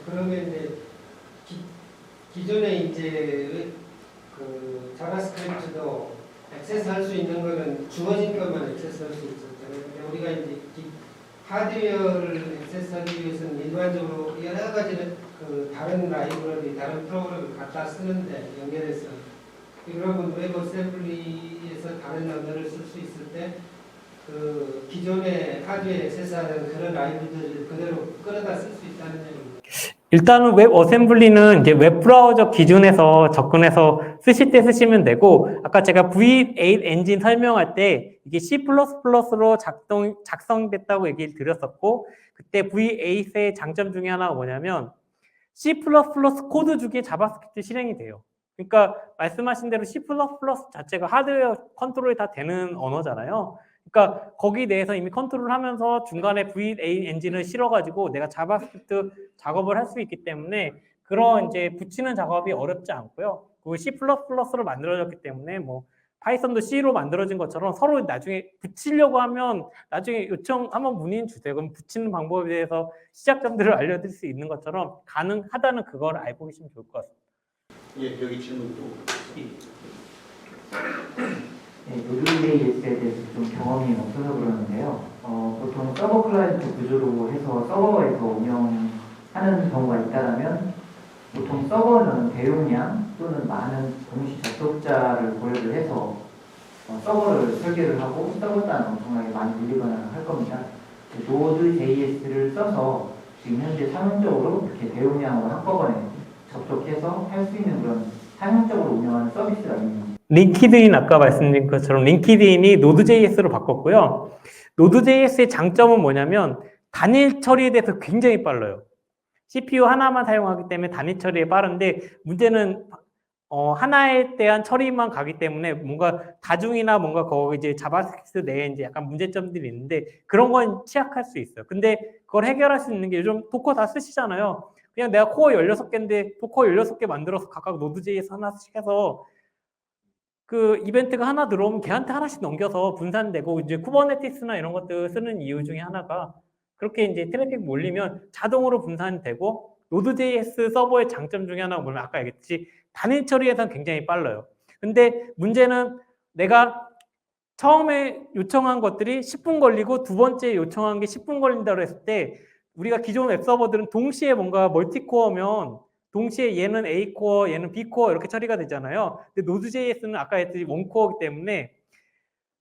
그러면 이제 기존에 이제 그 자바스크립트도 액세스할 수 있는 거는 주어진 것만 액세스할 수 있었잖아요. 근데 우리가 이제 하드웨어를 액세스하기 위해서는 일반적으로 여러 가지 그 다른 라이브러리, 다른 프로그램을 갖다 쓰는데 연결해서, 그러면 웹 어셈블리에서 다른 언어를 쓸 수 있을 때 그 기존의 하드웨어에 액세스하는 그런 라이브러리를 그대로 끌어다 쓸 수 있다는 얘기입니다. 일단은 웹 어셈블리는 이제 웹 브라우저 기준에서 접근해서 쓰실 때 쓰시면 되고, 아까 제가 V8 엔진 설명할 때 이게 C++로 작성됐다고 얘기를 드렸었고, 그때 V8의 장점 중에 하나가 뭐냐면 C++ 코드 중에 자바스크립트 실행이 돼요. 그러니까 말씀하신 대로 C++ 자체가 하드웨어 컨트롤이 다 되는 언어잖아요. 그러니까 거기 내에서 이미 컨트롤 하면서 중간에 V8 엔진을 실어가지고 내가 자바스크립트 작업을 할 수 있기 때문에 그런 이제 붙이는 작업이 어렵지 않고요. 그 C++로 만들어졌기 때문에 뭐 파이썬도 C로 만들어진 것처럼 서로 나중에 붙이려고 하면 나중에 요청 한번 문의는 주세요. 그럼 붙이는 방법에 대해서 시작점들을 알려드릴 수 있는 것처럼 가능하다는 그걸 알고 계시면 좋을 것 같습니다. 예, 여기 질문도. 네, 노드.js에 대해서 좀 경험이 없어서 그러는데요. 보통 서버 클라이언트 구조로 해서 서버에서 운영하는 경우가 있다면 보통 서버는 대용량 또는 많은 동시 접속자를 고려를 해서 서버를 설계를 하고 서버 단은 엄청나게 많이 늘리거나 할 겁니다. 노드.js를 써서 지금 현재 상용적으로 이렇게 대용량으로 한꺼번에 접속해서 할 수 있는 그런 상용적으로 운영하는 서비스가 있는 링키드인 아까 말씀드린 것처럼 링키드인이 노드.js로 바꿨고요. 노드.js의 장점은 뭐냐면 단일 처리에 대해서 굉장히 빨라요. CPU 하나만 사용하기 때문에 단일 처리에 빠른데 문제는 하나에 대한 처리만 가기 때문에 뭔가 다중이나 뭔가 거기 이제 자바스크립트 내에 이제 약간 문제점들이 있는데 그런 건 취약할 수 있어요. 근데 그걸 해결할 수 있는 게 요즘 도커 다 쓰시잖아요. 그냥 내가 코어 16개인데 도커 16개 만들어서 각각 노드.js 하나씩 해서 그 이벤트가 하나 들어오면 걔한테 하나씩 넘겨서 분산되고 이제 쿠버네티스나 이런 것들 쓰는 이유 중에 하나가 그렇게 이제 트래픽 몰리면 자동으로 분산되고 노드.js 서버의 장점 중에 하나가 뭐냐면 아까 얘기했듯이 단일 처리에서는 굉장히 빨라요. 근데 문제는 내가 처음에 요청한 것들이 10분 걸리고 두 번째 요청한 게 10분 걸린다고 했을 때 우리가 기존 웹서버들은 동시에 뭔가 멀티코어면 동시에 얘는 A코어, 얘는 B코어 이렇게 처리가 되잖아요. 근데 노드.js는 아까 했듯이 원코어이기 때문에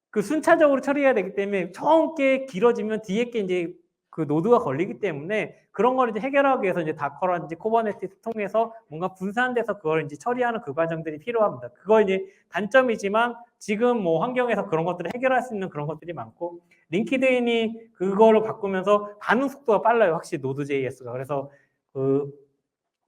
그 순차적으로 처리해야 되기 때문에 처음 게 길어지면 뒤에 게 이제 그 노드가 걸리기 때문에 그런 걸 이제 해결하기 위해서 이제 다커라든지 코버네티스 통해서 뭔가 분산돼서 그걸 이제 처리하는 그 과정들이 필요합니다. 그거 이제 단점이지만 지금 뭐 환경에서 그런 것들을 해결할 수 있는 그런 것들이 많고 링키드인이 그거를 바꾸면서 반응 속도가 빨라요. 확실히 노드.js가. 그래서 그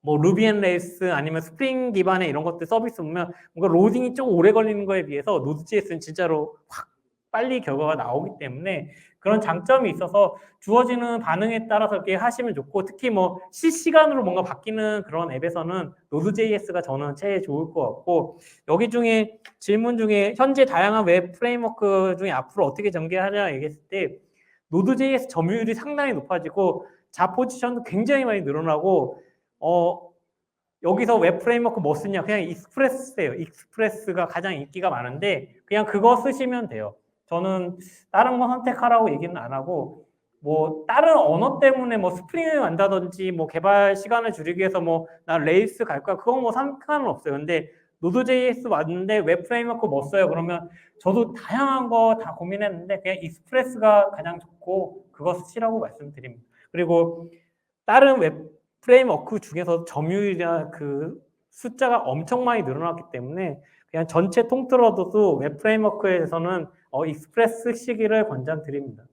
뭐 루비 앤 레이스 아니면 스프링 기반의 이런 것들 서비스 보면 뭔가 로딩이 좀 오래 걸리는 거에 비해서 노드.js는 진짜로 확 빨리 결과가 나오기 때문에 그런 장점이 있어서 주어지는 반응에 따라서 이렇게 하시면 좋고 특히 뭐 실시간으로 뭔가 바뀌는 그런 앱에서는 노드.js가 저는 제일 좋을 것 같고 여기 중에 질문 중에 현재 다양한 웹 프레임워크 중에 앞으로 어떻게 전개하냐 얘기했을 때 노드.js 점유율이 상당히 높아지고 자 포지션도 굉장히 많이 늘어나고 여기서 웹 프레임워크 뭐 쓰냐? 그냥 익스프레스예요. 익스프레스가 가장 인기가 많은데 그냥 그거 쓰시면 돼요. 저는 다른 거 선택하라고 얘기는 안 하고 뭐 다른 언어 때문에 뭐 스프링을 간다든지 뭐 개발 시간을 줄이기 위해서 뭐 나 레이스 갈 거야. 그건 뭐 상관은 없어요. 근데 노드.js 왔는데 웹 프레임워크 뭐 써요? 그러면 저도 다양한 거 다 고민했는데 그냥 익스프레스가 가장 좋고 그거 쓰시라고 말씀드립니다. 그리고 다른 웹 프레임워크 중에서 점유율이나 그 숫자가 엄청 많이 늘어났기 때문에 그냥 전체 통틀어도 웹 프레임워크에서는 익스프레스 시기를 권장드립니다.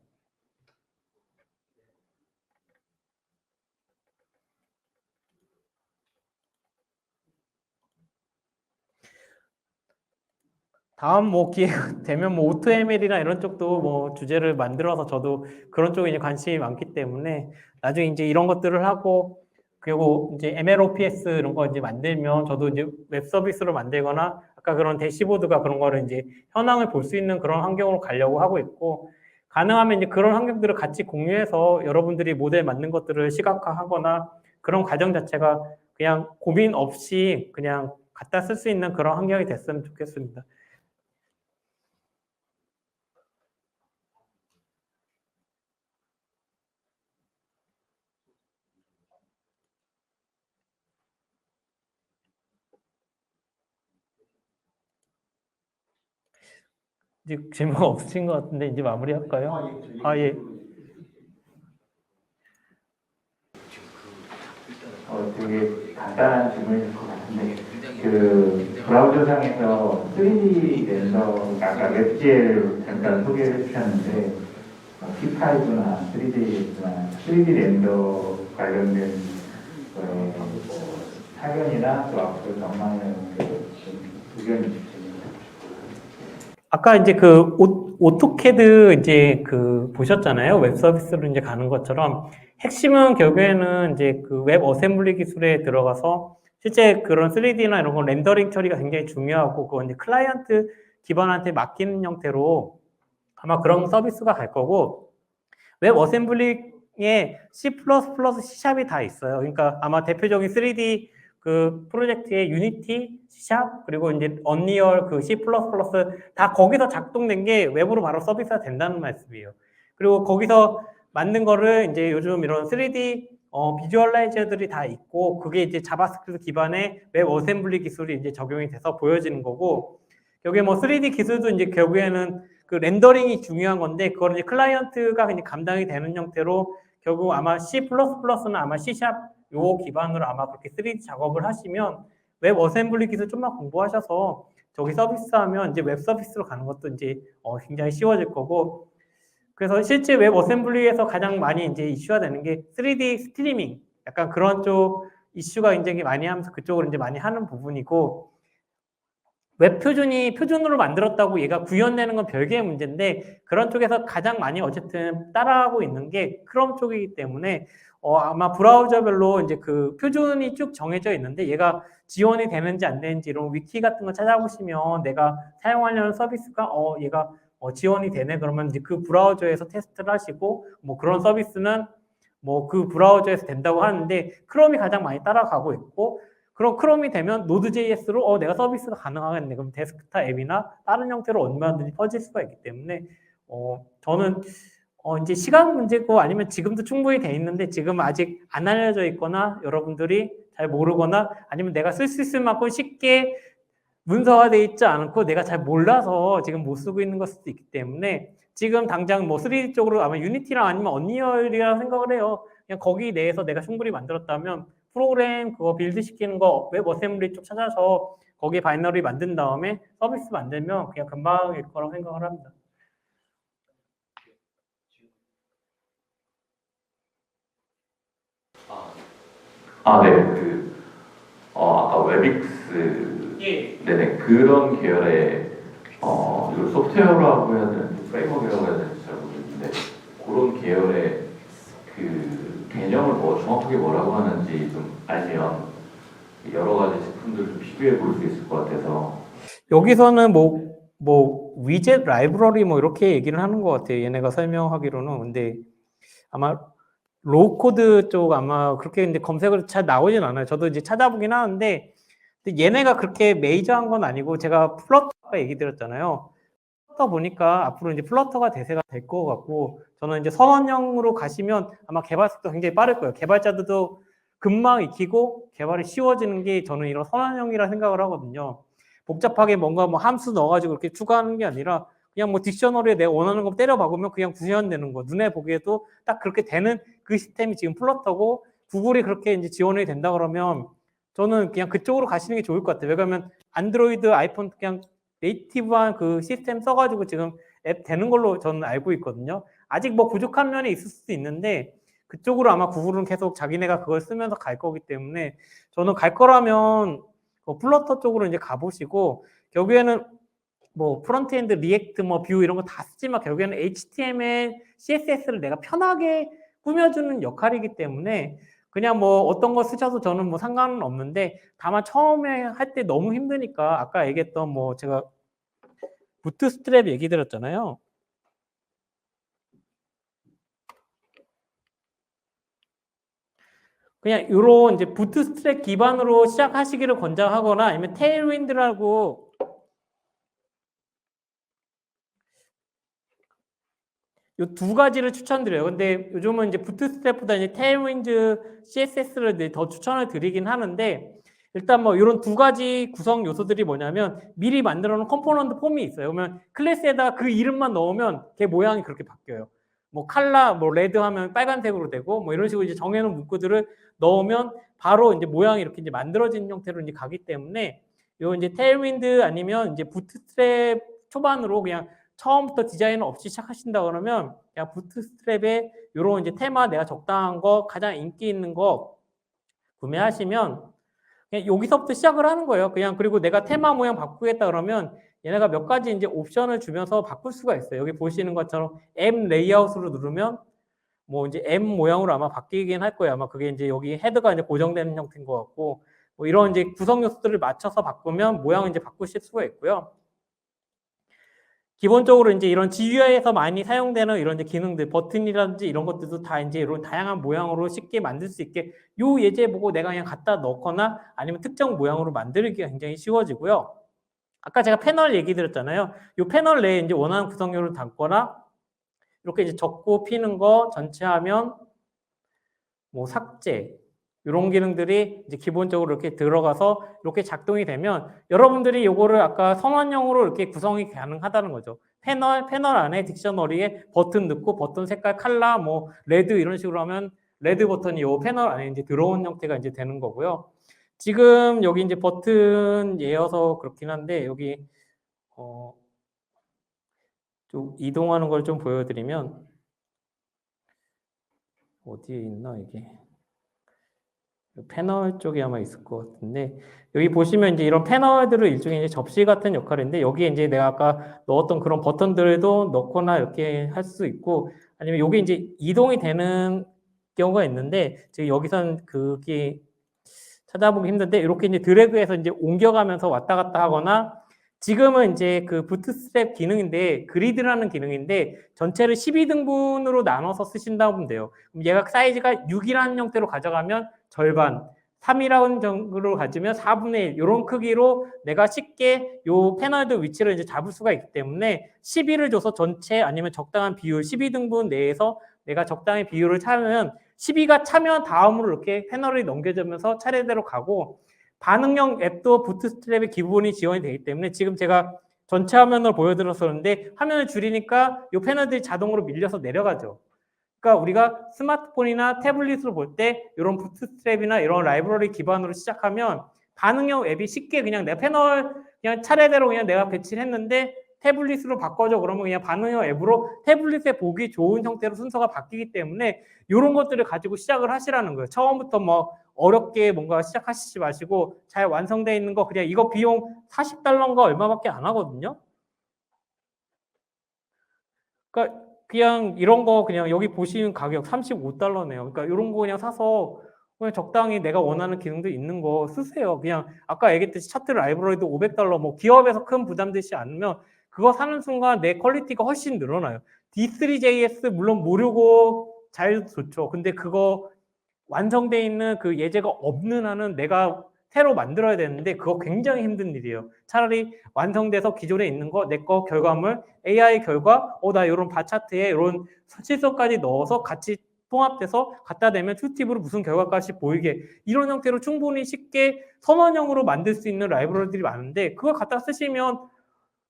다음 뭐 기회가 되면 뭐 AutoML이나 이런 쪽도 뭐 주제를 만들어서 저도 그런 쪽에 이제 관심이 많기 때문에 나중에 이제 이런 것들을 하고 그리고 이제 MLOPS 이런 거 이제 만들면 저도 이제 웹 서비스로 만들거나 아까 그런 대시보드가 그런 거를 이제 현황을 볼 수 있는 그런 환경으로 가려고 하고 있고 가능하면 이제 그런 환경들을 같이 공유해서 여러분들이 모델 만든 것들을 시각화하거나 그런 과정 자체가 그냥 고민 없이 그냥 갖다 쓸 수 있는 그런 환경이 됐으면 좋겠습니다. 이제 질문 없으신 것 같은데 이제 마무리할까요? 아, 예. 되게 간단한 질문일 것 같은데 그 브라우저상에서 3D 렌더 아까 웹젤 잠깐 소개를 해주셨는데 T5나 3D나 3D 렌더 관련된 사견이나 또 앞으로 전망에 의견이 주십니다. 아까 이제 그 오토캐드 이제 그 보셨잖아요. 웹 서비스로 이제 가는 것처럼 핵심은 결국에는 이제 그 웹 어셈블리 기술에 들어가서 실제 그런 3D나 이런 거 렌더링 처리가 굉장히 중요하고 그건 이제 클라이언트 기반한테 맡기는 형태로 아마 그런 서비스가 갈 거고 웹 어셈블리에 C++, C샵이 다 있어요. 그러니까 아마 대표적인 3D 그 프로젝트의 유니티, C샵 그리고 이제 언리얼 그 C++ 다 거기서 작동된 게 웹으로 바로 서비스가 된다는 말씀이에요. 그리고 거기서 만든 거를 이제 요즘 이런 3D 비주얼라이저들이 다 있고 그게 이제 자바스크립트 기반의 웹 어셈블리 기술이 이제 적용이 돼서 보여지는 거고 여기 뭐 3D 기술도 이제 결국에는 그 렌더링이 중요한 건데 그걸 이제 클라이언트가 그냥 감당이 되는 형태로 결국 아마 C++는 아마 C샵 요 기반으로 아마 그렇게 3D 작업을 하시면 웹 어셈블리 기술 좀만 공부하셔서 저기 서비스하면 이제 웹 서비스로 가는 것도 이제 굉장히 쉬워질 거고 그래서 실제 웹 어셈블리에서 가장 많이 이제 이슈가 되는 게 3D 스트리밍 약간 그런 쪽 이슈가 굉장히 많이 하면서 그쪽으로 이제 많이 하는 부분이고 웹 표준이 표준으로 만들었다고 얘가 구현되는 건 별개의 문제인데 그런 쪽에서 가장 많이 어쨌든 따라하고 있는 게 크롬 쪽이기 때문에 아마 브라우저별로 이제 그 표준이 쭉 정해져 있는데 얘가 지원이 되는지 안 되는지 이런 위키 같은 거 찾아보시면 내가 사용하려는 서비스가 얘가 지원이 되네 그러면 이제 그 브라우저에서 테스트를 하시고 뭐 그런 서비스는 뭐 그 브라우저에서 된다고 하는데 크롬이 가장 많이 따라가고 있고 그럼 크롬이 되면 노드.js로 내가 서비스가 가능하겠네. 그럼 데스크탑 앱이나 다른 형태로 얼마든지 퍼질 수가 있기 때문에 저는 이제 시간 문제고 아니면 지금도 충분히 돼 있는데 지금 아직 안 알려져 있거나 여러분들이 잘 모르거나 아니면 내가 쓸 수 있을 만큼 쉽게 문서화되어 있지 않고 내가 잘 몰라서 지금 못 쓰고 있는 걸 수도 있기 때문에 지금 당장 뭐 3D 쪽으로 아마 유니티랑 아니면 언리얼이라 생각을 해요. 그냥 거기 내에서 내가 충분히 만들었다면 프로그램 그거 빌드 시키는 거 웹 어셈블리 쪽 찾아서 거기에 바이너리 만든 다음에 서비스 만들면 그냥 금방일 거라고 생각을 합니다. 네. 아까 웹익스 예. 네네 그런 계열의 이걸 소프트웨어라고 해야 되는지 프레임워크라고 해야 되는지 잘 모르겠는데 그런 계열의 그 개념을 정확하게 뭐라고 하는지 좀 알면 여러 가지 제품들 좀 비교해 볼 수 있을 것 같아서 여기서는 뭐 위젯 라이브러리 뭐 이렇게 얘기를 하는 것 같아요. 얘네가 설명하기로는. 근데 아마 로우코드 쪽 아마 그렇게 근데 검색을 잘 나오진 않아요. 저도 이제 찾아보긴 하는데 근데 얘네가 그렇게 메이저한 건 아니고 제가 플러터가 얘기 드렸잖아요. 플러터 보니까 앞으로 이제 플러터가 대세가 될 것 같고 저는 이제 선원형으로 가시면 아마 개발 속도 굉장히 빠를 거예요. 개발자들도 금방 익히고 개발이 쉬워지는 게 저는 이런 선원형이라 생각을 하거든요. 복잡하게 뭔가 뭐 함수 넣어가지고 이렇게 추가하는 게 아니라 그냥 뭐 딕셔너리에 내가 원하는 거 때려 박으면 그냥 구현되는 거. 눈에 보기에도 딱 그렇게 되는 그 시스템이 지금 플러터고 구글이 그렇게 이제 지원이 된다 그러면 저는 그냥 그쪽으로 가시는 게 좋을 것 같아요. 왜냐하면 안드로이드, 아이폰 그냥 네이티브한 그 시스템 써가지고 지금 앱 되는 걸로 저는 알고 있거든요. 아직 뭐 부족한 면이 있을 수도 있는데 그쪽으로 아마 구글은 계속 자기네가 그걸 쓰면서 갈 거기 때문에 저는 갈 거라면 플러터 쪽으로 이제 가보시고 결국에는 뭐 프론트엔드, 리액트, 뭐 뷰 이런 거 다 쓰지만 결국에는 HTML, CSS를 내가 편하게 꾸며주는 역할이기 때문에 그냥 뭐 어떤 거 쓰셔도 저는 뭐 상관은 없는데 다만 처음에 할 때 너무 힘드니까 아까 얘기했던 뭐 제가 부트스트랩 얘기 드렸잖아요. 그냥 이런 이제 부트스트랩 기반으로 시작하시기를 권장하거나 아니면 테일윈드라고 이 두 가지를 추천드려요. 근데 요즘은 이제 부트스트랩보다 이제 테일윈드 CSS를 더 추천을 드리긴 하는데 일단 뭐 이런 두 가지 구성 요소들이 뭐냐면 미리 만들어 놓은 컴포넌트 폼이 있어요. 그러면 클래스에다가 그 이름만 넣으면 걔 모양이 그렇게 바뀌어요. 뭐 칼라, 뭐 레드 하면 빨간색으로 되고 뭐 이런 식으로 이제 정해놓은 문구들을 넣으면 바로 이제 모양이 이렇게 이제 만들어진 형태로 이제 가기 때문에 요 이제 테일윈드 아니면 이제 부트스트랩 초반으로 그냥 처음부터 디자인 없이 시작하신다 그러면 그냥 부트스트랩에 요런 이제 테마 내가 적당한 거 가장 인기 있는 거 구매하시면 그냥 여기서부터 시작을 하는 거예요. 그냥 그리고 내가 테마 모양 바꾸겠다 그러면 얘네가 몇 가지 이제 옵션을 주면서 바꿀 수가 있어요. 여기 보시는 것처럼 M 레이아웃으로 누르면 뭐 이제 M 모양으로 아마 바뀌긴 할 거예요. 아마 그게 이제 여기 헤드가 이제 고정되는 형태인 것 같고 뭐 이런 이제 구성 요소들을 맞춰서 바꾸면 모양을 이제 바꾸실 수가 있고요. 기본적으로 이제 이런 GUI에서 많이 사용되는 이런 이제 기능들, 버튼이라든지 이런 것들도 다 이제 이런 다양한 모양으로 쉽게 만들 수 있게 요 예제 보고 내가 그냥 갖다 넣거나 아니면 특정 모양으로 만들기가 굉장히 쉬워지고요. 아까 제가 패널 얘기 드렸잖아요. 요 패널 내에 이제 원하는 구성요를 담거나 이렇게 이제 적고 피는 거, 전체 화면, 뭐 삭제 이런 기능들이 이제 기본적으로 이렇게 들어가서 이렇게 작동이 되면 여러분들이 요거를 아까 선언형으로 이렇게 구성이 가능하다는 거죠. 패널 안에 딕셔너리에 버튼 넣고 버튼 색깔 컬러 뭐 레드 이런 식으로 하면 레드 버튼이 요 패널 안에 이제 들어온 형태가 이제 되는 거고요. 지금 여기 이제 버튼 예여서 그렇긴 한데 여기 좀 이동하는 걸 좀 보여드리면 어디에 있나 이게 패널 쪽에 아마 있을 것 같은데 여기 보시면 이제 이런 패널들을 일종의 이제 접시 같은 역할인데 여기에 이제 내가 아까 넣었던 그런 버튼들도 넣거나 이렇게 할 수 있고 아니면 여기 이제 이동이 되는 경우가 있는데 지금 여기선 그게 찾아보기 힘든데 이렇게 이제 드래그해서 이제 옮겨가면서 왔다 갔다 하거나 지금은 이제 그 부트스트랩 기능인데 그리드라는 기능인데 전체를 12등분으로 나눠서 쓰신다고 보면 돼요. 그럼 얘가 사이즈가 6이라는 형태로 가져가면 절반, 3이라는 정도로 가지면 4분의 1 이런 크기로 내가 쉽게 요 패널들 위치를 이제 잡을 수가 있기 때문에 12를 줘서 전체 아니면 적당한 비율 12등분 내에서 내가 적당히 비율을 차면 12가 차면 다음으로 이렇게 패널이 넘겨지면서 차례대로 가고 반응형 앱도 부트스트랩의 기본이 지원이 되기 때문에 지금 제가 전체 화면을 보여드렸었는데 화면을 줄이니까 이 패널들이 자동으로 밀려서 내려가죠. 그러니까 우리가 스마트폰이나 태블릿으로 볼 때 이런 부트스트랩이나 이런 라이브러리 기반으로 시작하면 반응형 앱이 쉽게 그냥 내 패널 그냥 차례대로 그냥 내가 배치를 했는데 태블릿으로 바꿔줘 그러면 그냥 반응형 앱으로 태블릿에 보기 좋은 형태로 순서가 바뀌기 때문에 이런 것들을 가지고 시작을 하시라는 거예요. 처음부터 뭐 어렵게 뭔가 시작하시지 마시고 잘 완성되어 있는 거 그냥 이거 비용 $40인가 얼마밖에 안 하거든요. 그러니까 그냥 이런 거 그냥 여기 보시는 가격 $35네요. 그러니까 이런 거 그냥 사서 그냥 적당히 내가 원하는 기능도 있는 거 쓰세요. 그냥 아까 얘기했듯이 차트 라이브러리도 $500 뭐 기업에서 큰 부담 되지 않으면 그거 사는 순간 내 퀄리티가 훨씬 늘어나요. D3JS 물론 무료고 잘 좋죠. 근데 그거 완성되어 있는 그 예제가 없는 한은 내가 새로 만들어야 되는데 그거 굉장히 힘든 일이에요. 차라리 완성돼서 기존에 있는 거, 내 거 결과물, AI 결과, 나 이런 바차트에 이런 실수까지 넣어서 같이 통합돼서 갖다 대면 툴팁으로 무슨 결과값이 보이게 이런 형태로 충분히 쉽게 선언형으로 만들 수 있는 라이브러리들이 많은데 그걸 갖다 쓰시면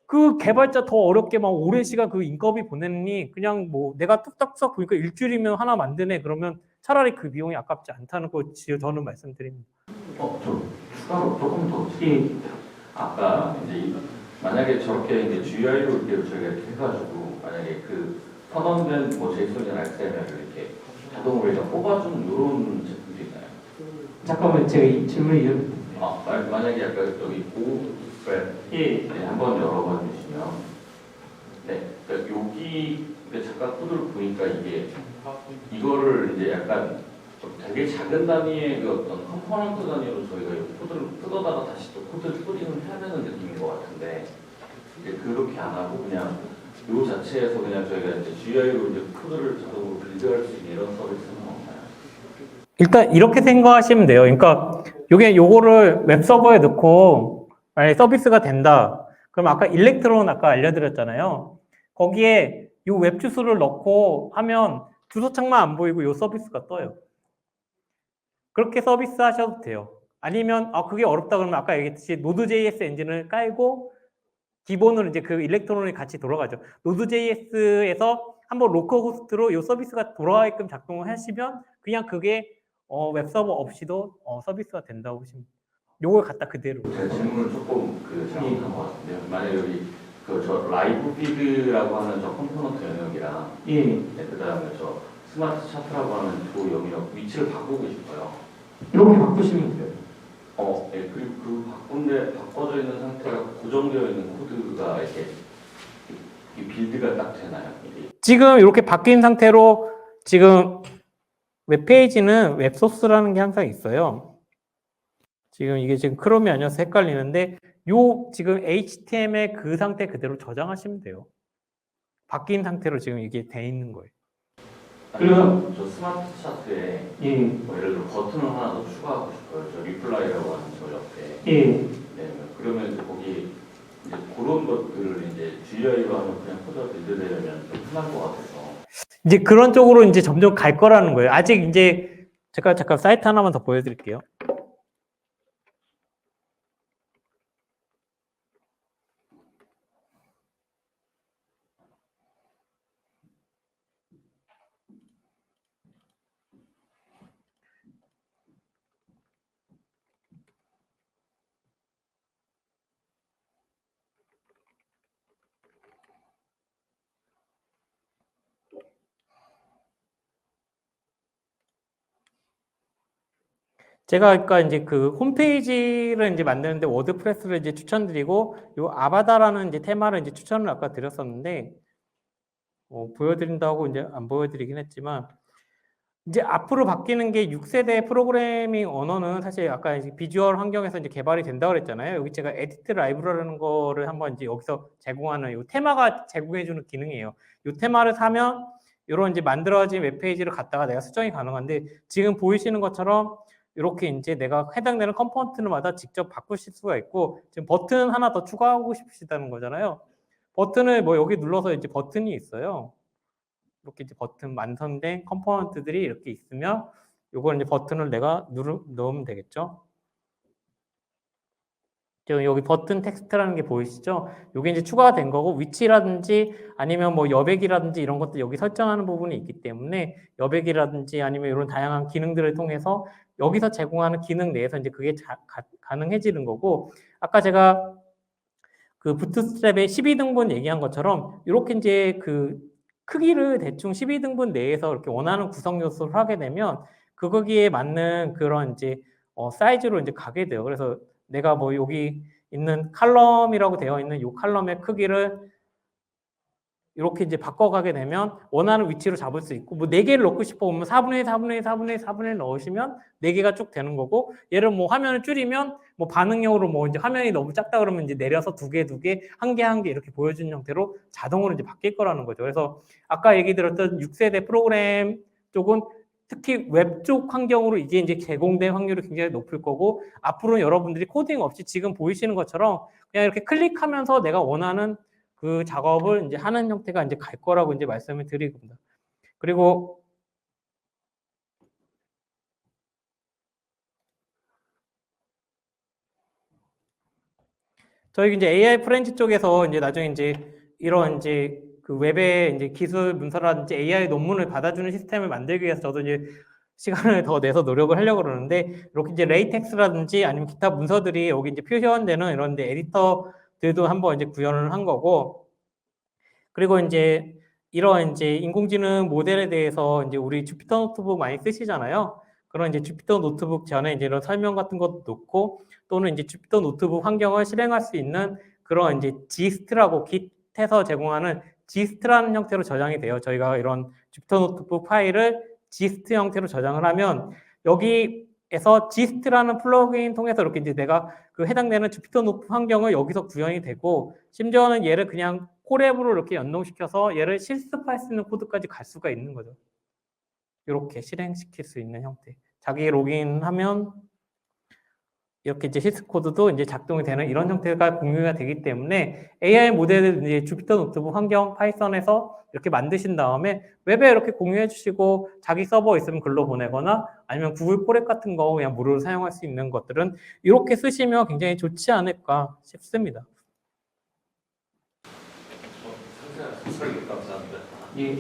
그 개발자 더 어렵게 막 오랜 시간 그 인건비 보내니 그냥 뭐 내가 뚝딱뚝딱 보니까 일주일이면 하나 만드네 그러면 차라리 그 비용이 아깝지 않다는 거 저는 말씀드립니다. 저 추가로 조금 더 아까 이제 만약에 저렇게 이제 GUI로 이렇게 저희가 이렇게 해가지고 만약에 그 선언된 뭐 제이슨이나 XML을 이렇게 자동으로 그냥 뽑아주는 이런 제품도 있나요? 잠깐만 제가 이 질문 이름 만약에 아까 여기 네, 한번 열어봐 주시면 네, 그러니까 여기 잠깐 코드를 보니까 이거를 이제 약간 되게 작은 단위의 그 어떤 컴포넌트 단위로 저희가 이 코드를 뜯어다가 다시 또 코드를 뿌리는 해야 되는 느낌인 것 같은데 이제 그렇게 안 하고 그냥 요 자체에서 그냥 저희가 이제 GUI로 이제 코드를 자동으로 빌드할 수 있는 이런 서비스는 없나요? 일단 이렇게 생각하시면 돼요. 그러니까 요거를 웹서버에 넣고 만약에 서비스가 된다. 그럼 아까 일렉트론 아까 알려드렸잖아요. 거기에 요 웹 주소를 넣고 하면 주소창만 안 보이고 요 서비스가 떠요. 그렇게 서비스 하셔도 돼요. 아니면 그게 어렵다 그러면 아까 얘기했듯이 Node.js 엔진을 깔고 기본으로 이제 그 일렉트론이 같이 돌아가죠. Node.js에서 한번 로컬 호스트로 이 서비스가 돌아가게끔 작동을 하시면 그냥 그게 웹서버 없이도 서비스가 된다고 보시면 요걸 갖다 그대로. 제가 질문을 조금 잘못한 것 같은데요. 만약에 여기 저 라이브 피드라고 하는 저 컴포넌트 영역이랑 예, 그다음에 저 스마트 차트라고 하는 그 영역 위치를 바꾸고 싶어요. 이렇게 바꾸시면 돼요. 예, 그리고 그 바꿔져 있는 상태가 고정되어 있는 코드가 이렇게 이 빌드가 딱 되나요? 이게? 지금 이렇게 바뀐 상태로 지금 웹페이지는 웹소스라는 게 항상 있어요. 지금 이게 지금 크롬이 아니어서 헷갈리는데 요 지금 HTML 그 상태 그대로 저장하시면 돼요. 바뀐 상태로 지금 이게 돼 있는 거예요. 그럼- 저 스마트 차트에 예, 뭐 예를 들어 버튼을 하나 더 추가하고 싶어요. 저 리플라이라고 하는 저 옆에. 예. 네, 그러면 이제 거기 이제 그런 것들을 이제 GUI로 하면 그냥 코드가 빌드되려면 좀 편할 것 같아서. 이제 그런 쪽으로 이제 점점 갈 거라는 거예요. 아직 이제 제가 잠깐 사이트 하나만 더 보여드릴게요. 제가 아까 이제 그 홈페이지를 이제 만드는데 워드프레스를 이제 추천드리고 요 아바다라는 이제 테마를 이제 추천을 아까 드렸었는데 보여드린다고 이제 안 보여드리긴 했지만 이제 앞으로 바뀌는 게 6세대 프로그래밍 언어는 사실 아까 이제 비주얼 환경에서 이제 개발이 된다고 그랬잖아요. 여기 제가 에디트 라이브러라는 거를 한번 이제 여기서 제공하는 요 테마가 제공해주는 기능이에요. 요 테마를 사면 이런 이제 만들어진 웹페이지를 갖다가 내가 수정이 가능한데 지금 보이시는 것처럼 이렇게 이제 내가 해당되는 컴포넌트마다 직접 바꾸실 수가 있고 지금 버튼 하나 더 추가하고 싶으시다는 거잖아요. 버튼을 뭐 여기 눌러서 이제 버튼이 있어요. 이렇게 이제 버튼 완성된 컴포넌트들이 이렇게 있으면 요걸 이제 버튼을 내가 넣으면 되겠죠. 지금 여기 버튼 텍스트라는 게 보이시죠? 요게 이제 추가가 된 거고 위치라든지 아니면 뭐 여백이라든지 이런 것들 여기 설정하는 부분이 있기 때문에 여백이라든지 아니면 이런 다양한 기능들을 통해서 여기서 제공하는 기능 내에서 이제 그게 가능해지는 거고 아까 제가 그 부트스트랩의 12등분 얘기한 것처럼 이렇게 이제 그 크기를 대충 12등분 내에서 이렇게 원하는 구성 요소를 하게 되면 거기에 맞는 그런 이제 사이즈로 이제 가게 돼요. 그래서 내가 뭐 여기 있는 칼럼이라고 되어 있는 이 칼럼의 크기를 이렇게 이제 바꿔가게 되면 원하는 위치로 잡을 수 있고 뭐 4개를 넣고 싶어 보면 4분의 1, 4분의 1, 4분의 1, 4분의 1 넣으시면 4개가 쭉 되는 거고 얘를 뭐 화면을 줄이면 뭐 반응형으로 뭐 이제 화면이 너무 작다 그러면 이제 내려서 2개, 2개, 1개, 1개 이렇게 보여주는 형태로 자동으로 이제 바뀔 거라는 거죠. 그래서 아까 얘기 드렸던 6세대 프로그램 쪽은 특히 웹 쪽 환경으로 이게 이제 제공된 확률이 굉장히 높을 거고 앞으로 여러분들이 코딩 없이 지금 보이시는 것처럼 그냥 이렇게 클릭하면서 내가 원하는 그 작업을 이제 하는 형태가 이제 갈 거라고 이제 말씀을 드리고요. 그리고 저희 이제 AI 프렌즈 쪽에서 이제 나중에 이제 이런 이제 그 웹의 이제 기술 문서라든지 AI 논문을 받아주는 시스템을 만들기 위해서 저도 이제 시간을 더 내서 노력을 하려고 그러는데 이렇게 이제 레이텍스라든지 아니면 기타 문서들이 여기 이제 표현되는 이런 데 에디터들도 한번 이제 구현을 한 거고 그리고 이제 이런 이제 인공지능 모델에 대해서 이제 우리 주피터 노트북 많이 쓰시잖아요. 그런 이제 주피터 노트북 전에 이제 이런 설명 같은 것도 놓고 또는 이제 주피터 노트북 환경을 실행할 수 있는 그런 이제 Gst라고 Git에서 제공하는 Gst라는 형태로 저장이 돼요. 저희가 이런 주피터 노트북 파일을 Gst 형태로 저장을 하면 여기에서 Gst라는 플러그인 통해서 이렇게 이제 내가 그 해당되는 주피터 노트북 환경을 여기서 구현이 되고 심지어는 얘를 그냥 콜앱으로 이렇게 연동시켜서 얘를 실습할 수 있는 코드까지 갈 수가 있는 거죠. 이렇게 실행시킬 수 있는 형태. 자기 로그인하면 이렇게 이제 시스 코드도 이제 작동이 되는 이런 형태가 공유가 되기 때문에 AI 모델을 이제 주피터 노트북 환경 파이썬에서 이렇게 만드신 다음에 웹에 이렇게 공유해 주시고 자기 서버 있으면 글로 보내거나 아니면 구글 콜앱 같은 거 그냥 무료로 사용할 수 있는 것들은 이렇게 쓰시면 굉장히 좋지 않을까 싶습니다. 상세한 설명 감사합니다. 예,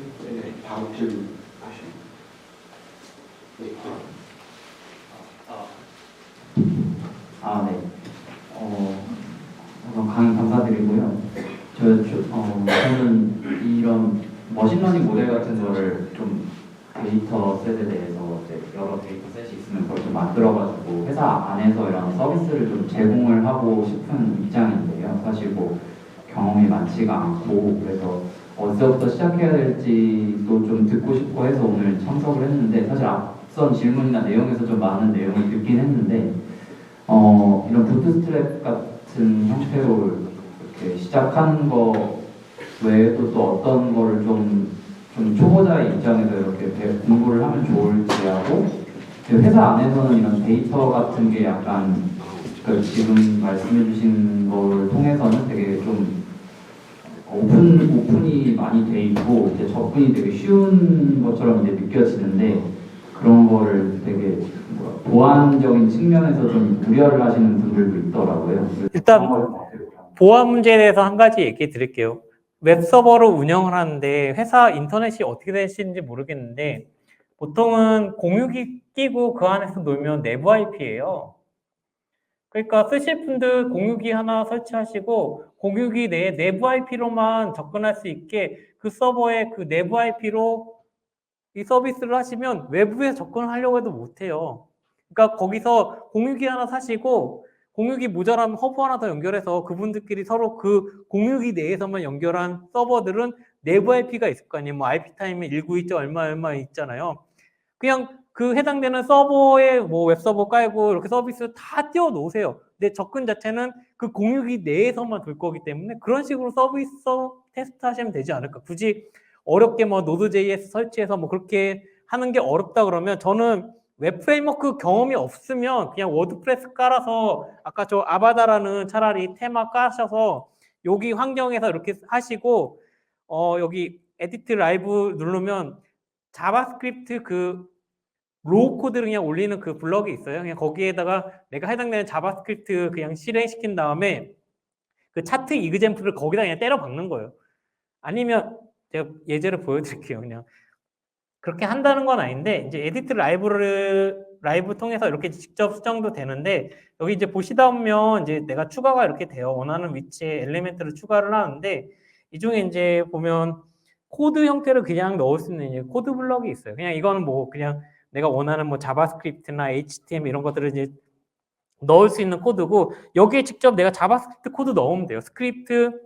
다음 질문 하시면. 네. 네. 우선 강의 감사드리고요. 저는 이런 머신러닝 모델 같은 거를 좀 데이터 셋에 대해서 이제 여러 데이터 셋이 있으면 그걸 좀 만들어가지고 회사 안에서 이런 서비스를 좀 제공을 하고 싶은 입장인데요. 사실 뭐 경험이 많지가 않고 그래서 어디서부터 시작해야 될지도 좀 듣고 싶고 해서 오늘 참석을 했는데 사실 앞선 질문이나 내용에서 좀 많은 내용을 듣긴 했는데 이런 부트스트랩 같은 형태로 이렇게 시작하는 거 외에도 또 어떤 거를 좀 초보자의 입장에서 이렇게 공부를 하면 좋을지하고 회사 안에서는 이런 데이터 같은 게 약간 지금 말씀해주신 걸 통해서는 되게 좀 오픈이 많이 돼 있고 이제 접근이 되게 쉬운 것처럼 이제 느껴지는데 그런 거를 되게 보안적인 측면에서 좀 우려를 하시는 분들도 있더라고요. 일단 보안 문제에 대해서 한 가지 얘기 드릴게요. 웹서버로 운영을 하는데 회사 인터넷이 어떻게 되시는지 모르겠는데 보통은 공유기 끼고 그 안에서 놀면 내부 IP예요. 그러니까 쓰실 분들 공유기 하나 설치하시고 공유기 내에 내부 IP로만 접근할 수 있게 그 서버에 그 내부 IP로 이 서비스를 하시면 외부에 접근을 하려고 해도 못해요. 그러니까 거기서 공유기 하나 사시고 공유기 모자라면 허브 하나 더 연결해서 그분들끼리 서로 그 공유기 내에서만 연결한 서버들은 내부 IP가 있을 거 아니에요. 뭐 IP 타임에 192. 얼마 있잖아요. 그냥 그 해당되는 서버에 뭐 웹서버 깔고 이렇게 서비스 다 띄워 놓으세요. 근데 접근 자체는 그 공유기 내에서만 돌 거기 때문에 그런 식으로 서비스 테스트 하시면 되지 않을까. 굳이 어렵게 뭐 노드.js 설치해서 뭐 그렇게 하는 게 어렵다 그러면 저는 웹 프레임워크 경험이 없으면 그냥 워드프레스 깔아서 아까 저 아바다라는 차라리 테마 까셔서 여기 환경에서 이렇게 하시고 여기 에디트 라이브 누르면 자바스크립트 그 로우 코드를 그냥 올리는 그 블럭이 있어요. 그냥 거기에다가 내가 해당되는 자바스크립트 그냥 실행시킨 다음에 그 차트 이그젬플을 거기다 그냥 때려 박는 거예요. 아니면 제가 예제를 보여드릴게요. 그냥 그렇게 한다는 건 아닌데 이제 에디트 라이브 통해서 이렇게 직접 수정도 되는데 여기 이제 보시다 보면 이제 내가 추가가 이렇게 돼요. 원하는 위치에 엘리멘트를 추가를 하는데 이 중에 이제 보면 코드 형태를 그냥 넣을 수 있는 이제 코드 블럭이 있어요. 그냥 이거는 뭐 그냥 내가 원하는 뭐 자바스크립트나 HTML 이런 것들을 이제 넣을 수 있는 코드고 여기에 직접 내가 자바스크립트 코드 넣으면 돼요. 스크립트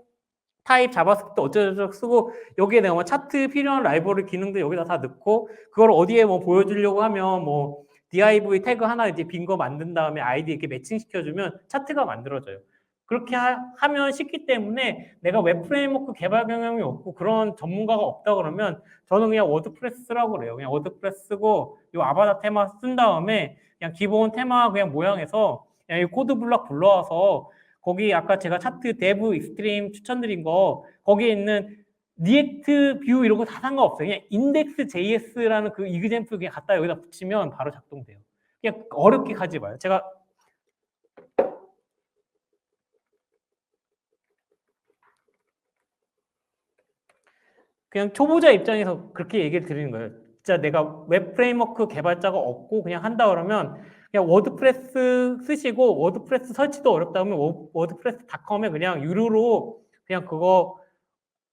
타입 자바스크립트 어쩌고저쩌고 쓰고 여기에 내가 뭐 차트 필요한 라이브러리 기능도 여기다 다 넣고 그걸 어디에 뭐 보여주려고 하면 뭐 div 태그 하나 이제 빈 거 만든 다음에 아이디 이렇게 매칭 시켜주면 차트가 만들어져요. 그렇게 하면 쉽기 때문에 내가 웹 프레임워크 개발 경험이 없고 그런 전문가가 없다 그러면 저는 그냥 워드프레스 쓰라고 그래요. 그냥 워드프레스 쓰고 이 아바타 테마 쓴 다음에 그냥 기본 테마 그냥 모양에서 그냥 이 코드 블럭 불러와서 거기 아까 제가 차트 데브 익스트림 추천드린 거 거기에 있는 리액트 뷰 이런 거 다 상관없어요. 그냥 인덱스 JS라는 그 이그젬플 그냥 갖다 여기다 붙이면 바로 작동돼요. 그냥 어렵게 가지 마요. 제가 그냥 초보자 입장에서 그렇게 얘기를 드리는 거예요. 진짜 내가 웹 프레임워크 개발자가 없고 그냥 한다 그러면 그냥 워드프레스 쓰시고 워드프레스 설치도 어렵다 그러면 워드프레스닷컴에 그냥 유료로 그냥 그거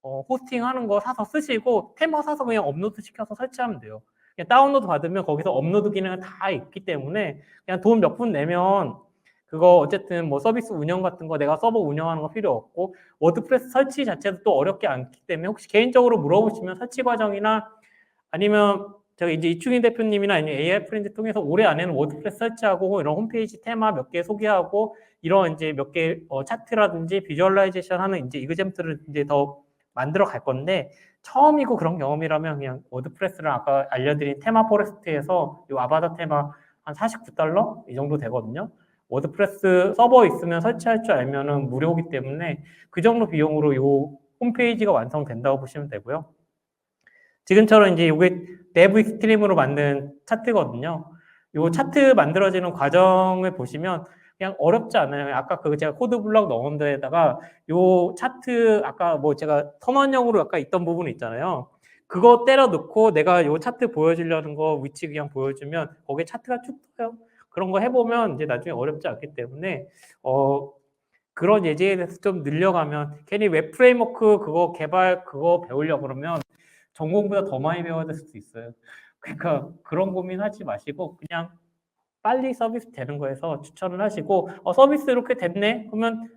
호스팅하는 거 사서 쓰시고 테마 사서 그냥 업로드 시켜서 설치하면 돼요. 그냥 다운로드 받으면 거기서 업로드 기능은 다 있기 때문에 그냥 돈 몇 푼 내면 그거 어쨌든 뭐 서비스 운영 같은 거 내가 서버 운영하는 거 필요 없고 워드프레스 설치 자체도 또 어렵지 않기 때문에 혹시 개인적으로 물어보시면 설치 과정이나 아니면 제가 이제 이충희 대표님이나 아니면 AI 프렌즈 통해서 올해 안에는 워드프레스 설치하고 이런 홈페이지 테마 몇 개 소개하고 이런 이제 몇 개 차트라든지 비주얼라이제이션 하는 이제 이그젬플을 이제 더 만들어 갈 건데 처음이고 그런 경험이라면 그냥 워드프레스를 아까 알려드린 테마 포레스트에서 이 아바타 테마 한 $49 이 정도 되거든요. 워드프레스 서버 있으면 설치할 줄 알면은 무료이기 때문에 그 정도 비용으로 요 홈페이지가 완성된다고 보시면 되고요. 지금처럼 이제 이게 내부 스트림으로 만든 차트거든요. 요 차트 만들어지는 과정을 보시면 그냥 어렵지 않아요. 아까 그 제가 코드 블럭 넣은 데다가 요 차트 아까 뭐 제가 선언형으로 아까 있던 부분 있잖아요. 그거 때려 넣고 내가 요 차트 보여주려는 거 위치 그냥 보여주면 거기에 차트가 쭉 떠요. 그런 거 해보면 이제 나중에 어렵지 않기 때문에 그런 예제에 대해서 좀 늘려가면 괜히 웹 프레임워크 그거 개발 그거 배우려고 그러면 전공보다 더 많이 배워야 될 수도 있어요. 그러니까 그런 고민하지 마시고 그냥 빨리 서비스 되는 거에서 추천을 하시고 서비스 이렇게 됐네? 그러면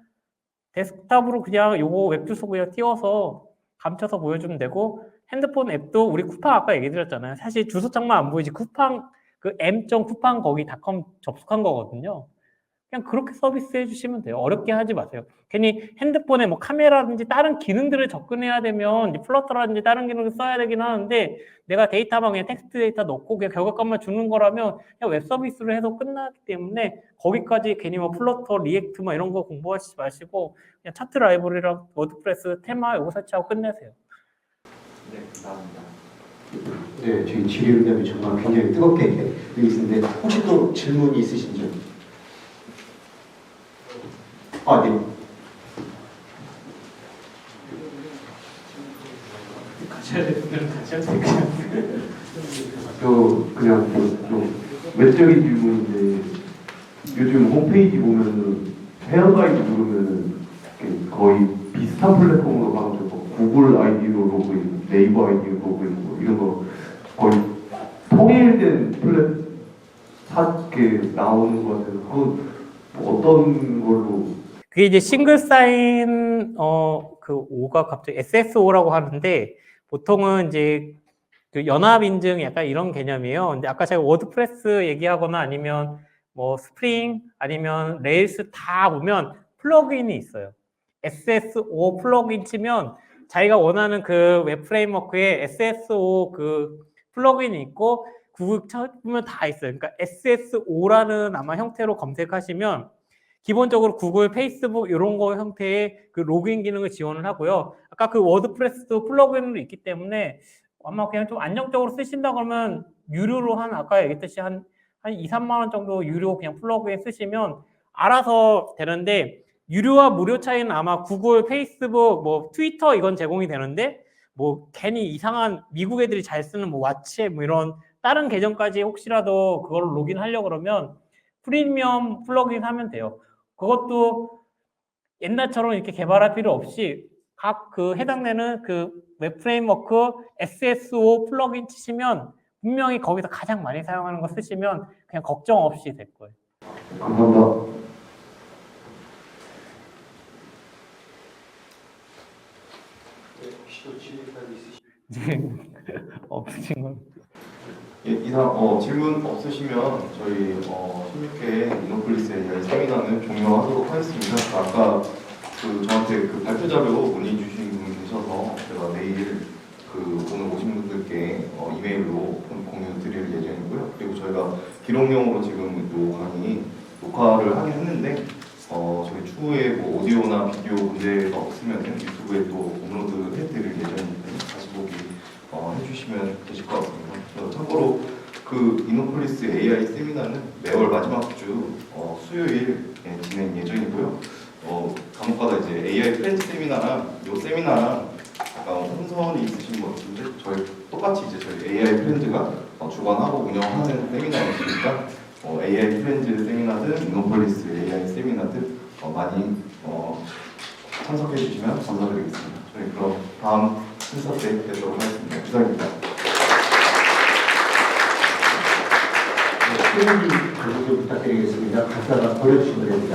데스크탑으로 그냥 요거 웹주소 그냥 띄워서 감춰서 보여주면 되고 핸드폰 앱도 우리 쿠팡 아까 얘기 드렸잖아요. 사실 주소창만 안 보이지 쿠팡 그 m.쿠팡 거기 닷컴 접속한 거거든요. 그냥 그렇게 서비스 해주시면 돼요. 어렵게 하지 마세요. 괜히 핸드폰에 뭐 카메라든지 다른 기능들을 접근해야 되면 플러터라든지 다른 기능을 써야 되긴 하는데 내가 데이터만 그냥 텍스트 데이터 넣고 그냥 결과값만 주는 거라면 그냥 웹 서비스로 해서 끝나기 때문에 거기까지 괜히 뭐 플러터, 리액트 뭐 이런 거 공부하시지 마시고 그냥 차트 라이브러리랑 워드프레스 테마 요거 설치하고 끝내세요. 네, 감사합니다. 네, 저희 질의응답이 정말 굉장히 뜨겁게 되어 있는데 혹시 또 질문이 있으신지요? 네. 같이 해야 되는 같이 해야 되니까. 그냥 좀 외적인 질문인데 요즘 홈페이지 보면은 회원 가입 누르면은 거의 비슷한 플랫폼으로 가면 구글 아이디로 로그인, 네이버 아이디로 로그인 뭐 이런 거 거의 통일된 나오는 것 같아서 그건 어떤 걸로 그게 이제 싱글 사인 그 5가 갑자기 SSO라고 하는데 보통은 이제 그 연합 인증 약간 이런 개념이에요. 근데 아까 제가 워드프레스 얘기하거나 아니면 뭐 스프링 아니면 레일스 다 보면 플러그인이 있어요. SSO 플러그인 치면 자기가 원하는 그 웹 프레임워크에 SSO 그 플러그인이 있고 구글 찾으면 다 있어요. 그러니까 SSO라는 아마 형태로 검색하시면 기본적으로 구글, 페이스북 이런 거 형태의 그 로그인 기능을 지원을 하고요. 아까 그 워드프레스도 플러그인으로 있기 때문에 아마 그냥 좀 안정적으로 쓰신다 그러면 유료로 아까 얘기했듯이 한 2, 3만 원 정도 유료 그냥 플러그인 쓰시면 알아서 되는데 유료와 무료 차이는 아마 구글, 페이스북, 뭐 트위터 이건 제공이 되는데 뭐 괜히 이상한 미국 애들이 잘 쓰는 뭐 왓츠앱 뭐 이런 다른 계정까지 혹시라도 그걸 로그인하려고 그러면 프리미엄 플러그인 하면 돼요. 그것도 옛날처럼 이렇게 개발할 필요 없이 각 그 해당되는 그 웹 프레임워크 SSO 플러그인 치시면 분명히 거기서 가장 많이 사용하는 거 쓰시면 그냥 걱정 없이 될 거예요. 감사합니다. 네, 혹시 또 질의까지 있으신가요? 없으신 건. 예, 이상 질문 없으시면 저희 16회 이노플리스 AI 세미나는 종료하도록 하겠습니다. 아까 저한테 그 발표 자료 문의 주신 분이 계셔서 제가 내일 오늘 오신 분들께 이메일로 공유 드릴 예정이고요. 그리고 저희가 기록용으로 지금 요 강의 녹화를 하긴 했는데 저희 추후에 뭐 오디오나 비디오 문제가 없으면 유튜브에 또 업로드 해드릴 예정이니까 다시 보기 해주시면 되실 것 같습니다. 참고로 그 이노폴리스 AI 세미나는 매월 마지막 주 수요일에 진행 예정이고요. 간혹가다 이제 AI 프렌즈 세미나랑 요 세미나랑 약간 혼선이 있으신 것 같은데 저희 똑같이 이제 저희 AI 프렌즈가 주관하고 운영하는 세미나였으니까 AI 프렌즈 세미나든 이노폴리스 AI 세미나든 많이 참석해 주시면 감사드리겠습니다. 저희 그럼 다음 행사 때 뵙도록 하겠습니다. 이상입니다. 네, 표현이 좀 부탁드리겠습니다. 각자가 버려주시면 됩니다.